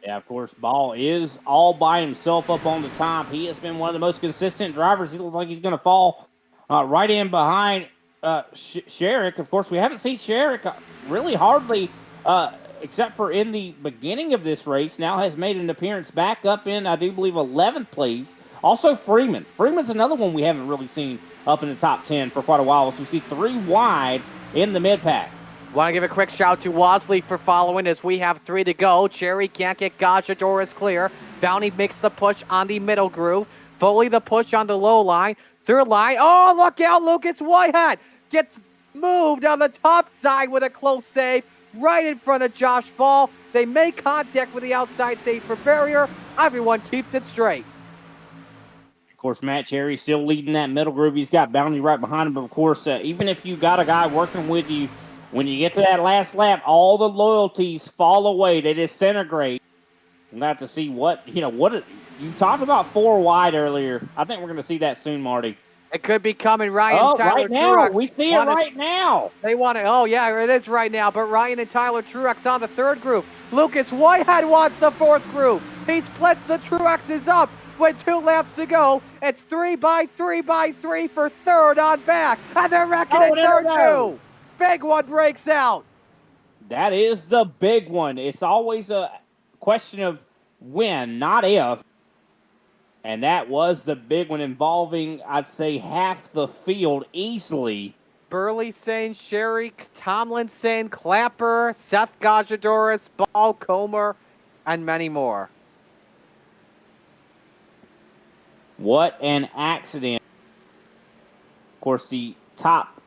Yeah, of course, Ball is all by himself up on the top. He has been one of the most consistent drivers. He looks like he's going to fall right in behind Sherrick. Of course, we haven't seen Sherrick really hardly, except for in the beginning of this race. Now has made an appearance back up in, I do believe, 11th place. Also, Freeman. Freeman's another one we haven't really seen up in the top 10 for quite a while. So we see 3 wide in the mid-pack. Want to give a quick shout to Wasley for following as we have 3 to go. Cherry can't get Gajadoris clear. Bounty makes the push on the middle groove. Foley the push on the low line. Third line. Oh, look out, Lucas Whitehead gets moved on the top side with a close save right in front of Josh Ball. They make contact with the outside save for barrier. Everyone keeps it straight. Of course, Matt Cherry still leading that middle groove. He's got Bounty right behind him. But, of course, even if you got a guy working with you, when you get to that last lap, all the loyalties fall away. They disintegrate. We'll have to see what you talked about 4 wide earlier. I think we're going to see that soon, Marty. It could be coming. Tyler right now. Truex We see it right now. They want it. Oh, yeah, it is right now. But Ryan and Tyler Truex on the 3rd group. Lucas Whitehead wants the 4th group. He splits the Truexes up with 2 laps to go. It's 3 by 3 by 3 for 3rd on back. And they're wrecking at turn 2. Big one breaks out. That is the big one. It's always a question of when, not if. And that was the big one involving, I'd say, half the field easily. Burleson, Sherry, Tomlinson, Clapper, Seth Gajadoris, Ball, Comer, and many more. What an accident. Of course, the top,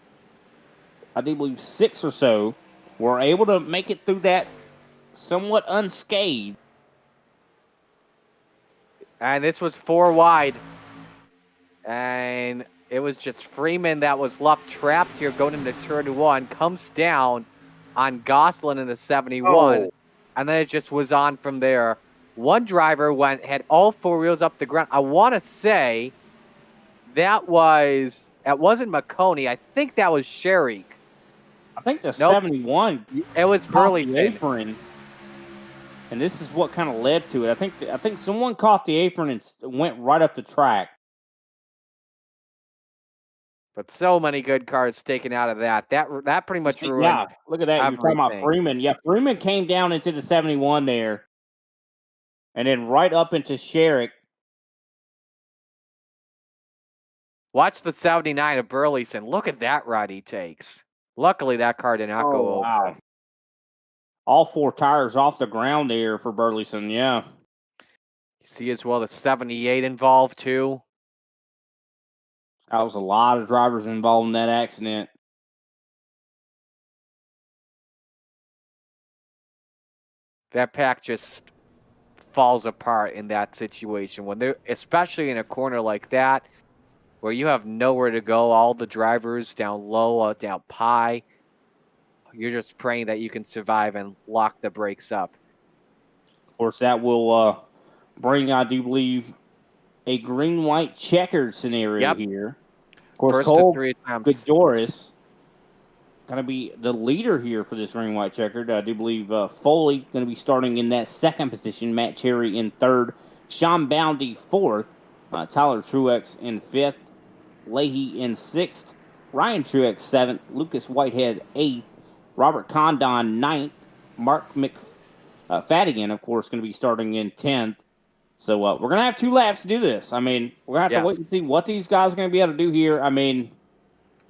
I do believe, 6 or so were able to make it through that somewhat unscathed. And this was 4 wide. And it was just Freeman that was left trapped here going into turn 1. Comes down on Gosselin in the 71. Oh. And then it just was on from there. One driver had all 4 wheels up the ground. I want to say it wasn't McConey. I think that was Sherry. I think the 71. It was Burleson. And this is what kind of led to it. I think someone caught the apron and went right up the track. But so many good cars taken out of that. That pretty much ruined. Yeah, look at that. You're talking about everything. Freeman. Yeah, Freeman came down into the 71 there. And then right up into Sherrick. Watch the 79 of Burleson. Look at that ride he takes. Luckily, that car did not go over. Wow. All 4 tires off the ground there for Burleson, yeah. You see as well the 78 involved, too. That was a lot of drivers involved in that accident. That pack just falls apart in that situation. When they're, especially in a corner like that, where you have nowhere to go, all the drivers down low, down high, you're just praying that you can survive and lock the brakes up. Of course, that will bring, I do believe, a green-white checkered scenario here. Of course, First Cole of 3 attempts. Gajoris going to be the leader here for this green-white checkered. I do believe Foley going to be starting in that second position. Matt Cherry in third. Sean Boundy fourth. Tyler Truex in fifth. Leahy in sixth. Ryan Truex seventh. Lucas Whitehead eighth. Robert Condon ninth. Mark McFadden, of course, going to be starting in 10th. So we're going to have 2 laps to do this. I mean, we're going to have to wait and see what these guys are going to be able to do here. I mean,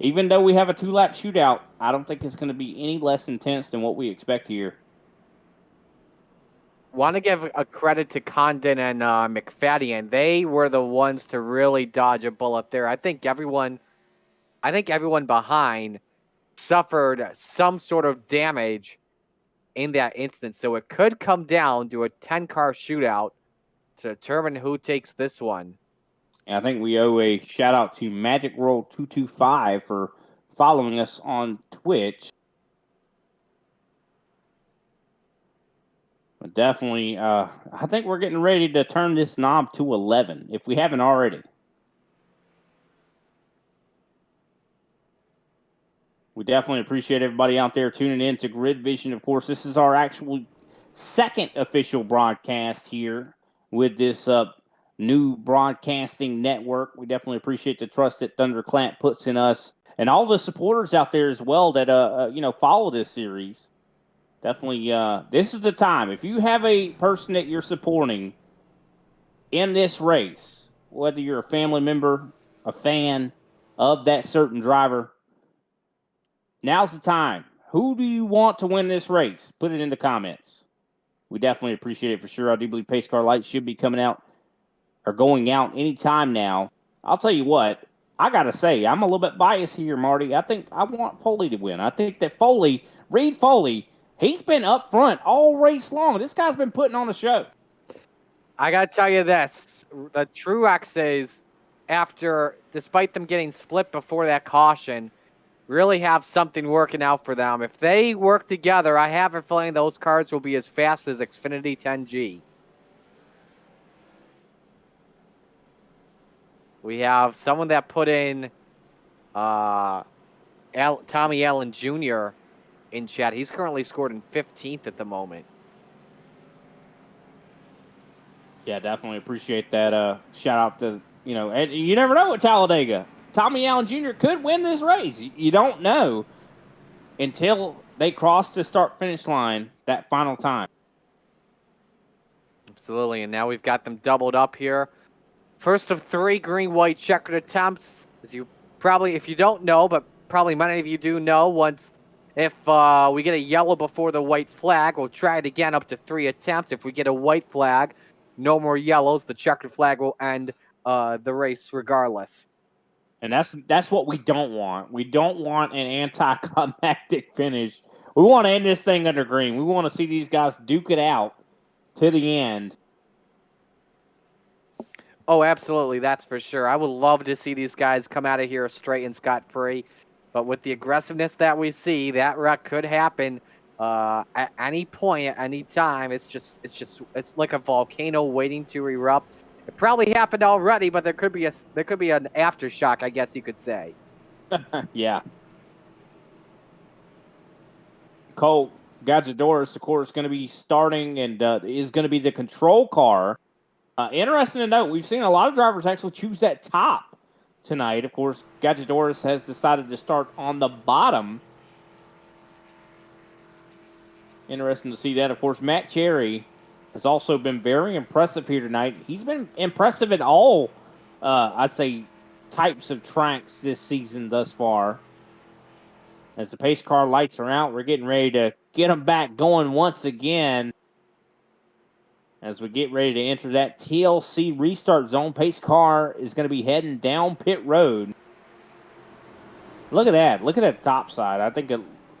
even though we have a 2-lap shootout, I don't think it's going to be any less intense than what we expect here. Want to give a credit to Condon and McFadden. They were the ones to really dodge a bullet there. I think everyone behind suffered some sort of damage in that instance. So it could come down to a 10-car shootout to determine who takes this one. And I think we owe a shout out to Magic World 225 for following us on Twitch. But definitely, I think we're getting ready to turn this knob to 11, if we haven't already. We definitely appreciate everybody out there tuning in to Grid Vision. Of course, this is our actual second official broadcast here with this new broadcasting network. We definitely appreciate the trust that ThunderClap puts in us and all the supporters out there as well that follow this series. Definitely, this is the time. If you have a person that you're supporting in this race, whether you're a family member, a fan of that certain driver, now's the time. Who do you want to win this race? Put it in the comments. We definitely appreciate it for sure. I do believe Pace Car Lights should be coming out or going out anytime now. I'll tell you what, I got to say, I'm a little bit biased here, Marty. I think I want Foley to win. I think that Reed Foley, he's been up front all race long. This guy's been putting on a show. I got to tell you this. The Truexes, despite them getting split before that caution, really have something working out for them. If they work together, I have a feeling those cars will be as fast as Xfinity 10G. We have someone that put in Tommy Allen Jr. in chat. He's currently scored in 15th at the moment. Yeah, definitely appreciate that. Shout out to, and you never know at Talladega. Tommy Allen Jr. could win this race. You don't know until they cross the start-finish line that final time. Absolutely, and now we've got them doubled up here. First of 3 green-white checkered attempts. As you probably, if you don't know, but probably many of you do know, if we get a yellow before the white flag, we'll try it again up to 3 attempts. If we get a white flag, no more yellows, the checkered flag will end the race regardless. And that's what we don't want. We don't want an anticlimactic finish. We want to end this thing under green. We want to see these guys duke it out to the end. Oh, absolutely. That's for sure. I would love to see these guys come out of here straight and scot-free. But with the aggressiveness that we see, that wreck could happen at any point, at any time. It's like a volcano waiting to erupt. It probably happened already, but there could be an aftershock, I guess you could say. Yeah. Cole, Gadjadouris, of course, going to be starting and is going to be the control car. Interesting to note, we've seen a lot of drivers actually choose that top tonight. Of course, Gadjadouris has decided to start on the bottom. Interesting to see that. Of course, Matt Cherry has also been very impressive here tonight. He's been impressive at all, I'd say, types of tracks this season thus far. As the pace car lights are out, we're getting ready to get them back going once again. As we get ready to enter that TLC restart zone, pace car is going to be heading down pit road. Look at that. Look at that top side. I think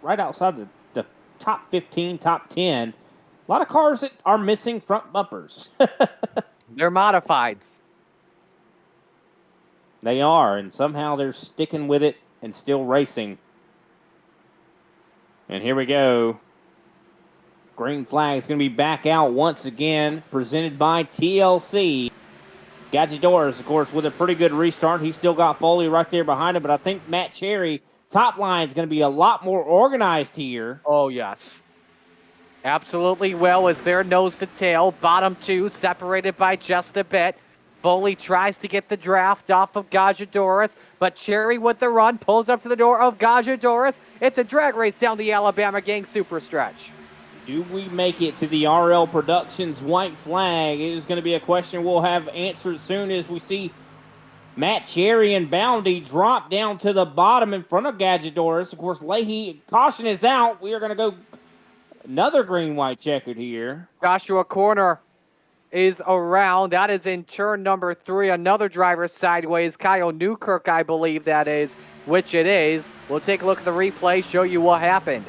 right outside the top 15, top 10. A lot of cars that are missing front bumpers. They're modifieds. They are, and somehow they're sticking with it and still racing. And here we go. Green flag is going to be back out once again, presented by TLC. Gadjadouris, of course, with a pretty good restart. He's still got Foley right there behind him, but I think Matt Cherry, top line, is going to be a lot more organized here. Oh, yes. Absolutely. Well, as their nose to tail, bottom two separated by just a bit. Foley tries to get the draft off of Gadjadouris, but Cherry with the run pulls up to the door of Gadjadouris. It's a drag race down the Alabama Gang Super Stretch. Do we make it to the RL Productions white flag? It is going to be a question we'll have answered soon as we see Matt Cherry and Bounty drop down to the bottom in front of Gadjadouris. Of course, Leahy, caution is out. We are going to go another green-white checkered here. Joshua Corner is around. That is in turn number 3. Another driver sideways. Kyle Newkirk, I believe that is, which it is. We'll take a look at the replay, show you what happened.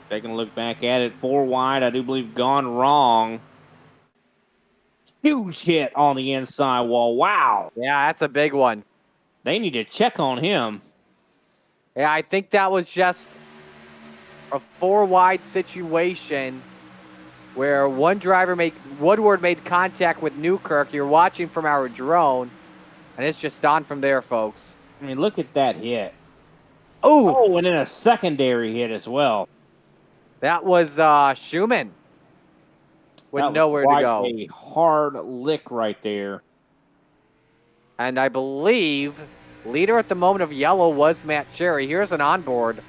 Taking a look back at it, 4 wide, I do believe gone wrong. Huge hit on the inside wall. Wow. Yeah, that's a big one. They need to check on him. Yeah, I think that was just a 4 wide situation where one driver Woodward made contact with Newkirk. You're watching from our drone, and it's just on from there, folks. I mean, look at that hit. Ooh. Oh, and then a secondary hit as well. That was Schumann with nowhere to go. A hard lick right there. And I believe leader at the moment of yellow was Matt Cherry. Here's an onboard.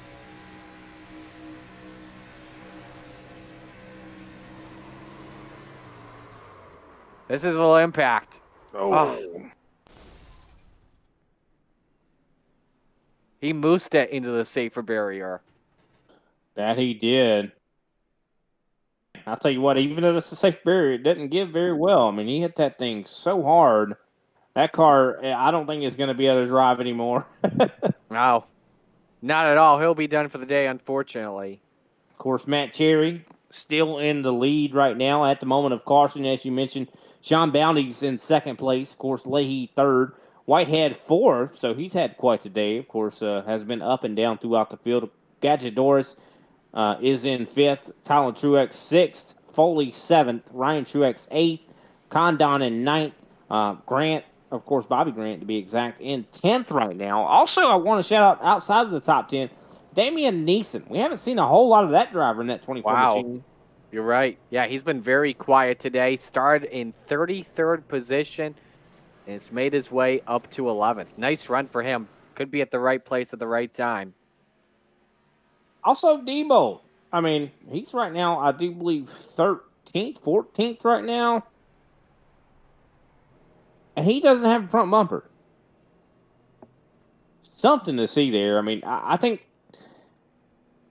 This is a little impact. Oh. He moosed it into the safer barrier. That he did. I'll tell you what, even though it's a safe barrier, it doesn't give very well. I mean, he hit that thing so hard. That car, I don't think is going to be able to drive anymore. No, not at all. He'll be done for the day, unfortunately. Of course, Matt Cherry still in the lead right now at the moment of caution, as you mentioned. Sean Bounty's in second place. Of course, Leahy third. Whitehead fourth, so he's had quite the day. Of course, has been up and down throughout the field. Gadjadouris is in fifth. Tyler Truex sixth. Foley seventh. Ryan Truex eighth. Condon in ninth. Grant, of course, Bobby Grant to be exact, in 10th right now. Also, I want to shout out outside of the top 10, Damian Neeson. We haven't seen a whole lot of that driver in that 24 machine. You're right. Yeah, he's been very quiet today. Started in 33rd position and it's made his way up to 11th. Nice run for him. Could be at the right place at the right time. Also, Debo. I mean, he's right now, I do believe, 13th, 14th right now. And he doesn't have a front bumper. Something to see there. I mean, I think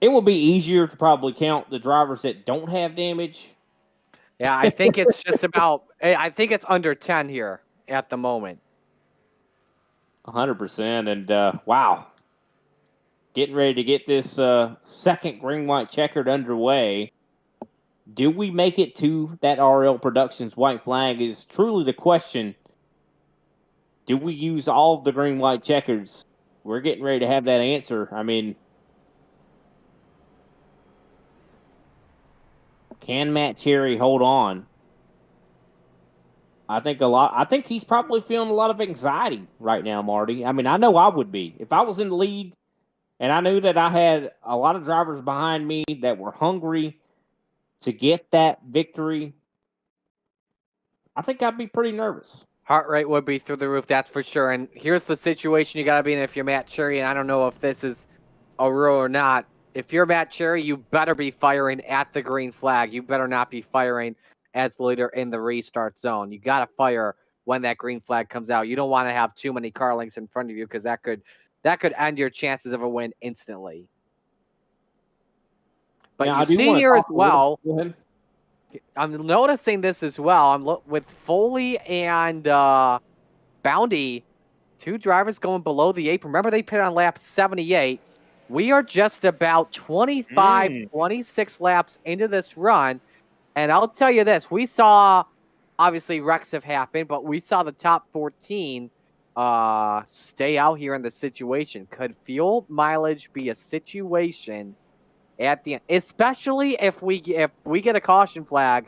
it will be easier to probably count the drivers that don't have damage. Yeah, I think it's just about, I think it's under 10 here at the moment. 100%. And wow. Getting ready to get this second green-white checkered underway. Do we make it to that RL Productions white flag is truly the question. Do we use all of the green-white checkers? We're getting ready to have that answer. I mean, can Matt Cherry hold on? I think he's probably feeling a lot of anxiety right now, Marty. I mean, I know I would be. If I was in the lead and I knew that I had a lot of drivers behind me that were hungry to get that victory, I think I'd be pretty nervous. Heart rate would be through the roof, that's for sure. And here's the situation you got to be in if you're Matt Cherry, and I don't know if this is a rule or not. If you're Matt Cherry, you better be firing at the green flag. You better not be firing as the leader in the restart zone. You got to fire when that green flag comes out. You don't want to have too many car lengths in front of you because that could end your chances of a win instantly. But now, you see here as well, Go ahead. I'm noticing this as well. I'm with Foley and Bounty, two drivers going below the apron. Remember, they pit on lap 78. We are just about 25, 26 laps into this run. And I'll tell you this. We saw, obviously, wrecks have happened, but we saw the top 14 stay out here in the situation. Could fuel mileage be a situation at the end, especially if we get a caution flag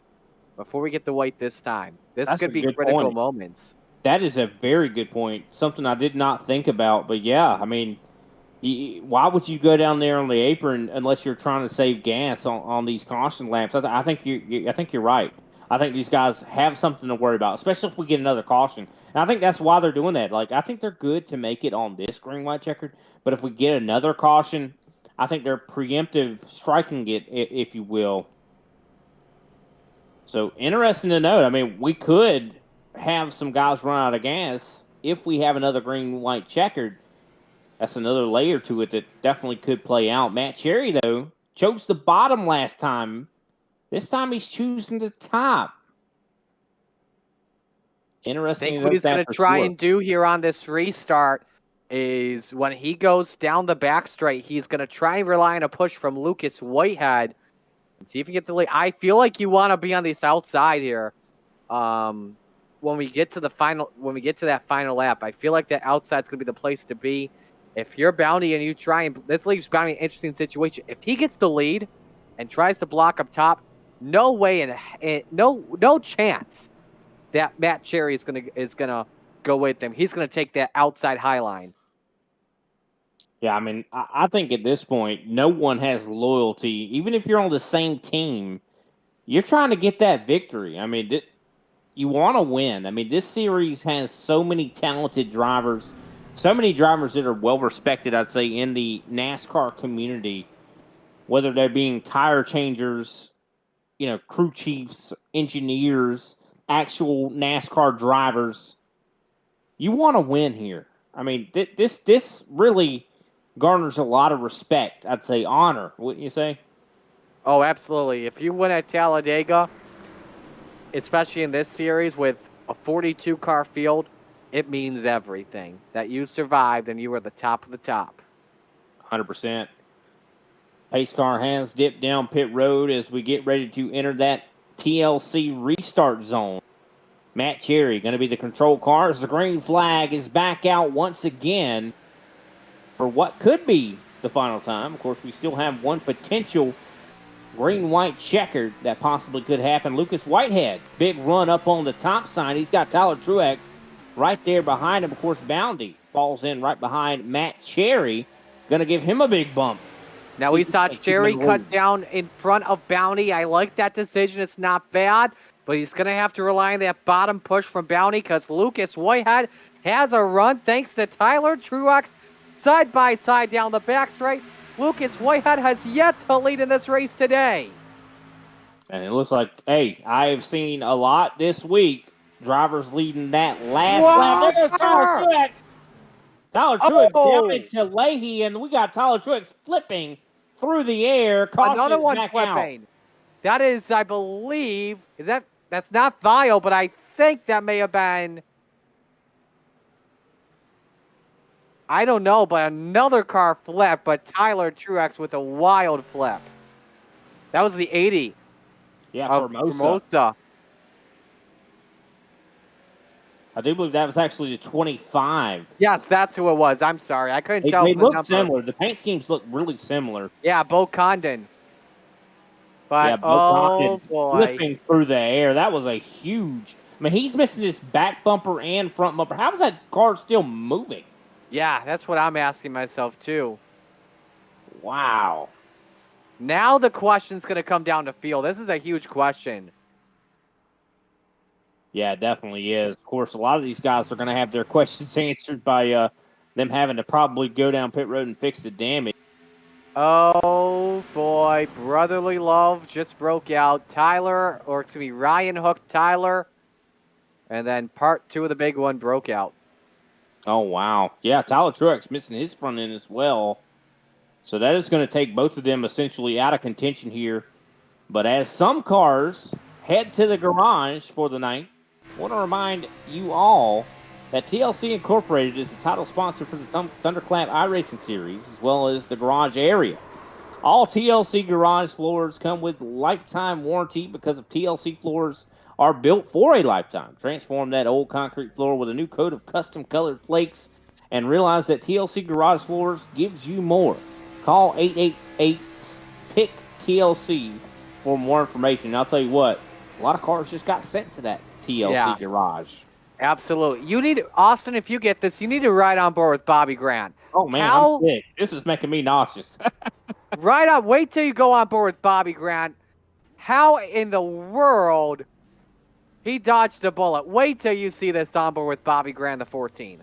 before we get the white this time? This could be critical moments. That is a very good point. Something I did not think about, but yeah, I mean, why would you go down there on the apron unless you're trying to save gas on these caution laps? I think you're right. I think these guys have something to worry about, especially if we get another caution. And I think that's why they're doing that. Like, I think they're good to make it on this green white checkered, but if we get another caution, I think they're preemptive striking it, if you will. So interesting to note. I mean, we could have some guys run out of gas if we have another green white checkered. That's another layer to it that definitely could play out. Matt Cherry, though, chose the bottom last time. This time he's choosing the top. Interesting. I think what he's going to try and do here on this restart is when he goes down the back straight, he's going to try and rely on a push from Lucas Whitehead and see if he gets the lead. I feel like you want to be on this outside here. When we get to that final lap, I feel like that outside's going to be the place to be. If you're Bounty and you try and this leaves Bounty in an interesting situation. If he gets the lead and tries to block up top, no way and no chance that Matt Cherry is gonna go with them. He's gonna take that outside high line. Yeah, I mean, I think at this point, no one has loyalty. Even if you're on the same team, you're trying to get that victory. I mean, you want to win. I mean, this series has so many talented drivers. So many drivers that are well-respected, I'd say, in the NASCAR community, whether they're being tire changers, crew chiefs, engineers, actual NASCAR drivers. You want to win here. I mean, this really garners a lot of respect, I'd say, honor, wouldn't you say? Oh, absolutely. If you win at Talladega, especially in this series with a 42-car field, it means everything that you survived and you were the top of the top. 100%. Pace car has dipped down pit road as we get ready to enter that TLC restart zone. Matt Cherry going to be the control car as the green flag is back out once again for what could be the final time. Of course, we still have one potential green-white checkered that possibly could happen. Lucas Whitehead, big run up on the top side. He's got Tyler Truex right there behind him. Of course, Bounty falls in right behind Matt Cherry. Going to give him a big bump. Now we saw Cherry cut down in front of Bounty. I like that decision. It's not bad, but he's going to have to rely on that bottom push from Bounty because Lucas Whitehead has a run thanks to Tyler Truex side by side down the back straight. Lucas Whitehead has yet to lead in this race today. And it looks like, hey, I have seen a lot this week. Drivers leading that last lap. There's Tyler Truex. Tyler Truex down into Leahy, and we got Tyler Truex flipping through the air. Another one flipping. Out. That is, I believe, that's not Vile, but I think that may have been, I don't know, but another car flip, but Tyler Truex with a wild flip. That was the 80. Yeah, Formosa. I do believe that was actually the 25. Yes, that's who it was. I'm sorry. I couldn't tell. They look similar. The paint schemes look really similar. Yeah, Bo Condon. But, yeah, boy. Flipping through the air. That was a huge... I mean, he's missing his back bumper and front bumper. How is that car still moving? Yeah, that's what I'm asking myself, too. Wow. Now the question's going to come down to field. This is a huge question. Yeah, it definitely is. Of course, a lot of these guys are going to have their questions answered by them having to probably go down pit road and fix the damage. Oh, boy. Brotherly love just broke out. Ryan hooked Tyler. And then part 2 of the big one broke out. Oh, wow. Yeah, Tyler Truex missing his front end as well. So that is going to take both of them essentially out of contention here. But as some cars head to the garage for the night, I want to remind you all that TLC Incorporated is the title sponsor for the ThunderClap iRacing Series, as well as the garage area. All TLC garage floors come with lifetime warranty because of TLC floors are built for a lifetime. Transform that old concrete floor with a new coat of custom colored flakes and realize that TLC garage floors gives you more. Call 888-PICK-TLC for more information. And I'll tell you what, a lot of cars just got sent to that TLC garage. Absolutely. You need, Austin, if you get this, you need to ride on board with Bobby Grant. Oh, man, I'm sick. This is making me nauseous. Wait till you go on board with Bobby Grant. How in the world he dodged a bullet? Wait till you see this on board with Bobby Grant, the 14.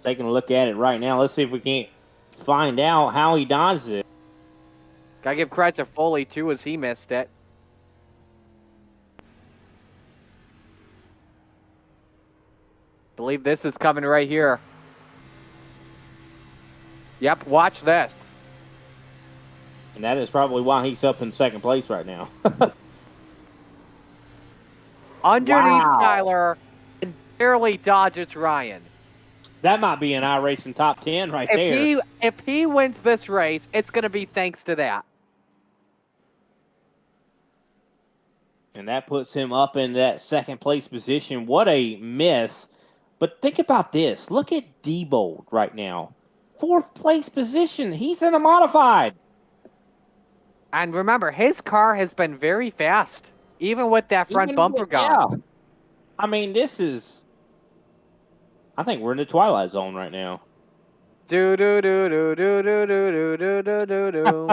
Taking a look at it right now. Let's see if we can't find out how he dodged it. Gotta give credit to Foley, too, as he missed it. Believe this is coming right here. Yep, watch this. And that is probably why he's up in second place right now. Underneath Tyler and barely dodges Ryan. That might be an iRacing top 10 right there. If he wins this race, it's going to be thanks to that. And that puts him up in that second place position. What a miss. But think about this. Look at Diebold right now. Fourth place position. He's in a modified. And remember, his car has been very fast, even with that front bumper gone. Yeah. I mean, this is... I think we're in the Twilight Zone right now. Do-do-do-do-do-do-do-do-do-do.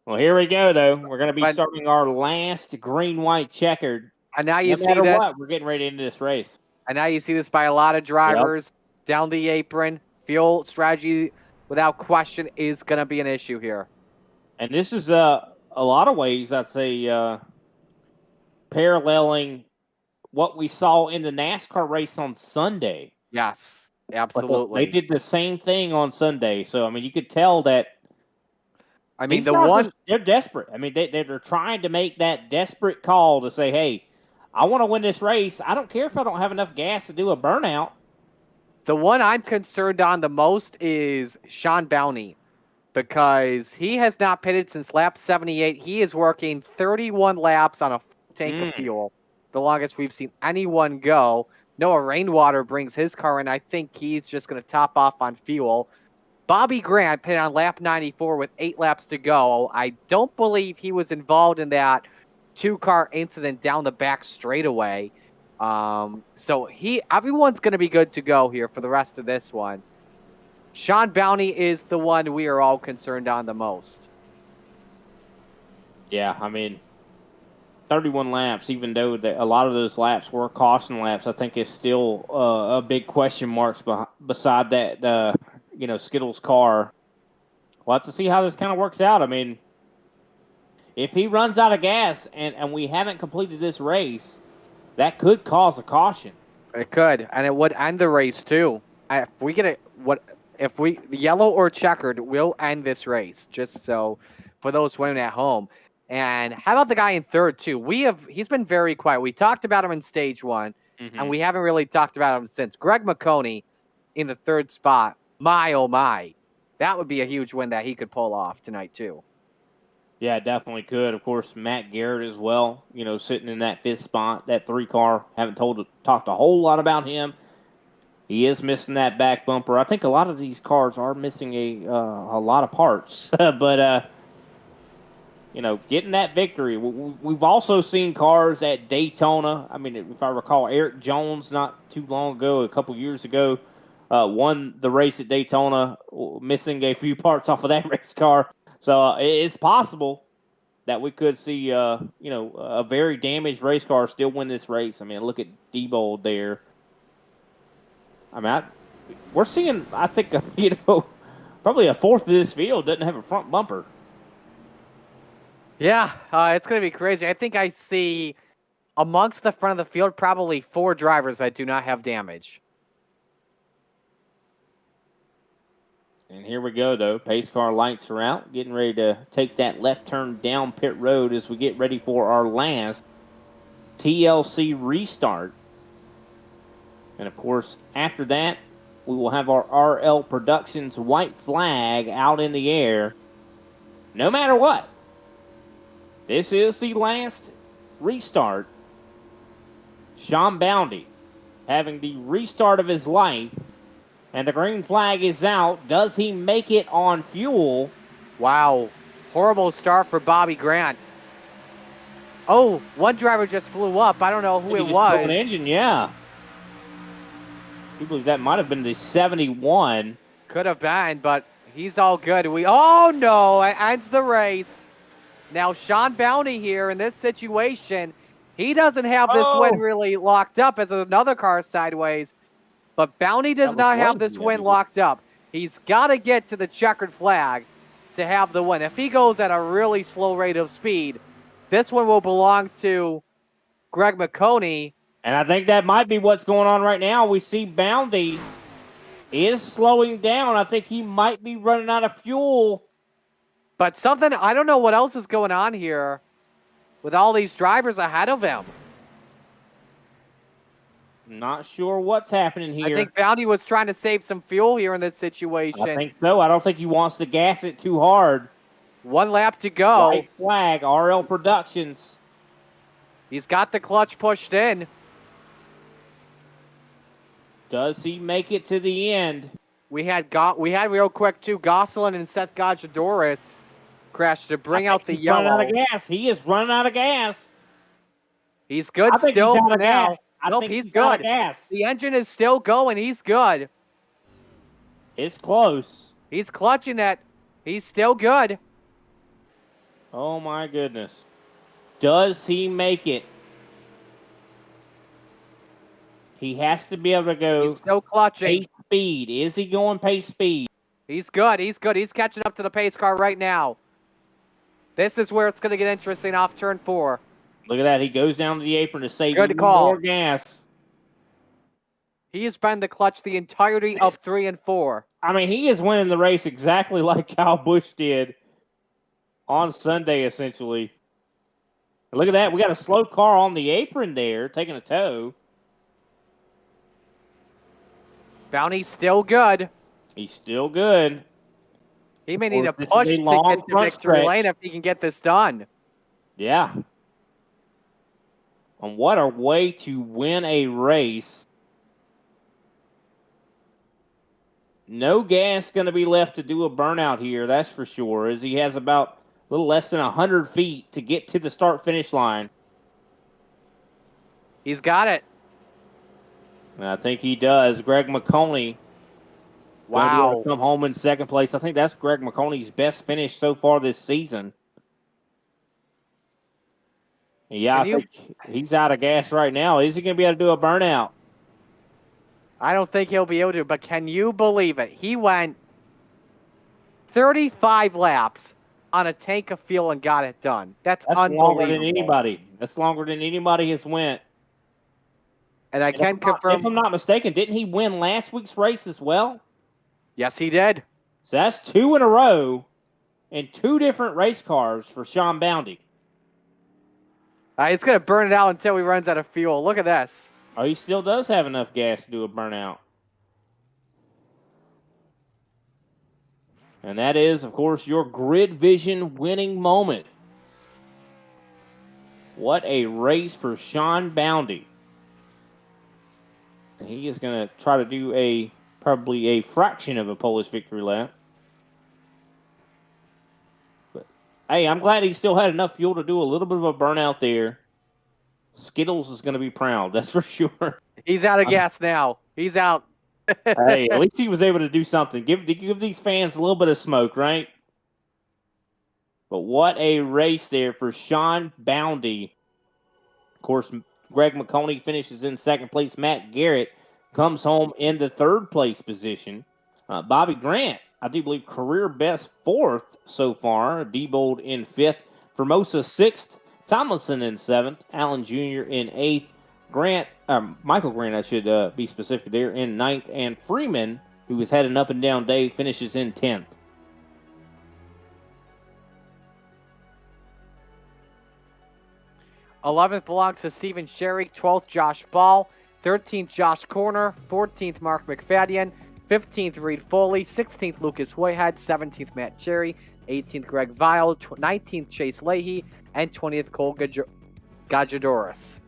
Well, here we go, though. We're going to be starting our last green-white checkered. And now you no see matter that. what, we're getting ready into this race. And now you see this by a lot of drivers down the apron. Fuel strategy, without question, is going to be an issue here. And this is a lot of ways, I'd say, paralleling what we saw in the NASCAR race on Sunday. Yes, absolutely. They did the same thing on Sunday. So, I mean, you could tell that. I mean, they're desperate. I mean, they're trying to make that desperate call to say, hey, I want to win this race. I don't care if I don't have enough gas to do a burnout. The one I'm concerned on the most is Sean Bowney, because he has not pitted since lap 78. He is working 31 laps on a full tank of fuel, the longest we've seen anyone go. Noah Rainwater brings his car in. I think he's just going to top off on fuel. Bobby Grant pitted on lap 94 with 8 laps to go. I don't believe he was involved in that 2-car incident down the back straightaway. So everyone's going to be good to go here for the rest of this one. Sean Bowney is the one we are all concerned on the most. Yeah, I mean, 31 laps, even though a lot of those laps were caution laps, I think is still a big question marks beside that, Skittles car. We'll have to see how this kind of works out. I mean, if he runs out of gas and we haven't completed this race, that could cause a caution. It could, and it would end the race too. If we get yellow or checkered, we'll end this race. Just so for those winning at home. And how about the guy in third too? He's been very quiet. We talked about him in stage 1, and we haven't really talked about him since. Greg McConey in the third spot. My oh my, that would be a huge win that he could pull off tonight too. Yeah, definitely could. Of course, Matt Garrett as well, sitting in that 5th spot, that 3-car. Haven't talked a whole lot about him. He is missing that back bumper. I think a lot of these cars are missing a lot of parts. But, getting that victory. We've also seen cars at Daytona. I mean, if I recall, Eric Jones not too long ago, a couple years ago, won the race at Daytona, missing a few parts off of that race car. So it's possible that we could see, a very damaged race car still win this race. I mean, look at Diebold there. I mean, we're seeing, I think, probably a fourth of this field doesn't have a front bumper. Yeah, it's going to be crazy. I think I see amongst the front of the field probably 4 drivers that do not have damage. And here we go, though. Pace car lights are out, getting ready to take that left turn down pit road as we get ready for our last TLC restart. And, of course, after that, we will have our RL Productions white flag out in the air. No matter what, this is the last restart. Sean Bounty having the restart of his life. And the green flag is out. Does he make it on fuel? Wow. Horrible start for Bobby Grant. Oh, one driver just blew up. I don't know who it was. An engine, yeah. I believe that might have been the 71. Could have been, but he's all good. Oh, no. It ends the race. Now, Sean Bounty here in this situation, he doesn't have this win really locked up as another car sideways. But Bounty does not have this win locked up. He's got to get to the checkered flag to have the win. If he goes at a really slow rate of speed, this one will belong to Greg McConey. And I think that might be what's going on right now. We see Bounty is slowing down. I think he might be running out of fuel. But something, I don't know what else is going on here with all these drivers ahead of him. Not sure what's happening here. I think Bounty was trying to save some fuel here in this situation. I think so. I don't think he wants to gas it too hard. 1 lap to go. White flag, RL Productions. He's got the clutch pushed in. Does he make it to the end? We had real quick too. Gosselin and Seth Gajdoris crashed to bring out the yellow. Running out of gas. He is running out of gas. He's good still for now. Nope, he's good. Gas. The engine is still going. He's good. It's close. He's clutching it. He's still good. Oh, my goodness. Does he make it? He has to be able to go. He's still clutching. Pace speed. Is he going pace speed? He's good. He's good. He's catching up to the pace car right now. This is where it's going to get interesting off turn 4. Look at that. He goes down to the apron to save more gas. He has been the clutch the entirety of 3 and 4. I mean, he is winning the race exactly like Kyle Busch did on Sunday, essentially. Look at that. We got a slow car on the apron there, taking a tow. Bounty's still good. He's still good. He may need a push to get to victory lane if he can get this done. Yeah. And what a way to win a race. No gas going to be left to do a burnout here, that's for sure, as he has about a little less than 100 feet to get to the start-finish line. He's got it. And I think he does. Greg McConey. Wow. Come home in second place. I think that's Greg McConey's best finish so far this season. Yeah, I think he's out of gas right now. Is he going to be able to do a burnout? I don't think he'll be able to, but can you believe it? He went 35 laps on a tank of fuel and got it done. That's unbelievable. Longer than anybody. That's longer than anybody has went. And I can confirm. If I'm not mistaken, didn't he win last week's race as well? Yes, he did. So that's 2 in a row in 2 different race cars for Sean Bounty. He's going to burn it out until he runs out of fuel. Look at this. Oh, he still does have enough gas to do a burnout. And that is, of course, your Grid Vision winning moment. What a race for Sean Bounty. And he is going to try to do probably a fraction of a Polish victory lap. But, hey, I'm glad he still had enough fuel to do a little bit of a burnout there. Skittles is going to be proud, that's for sure. He's out of gas now. He's out. Hey, at least he was able to do something. Give these fans a little bit of smoke, right? But what a race there for Sean Boundy. Of course, Greg McConey finishes in second place. Matt Garrett comes home in the third place position. Bobby Grant, I do believe, career best fourth so far. Diebold in fifth. Formosa sixth. Tomlinson in seventh. Allen Jr. in eighth. Michael Grant, I should be specific there, in ninth. And Freeman, who has had an up and down day, finishes in 10th. '11th belongs to Stephen Sherry. 12th, Josh Ball. 13th, Josh Corner. 14th, Mark McFadden. 15th, Reed Foley. 16th, Lucas Whitehead. 17th, Matt Cherry. 18th, Greg Vile. 19th, Chase Leahy. And 20th, Cole Gajadoris.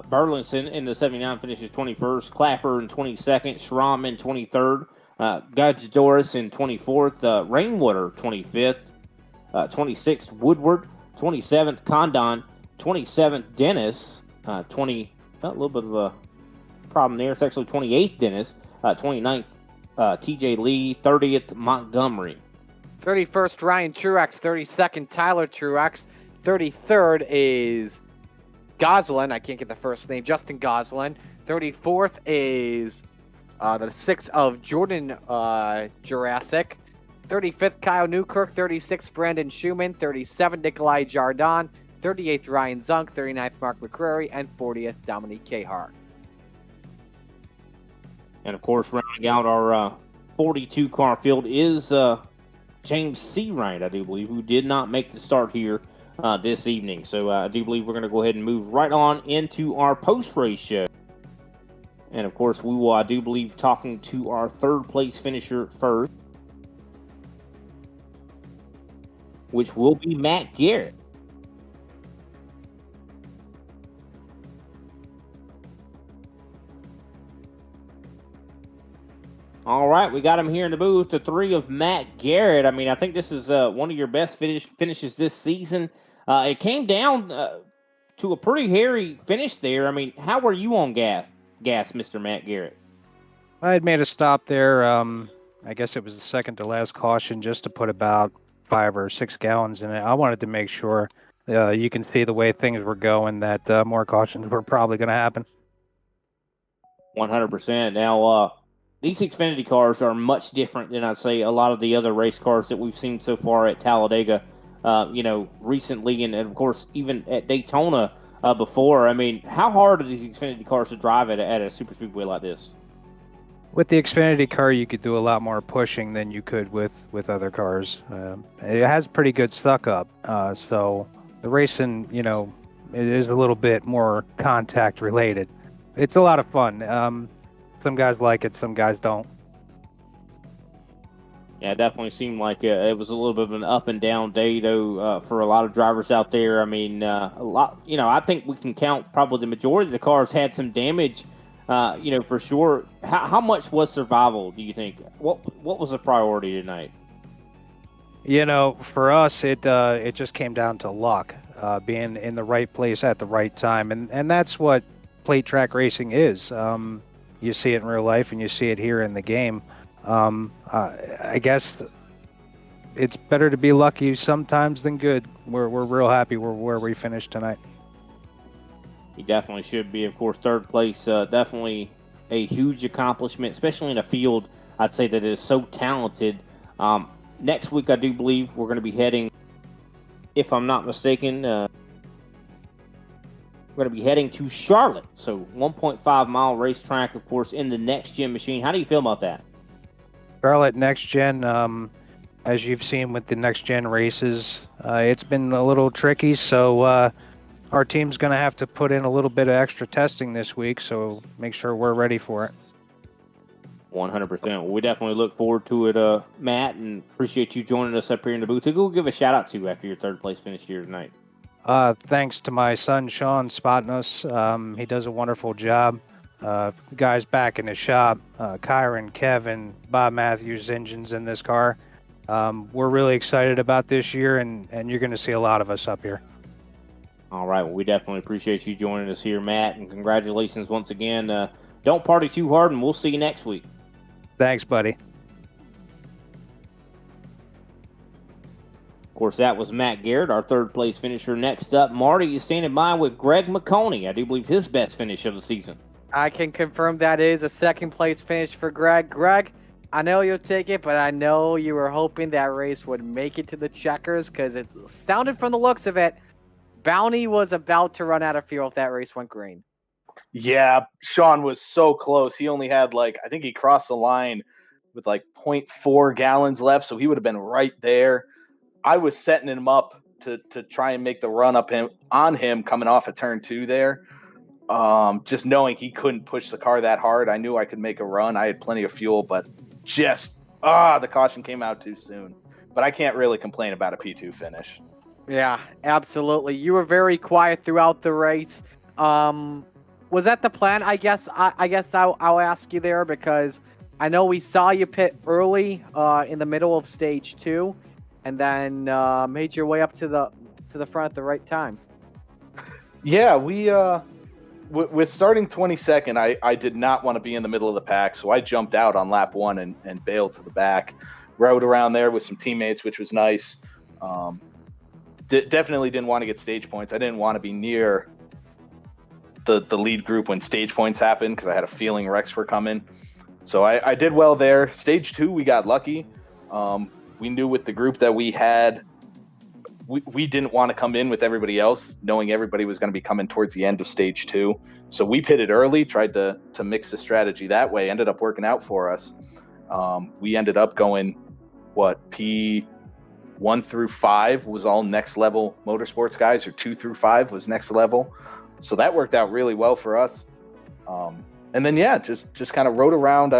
Burleson in the 79 finishes 21st. Clapper in 22nd. Schramm in 23rd. Gajadoris in 24th. Rainwater 25th. 26th, Woodward. 27th, Condon. 27th, Dennis. A little bit of a problem there. It's actually 28th, Dennis. 29th, TJ Lee. 30th, Montgomery. 31st, Ryan Truex. 32nd, Tyler Truex. 33rd is Goslin. I can't get the first name. Justin Goslin. 34th is the 6th of Jordan Jurassic. 35th, Kyle Newkirk. 36th, Brandon Schumann. 37th, Nikolai Jardin. 38th, Ryan Zunk. 39th, Mark McCrary. And 40th, Dominique Cahart. And, of course, rounding out our 42-car field is James Seawright, I do believe, who did not make the start here this evening. So I do believe we're going to go ahead and move right on into our post-race show. And, of course, we will, I do believe, talking to our third-place finisher first, which will be Matt Garrett. All right, we got him here in the booth, the three of Matt Garrett. I mean, I think this is one of your best finishes this season. It came down to a pretty hairy finish there. I mean, how were you on gas, Mr. Matt Garrett? I had made a stop there. I guess it was the second to last caution, just to put about 5 or 6 gallons in it. I wanted to make sure you can see the way things were going that more cautions were probably going to happen. 100%. Now, these Xfinity cars are much different than, I'd say, a lot of the other race cars that we've seen so far at Talladega, recently, and of course, even at Daytona before. I mean, how hard are these Xfinity cars to drive at a superspeedway like this? With the Xfinity car, you could do a lot more pushing than you could with other cars. It has pretty good suck up, so the racing, it is a little bit more contact related. It's a lot of fun. Some guys like it, some guys don't. Yeah, it definitely seemed like it was a little bit of an up and down day, though, for a lot of drivers out there. I mean, a lot. I think we can count probably the majority of the cars had some damage. For sure. How much was survival, do you think? What was the priority tonight? For us, it just came down to luck, being in the right place at the right time, and that's what plate track racing is. You see it in real life, and you see it here in the game. I guess it's better to be lucky sometimes than good. We're real happy where we finished tonight. He definitely should be. Of course, third place, definitely a huge accomplishment, especially in a field, I'd say, that is so talented. Next week, I do believe we're going to be heading, if I'm not mistaken, we're going to be heading to Charlotte. So 1.5-mile racetrack, of course, in the Next Gen machine. How do you feel about that? Charlotte Next Gen, as you've seen with the Next Gen races, it's been a little tricky, so our team's going to have to put in a little bit of extra testing this week, so make sure we're ready for it. 100%. Well, we definitely look forward to it, Matt, and appreciate you joining us up here in the booth. Who will give a shout-out to after your third-place finish here tonight? Thanks to my son, Sean, spotting us. He does a wonderful job. Guys back in the shop, Kyron, Kevin, Bob Matthews, engines in this car. We're really excited about this year, and you're going to see a lot of us up here. All right. Well, we definitely appreciate you joining us here, Matt, and congratulations once again Don't party too hard, and we'll see you next week. Thanks, buddy. Of course, that was Matt Garrett, our third place finisher. Next up, Marty is standing by with Greg McConey. I do believe his best finish of the season. I can confirm that is a second place finish for Greg. Greg, I know you'll take it, but I know you were hoping that race would make it to the checkers because it sounded from the looks of it, Bounty was about to run out of fuel if that race went green. Yeah, Sean was so close. He only had I think he crossed the line with 0.4 gallons left, so he would have been right there. I was setting him up to try and make the run up on him coming off of turn 2 there. Just knowing he couldn't push the car that hard, I knew I could make a run. I had plenty of fuel, but the caution came out too soon. But I can't really complain about a P2 finish. Yeah, absolutely. You were very quiet throughout the race. Was that the plan? I guess I'll ask you there because I know we saw you pit early in the middle of stage 2, and then made your way up to the front at the right time. Yeah, we with starting 22nd, I did not want to be in the middle of the pack, so I jumped out on lap 1 and bailed to the back. Rode around there with some teammates, which was nice. Definitely didn't want to get stage points. I didn't want to be near the lead group when stage points happened because I had a feeling wrecks were coming. So I did well there. Stage 2, we got lucky. We knew with the group that we had, we didn't want to come in with everybody else, knowing everybody was going to be coming towards the end of stage 2. So we pitted early, tried to mix the strategy that way. Ended up working out for us. We ended up going, P1 through 5 was all next level motorsports guys, or 2 through 5 was next level. So that worked out really well for us. And then, just kind of rode around.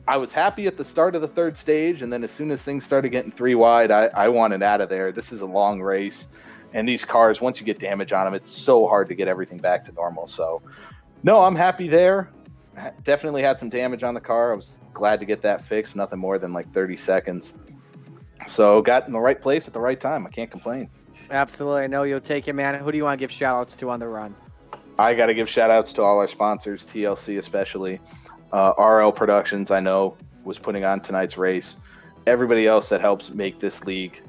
I was happy at the start of the third stage, and then as soon as things started getting 3 wide, I wanted out of there. This is a long race, and these cars, once you get damage on them, it's so hard to get everything back to normal. So, no, I'm happy there. Definitely had some damage on the car. I was glad to get that fixed. Nothing more than 30 seconds. So, got in the right place at the right time. I can't complain. Absolutely. I know you'll take it, man. Who do you want to give shout-outs to on the run? I got to give shout-outs to all our sponsors, TLC especially. RL Productions, I know, was putting on tonight's race. Everybody else that helps make this league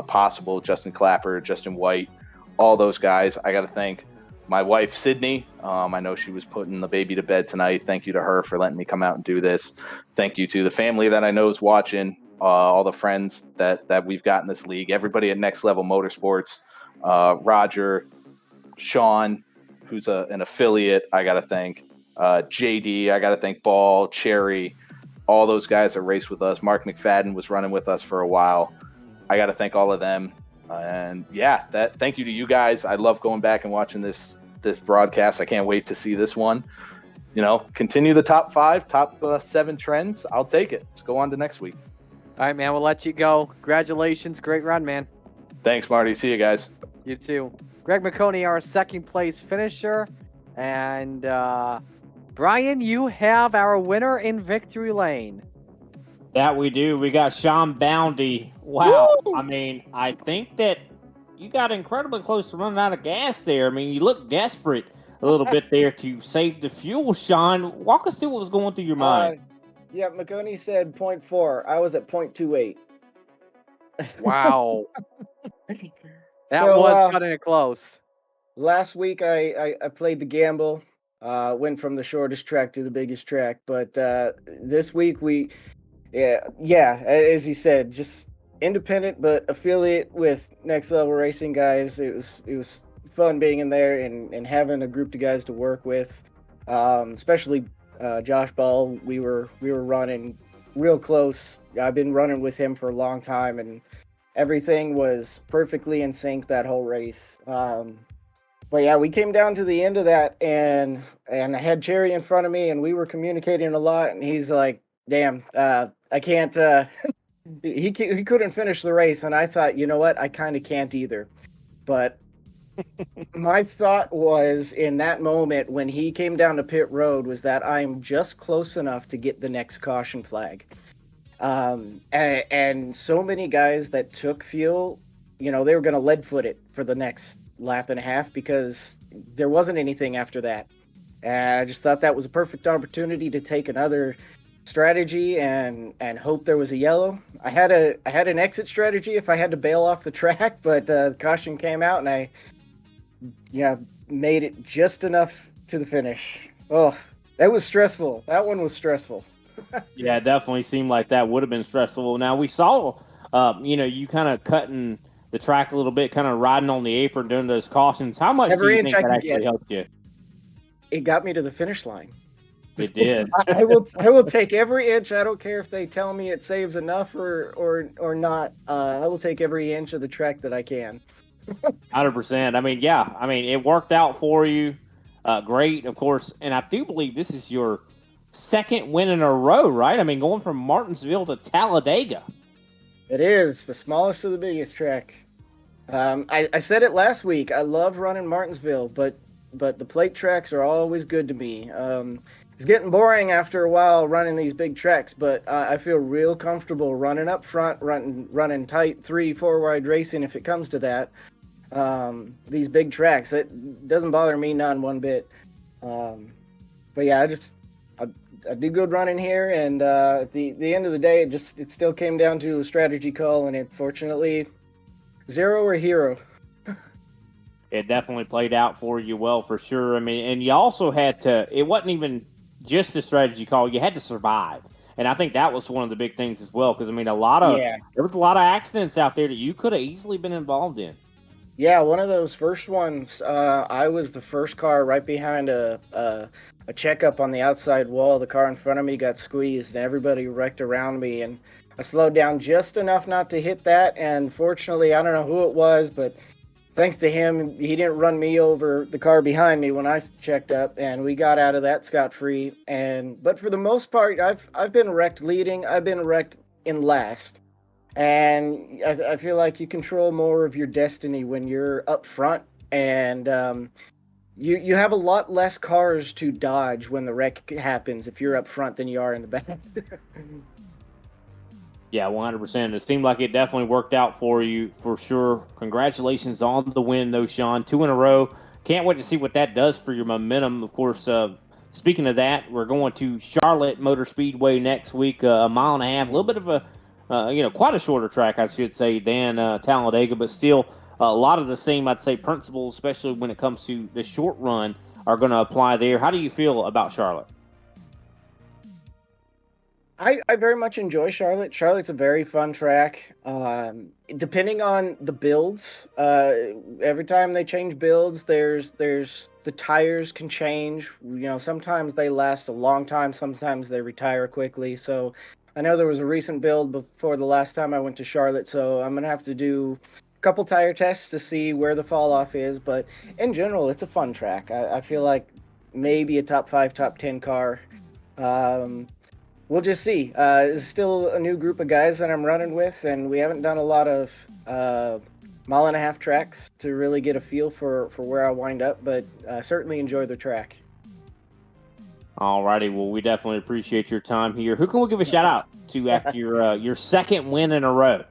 possible, Justin Clapper, Justin White, all those guys. I got to thank my wife, Sydney. I know she was putting the baby to bed tonight. Thank you to her for letting me come out and do this. Thank you to the family that I know is watching, all the friends that we've got in this league, everybody at Next Level Motorsports, Roger, Sean, who's an affiliate, I got to thank. JD, I got to thank Ball, Cherry, all those guys that race with us. Mark McFadden was running with us for a while. I got to thank all of them. And thank you to you guys. I love going back and watching this broadcast. I can't wait to see this one. Continue the top 5, top 7 trends. I'll take it. Let's go on to next week. All right, man. We'll let you go. Congratulations. Great run, man. Thanks, Marty. See you guys. You too. Greg McConey, our second place finisher. And Brian, you have our winner in victory lane. That we do. We got Sean Bounty. Wow. Woo! I mean, I think that you got incredibly close to running out of gas there. I mean, you look desperate a little bit there to save the fuel, Sean. Walk us through what was going through your mind. Yeah, McConey said 0.4. I was at 0.28. Wow. That was cutting it close. Last week, I played the gamble, went from the shortest track to the biggest track. But this week, as he said, just independent but affiliate with Next Level Racing guys. It was fun being in there and having a group of guys to work with, especially Josh Ball. We were running real close. I've been running with him for a long time, and everything was perfectly in sync that whole race. But yeah, we came down to the end of that, and I had Cherry in front of me, and we were communicating a lot. And he's like, "Damn, I can't." He couldn't finish the race, and I thought, you know what, I kind of can't either. But my thought was in that moment when he came down to pit road was that I'm just close enough to get the next caution flag. And so many guys that took fuel, they were going to lead foot it for the next lap and a half because there wasn't anything after that. And I just thought that was a perfect opportunity to take another strategy and hope there was a yellow. I had an exit strategy if I had to bail off the track, but caution came out and I made it just enough to the finish. Oh, that was stressful. That one was stressful. Yeah, it definitely seemed like that would have been stressful. Now we saw, you kind of cutting the track a little bit, kind of riding on the apron, doing those cautions. How much do you think that actually helped you? It got me to the finish line. It did. I will take every inch. I don't care if they tell me it saves enough or not. I will take every inch of the track that I can. 100%. I mean, it worked out for you. Great, of course. And I do believe this is your second win in a row, right? I mean, going from Martinsville to Talladega. It is the smallest of the biggest track. I said it last week. I love running Martinsville, but the plate tracks are always good to me. It's getting boring after a while running these big tracks, but I feel real comfortable running up front, running tight 3-4 wide racing if it comes to that. These big tracks, it doesn't bother me none one bit. But yeah, I do good running here, and at the end of the day, it still came down to a strategy call, and fortunately, zero or hero. It definitely played out for you well, for sure. I mean, and you also had to, it wasn't even just a strategy call, you had to survive. And I think that was one of the big things as well, because, I mean, there was a lot of accidents out there that you could have easily been involved in. Yeah, one of those first ones, I was the first car right behind a checkup on the outside wall. The car in front of me got squeezed, and everybody wrecked around me, and I slowed down just enough not to hit that, and fortunately, I don't know who it was, but thanks to him, he didn't run me over the car behind me when I checked up, and we got out of that scot-free. But for the most part, I've been wrecked leading. I've been wrecked in last. And I feel like you control more of your destiny when you're up front, and you have a lot less cars to dodge when the wreck happens if you're up front than you are in the back. Yeah, 100%. It seemed like it definitely worked out for you, for sure. Congratulations on the win, though, Sean. 2 in a row. Can't wait to see what that does for your momentum. Of course, speaking of that, we're going to Charlotte Motor Speedway next week, a mile and a half, a little bit of a, quite a shorter track, I should say, than Talladega, but still a lot of the same, I'd say, principles, especially when it comes to the short run, are going to apply there. How do you feel about Charlotte? I very much enjoy Charlotte. Charlotte's a very fun track. Depending on the builds, every time they change builds, there's the tires can change. Sometimes they last a long time, sometimes they retire quickly. So I know there was a recent build before the last time I went to Charlotte, so I'm gonna have to do a couple tire tests to see where the fall off is. But in general, it's a fun track. I feel like maybe a top 5, top 10 car. We'll just see. It's still a new group of guys that I'm running with, and we haven't done a lot of mile and a half tracks to really get a feel for where I wind up, but certainly enjoy the track. All righty. Well, we definitely appreciate your time here. Who can we give a shout out to after your second win in a row?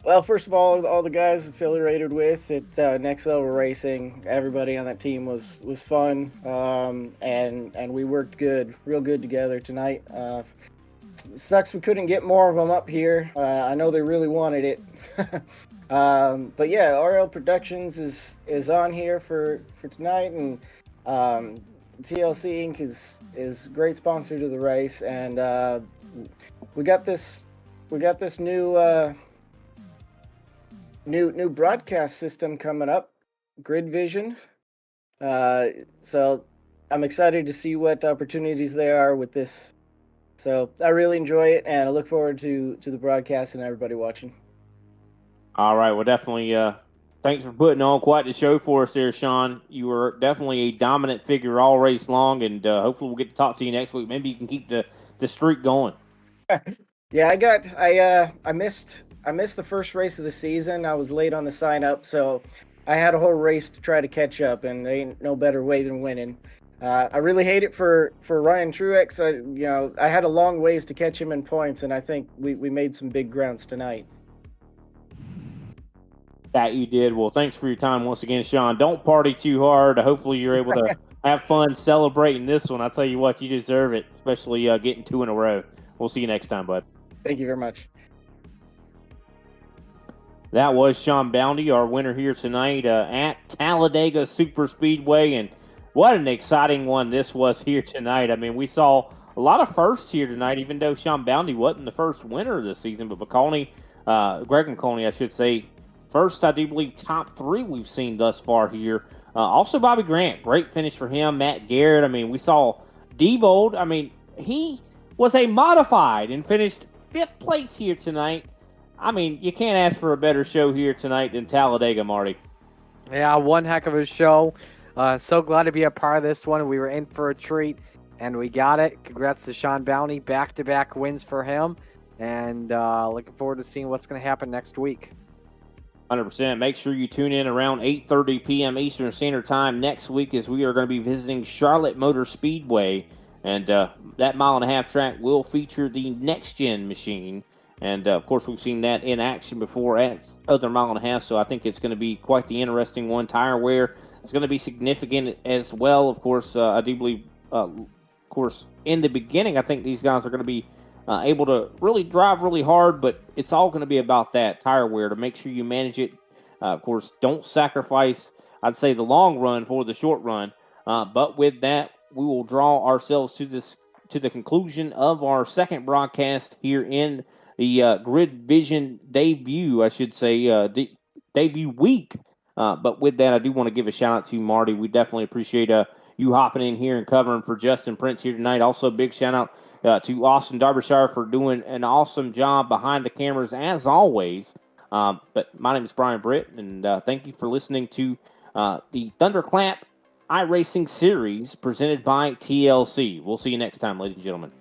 Well, first of all the guys affiliated with at Next Level Racing, everybody on that team was fun, and we worked real good together tonight. Sucks we couldn't get more of them up here. I know they really wanted it. But yeah, RL Productions is on here for tonight, and TLC Inc. is a great sponsor to the race, and we got this new broadcast system coming up, Grid Vision. So I'm excited to see what opportunities there are with this. So I really enjoy it, and I look forward to the broadcast and everybody watching. All right. Well, definitely thanks for putting on quite the show for us there, Sean. You were definitely a dominant figure all race long, and hopefully we'll get to talk to you next week. Maybe you can keep the streak going. Yeah, I missed the first race of the season. I was late on the sign up, so I had a whole race to try to catch up, and there ain't no better way than winning. I really hate it for Ryan Truex. I had a long ways to catch him in points, and I think we made some big grounds tonight. That you did. Well, thanks for your time once again, Sean. Don't party too hard. Hopefully you're able to Have fun celebrating this one. I'll tell you what, you deserve it, especially getting 2 in a row. We'll see you next time, bud. Thank you very much. That was Sean Bounty, our winner here tonight at Talladega Superspeedway. And what an exciting one this was here tonight. I mean, we saw a lot of firsts here tonight, even though Sean Bounty wasn't the first winner of the season. But McConaughey, Greg McConaughey, I should say, first, I do believe, top 3 we've seen thus far here. Also, Bobby Grant, great finish for him. Matt Garrett, I mean, we saw Diebold. I mean, he was a modified and finished 5th place here tonight. I mean, you can't ask for a better show here tonight than Talladega, Marty. Yeah, one heck of a show. So glad to be a part of this one. We were in for a treat, and we got it. Congrats to Sean Bounty. Back-to-back wins for him. And looking forward to seeing what's going to happen next week. 100%. Make sure you tune in around 8:30 p.m. Eastern Standard Time next week as we are going to be visiting Charlotte Motor Speedway. And that 1.5-mile track will feature the next-gen machine. And, of course, we've seen that in action before at other 1.5 miles, so I think it's going to be quite the interesting one. Tire wear is going to be significant as well. Of course, I do believe, in the beginning, I think these guys are going to be able to really drive really hard, but it's all going to be about that tire wear to make sure you manage it. Of course, don't sacrifice, I'd say, the long run for the short run. But with that, we will draw ourselves to the conclusion of our second broadcast here in the Grid Vision debut, I should say, debut week. But with that, I do want to give a shout out to Marty. We definitely appreciate you hopping in here and covering for Justin Prince here tonight. Also, a big shout out to Austin Derbyshire for doing an awesome job behind the cameras as always. But my name is Brian Britt, and thank you for listening to the ThunderClap iRacing series presented by TLC. We'll see you next time, ladies and gentlemen.